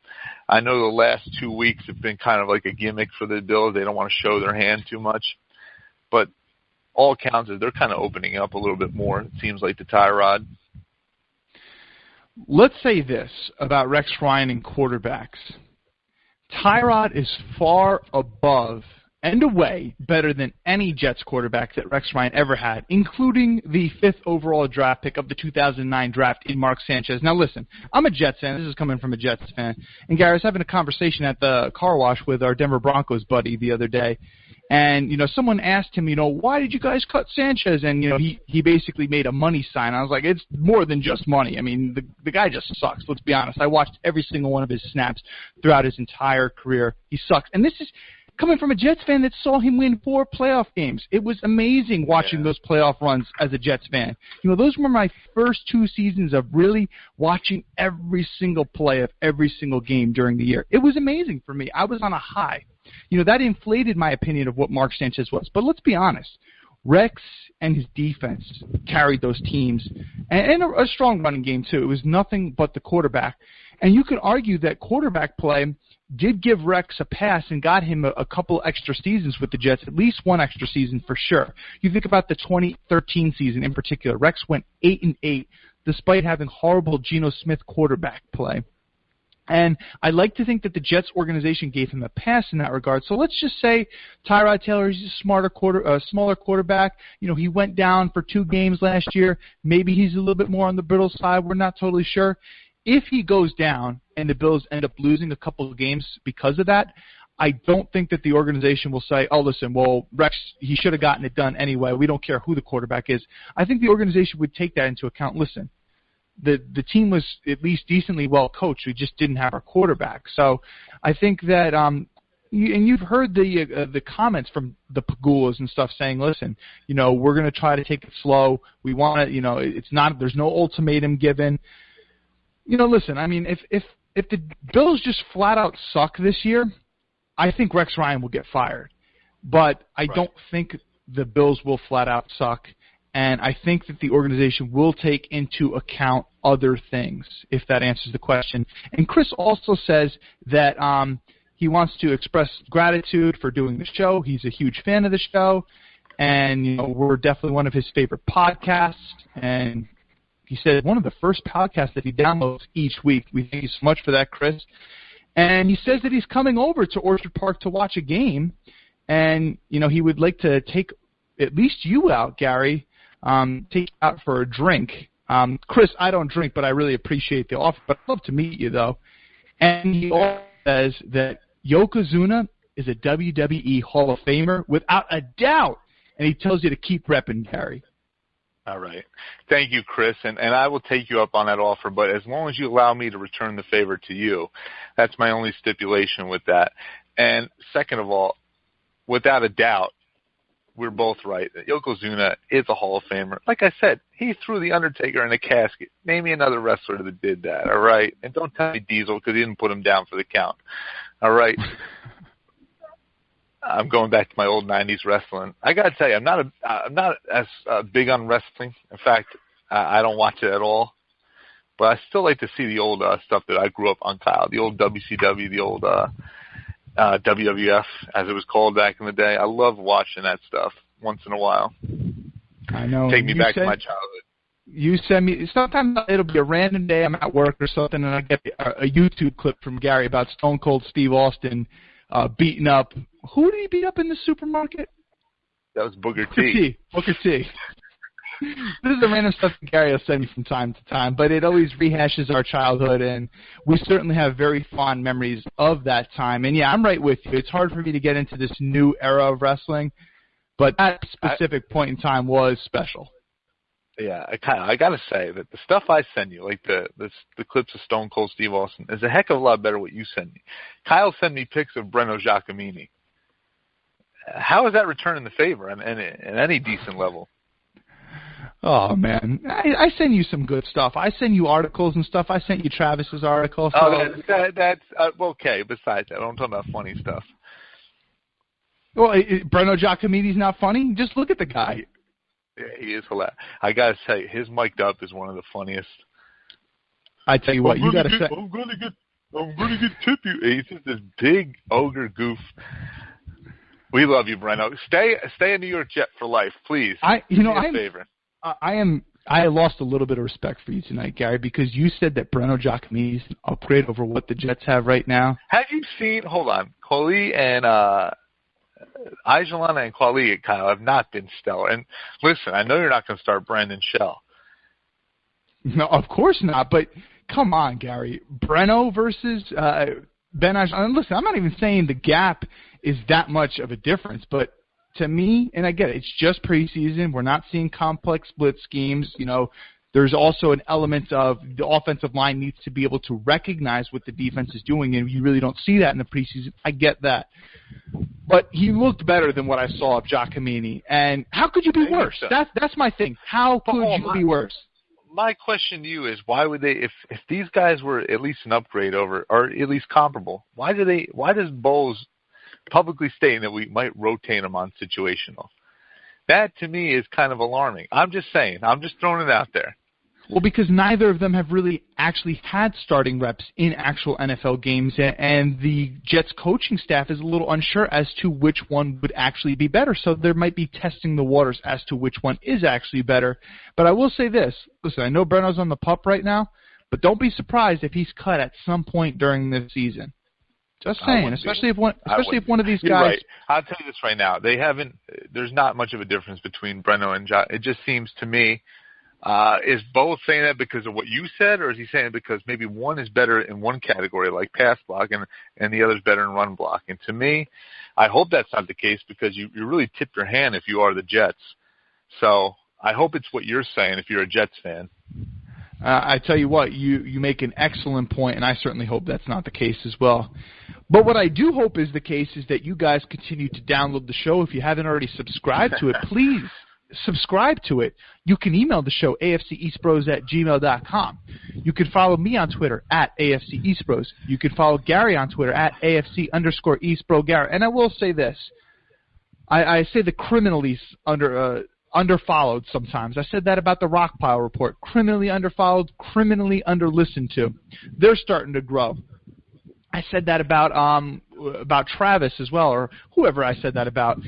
I know the last 2 weeks have been kind of like a gimmick for the Bills. They don't want to show their hand too much. But all accounts is they're kind of opening up a little bit more, it seems like, to Tyrod. Let's say this about Rex Ryan and quarterbacks. Tyrod is far above and away better than any Jets quarterback that Rex Ryan ever had, including the 5th overall draft pick of the 2009 draft in Mark Sanchez. Now listen, I'm a Jets fan. This is coming from a Jets fan. And Gary, I was having a conversation at the car wash with our Denver Broncos buddy the other day. And, someone asked him, why did you guys cut Sanchez? And, he basically made a money sign. I was like, it's more than just money. I mean, the guy just sucks, let's be honest. I watched every single one of his snaps throughout his entire career. He sucks. And this is coming from a Jets fan that saw him win 4 playoff games. It was amazing watching those playoff runs as a Jets fan. Those were my first 2 seasons of really watching every single play of every single game during the year. It was amazing for me. I was on a high. That inflated my opinion of what Mark Sanchez was. But let's be honest. Rex and his defense carried those teams, and a strong running game, too. It was nothing but the quarterback. And you could argue that quarterback play did give Rex a pass and got him a couple extra seasons with the Jets, at least 1 extra season for sure. You think about the 2013 season in particular. Rex went 8-8 despite having horrible Geno Smith quarterback play. And I like to think that the Jets organization gave him a pass in that regard. So let's just say Tyrod Taylor is a smaller quarterback. He went down for 2 games last year. Maybe he's a little bit more on the brittle side. We're not totally sure. If he goes down and the Bills end up losing a couple of games because of that, I don't think that the organization will say, oh, listen, well, Rex, he should have gotten it done anyway. We don't care who the quarterback is. I think the organization would take that into account. Listen, the team was at least decently well coached. We just didn't have our quarterback. So I think that and you've heard the comments from the Pagulas and stuff saying, listen, we're going to try to take it slow. We want to, it's not, there's no ultimatum given. Listen, I mean, if the Bills just flat out suck this year, I think Rex Ryan will get fired. But I don't think the Bills will flat out suck. And I think that the organization will take into account other things, if that answers the question. And Chris also says that he wants to express gratitude for doing the show. He's a huge fan of the show. And, we're definitely one of his favorite podcasts. And He said one of the first podcasts that he downloads each week. We thank you so much for that, Chris. And he says that he's coming over to Orchard Park to watch a game, and he would like to take at least you out, Gary, take you out for a drink. Chris, I don't drink, but I really appreciate the offer. But I'd love to meet you, though. And he also says that Yokozuna is a WWE Hall of Famer without a doubt, and he tells you to keep repping, Gary. All right. Thank you, Chris, and I will take you up on that offer, but as long as you allow me to return the favor to you, that's my only stipulation with that. And second of all, without a doubt, we're both right. Yokozuna is a Hall of Famer. Like I said, he threw The Undertaker in a casket. Name me another wrestler that did that, all right? And don't tell me Diesel because he didn't put him down for the count, all right? I'm going back to my old 90s wrestling. I got to tell you, I'm not as big on wrestling. In fact, I don't watch it at all. But I still like to see the old stuff that I grew up on, Kyle, the old WCW, the old WWF, as it was called back in the day. I love watching that stuff once in a while. I know. Take me back to my childhood. You send me, sometimes it'll be a random day I'm at work or something, and I get a YouTube clip from Gary about Stone Cold Steve Austin beating up. Who did he beat up in the supermarket? That was Booker T. Booker T. This is the random stuff that Gary will send me from time to time, but it always rehashes our childhood, and we certainly have very fond memories of that time. And, yeah, I'm right with you. It's hard for me to get into this new era of wrestling, but that specific point in time was special. Yeah, I got to say that the stuff I send you, like the clips of Stone Cold Steve Austin, is a heck of a lot better what you send me. Kyle sent me pics of Breno Giacomini. How is that returning the favor in any decent level? Oh, man. I send you some good stuff. I send you articles and stuff. I sent you Travis's article. So. Oh, that's okay. Besides that, I'm talking about funny stuff. Well, Breno Giacomini's not funny? Just look at the guy. Yeah, he is hilarious. I got to say, his mic'd up is one of the funniest. I tell you what, you got to say. I'm going to get tippy. He's just this big ogre goof. We love you, Breno. Stay a New York Jet for life, please. I lost a little bit of respect for you tonight, Gary, because you said that Breno Giacomini is an upgrade over what the Jets have right now. Have you seen? Hold on, Quali and Ajalana and Quali, Kyle, have not been stellar. And listen, I know you're not going to start Brandon Shell. No, of course not. But come on, Gary, Breno versus Ben Ajalana. Listen, I'm not even saying the gap is that much of a difference, but to me, and I get it, it's just preseason. We're not seeing complex split schemes. There's also an element of the offensive line needs to be able to recognize what the defense is doing, and you really don't see that in the preseason. I get that. But he looked better than what I saw of Giacomini. And how could you be worse? That's my thing. How could you be worse? My question to you is, why would they, if these guys were at least an upgrade over, or at least comparable, why does Bowles publicly stating that we might rotate them on situational? That, to me, is kind of alarming. I'm just saying. I'm just throwing it out there. Well, because neither of them have really actually had starting reps in actual NFL games, and the Jets coaching staff is a little unsure as to which one would actually be better. So there might be testing the waters as to which one is actually better. But I will say this. Listen, I know Breno's on the PUP right now, but don't be surprised if he's cut at some point during this season. Just saying, especially if one of these guys. You're right. I'll tell you this right now. There's not much of a difference between Breno and Josh. It just seems to me, is Bo saying that because of what you said, or is he saying it because maybe one is better in one category, like pass block, and the other's better in run block? And to me, I hope that's not the case, because you really tip your hand if you are the Jets. So I hope it's what you're saying if you're a Jets fan. I tell you what, you make an excellent point, and I certainly hope that's not the case as well. But what I do hope is the case is that you guys continue to download the show. If you haven't already subscribed to it, please subscribe to it. You can email the show, afceastbros@gmail.com. You can follow me on Twitter, @AFCEastBros. You can follow Gary on Twitter, @AFC_EastBroGary. And I will say this. I say the criminally underfollowed sometimes. I said that about the Rockpile Report. Criminally underfollowed, criminally underlistened to. They're starting to grow. I said that about Travis as well, or whoever I said that about.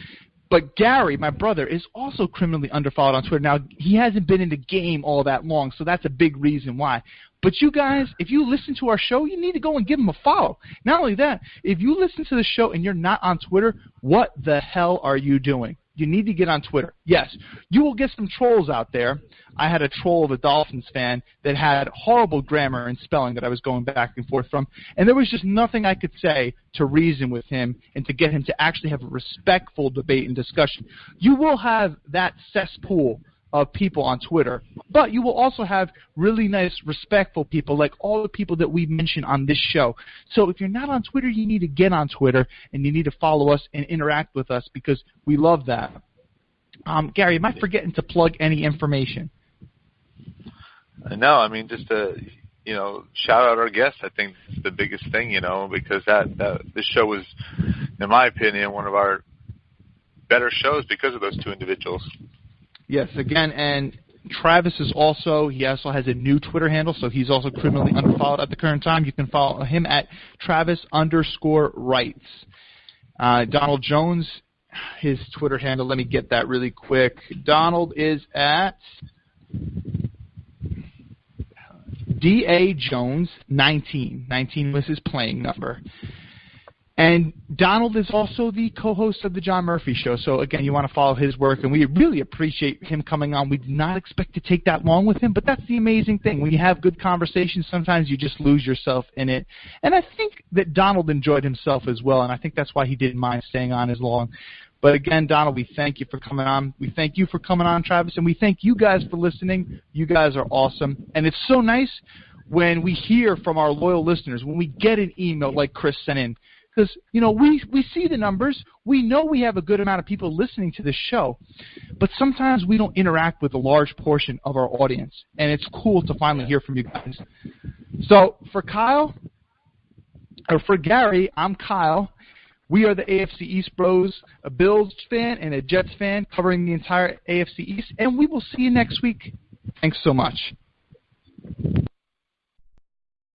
But Gary, my brother, is also criminally underfollowed on Twitter. Now, he hasn't been in the game all that long, so that's a big reason why. But you guys, if you listen to our show, you need to go and give him a follow. Not only that, if you listen to the show and you're not on Twitter, what the hell are you doing? You need to get on Twitter. Yes, you will get some trolls out there. I had a troll of a Dolphins fan that had horrible grammar and spelling that I was going back and forth from, and there was just nothing I could say to reason with him and to get him to actually have a respectful debate and discussion. You will have that cesspool of people on Twitter, but you will also have really nice, respectful people like all the people that we mention on this show. So if you're not on Twitter, you need to get on Twitter, and you need to follow us and interact with us because we love that. Gary, am I forgetting to plug any information? No, I mean, just to, shout out our guests. I think it's the biggest thing, because this show was, in my opinion, one of our better shows because of those two individuals. Yes, again, and Travis he also has a new Twitter handle, so he's also criminally underfollowed at the current time. You can follow him at Travis_Wrights. Donald Jones, his Twitter handle, let me get that really quick. Donald is at DA Jones19. 19 was his playing number. And Donald is also the co-host of the John Murphy Show. So, again, you want to follow his work, and we really appreciate him coming on. We did not expect to take that long with him, but that's the amazing thing. When you have good conversations, sometimes you just lose yourself in it. And I think that Donald enjoyed himself as well, and I think that's why he didn't mind staying on as long. But, again, Donald, we thank you for coming on. We thank you for coming on, Travis, and we thank you guys for listening. You guys are awesome. And it's so nice when we hear from our loyal listeners, when we get an email like Chris sent in. Because, we see the numbers. We know we have a good amount of people listening to this show. But sometimes we don't interact with a large portion of our audience. And it's cool to finally hear from you guys. So for Gary, I'm Kyle. We are the AFC East Bros, a Bills fan and a Jets fan covering the entire AFC East. And we will see you next week. Thanks so much.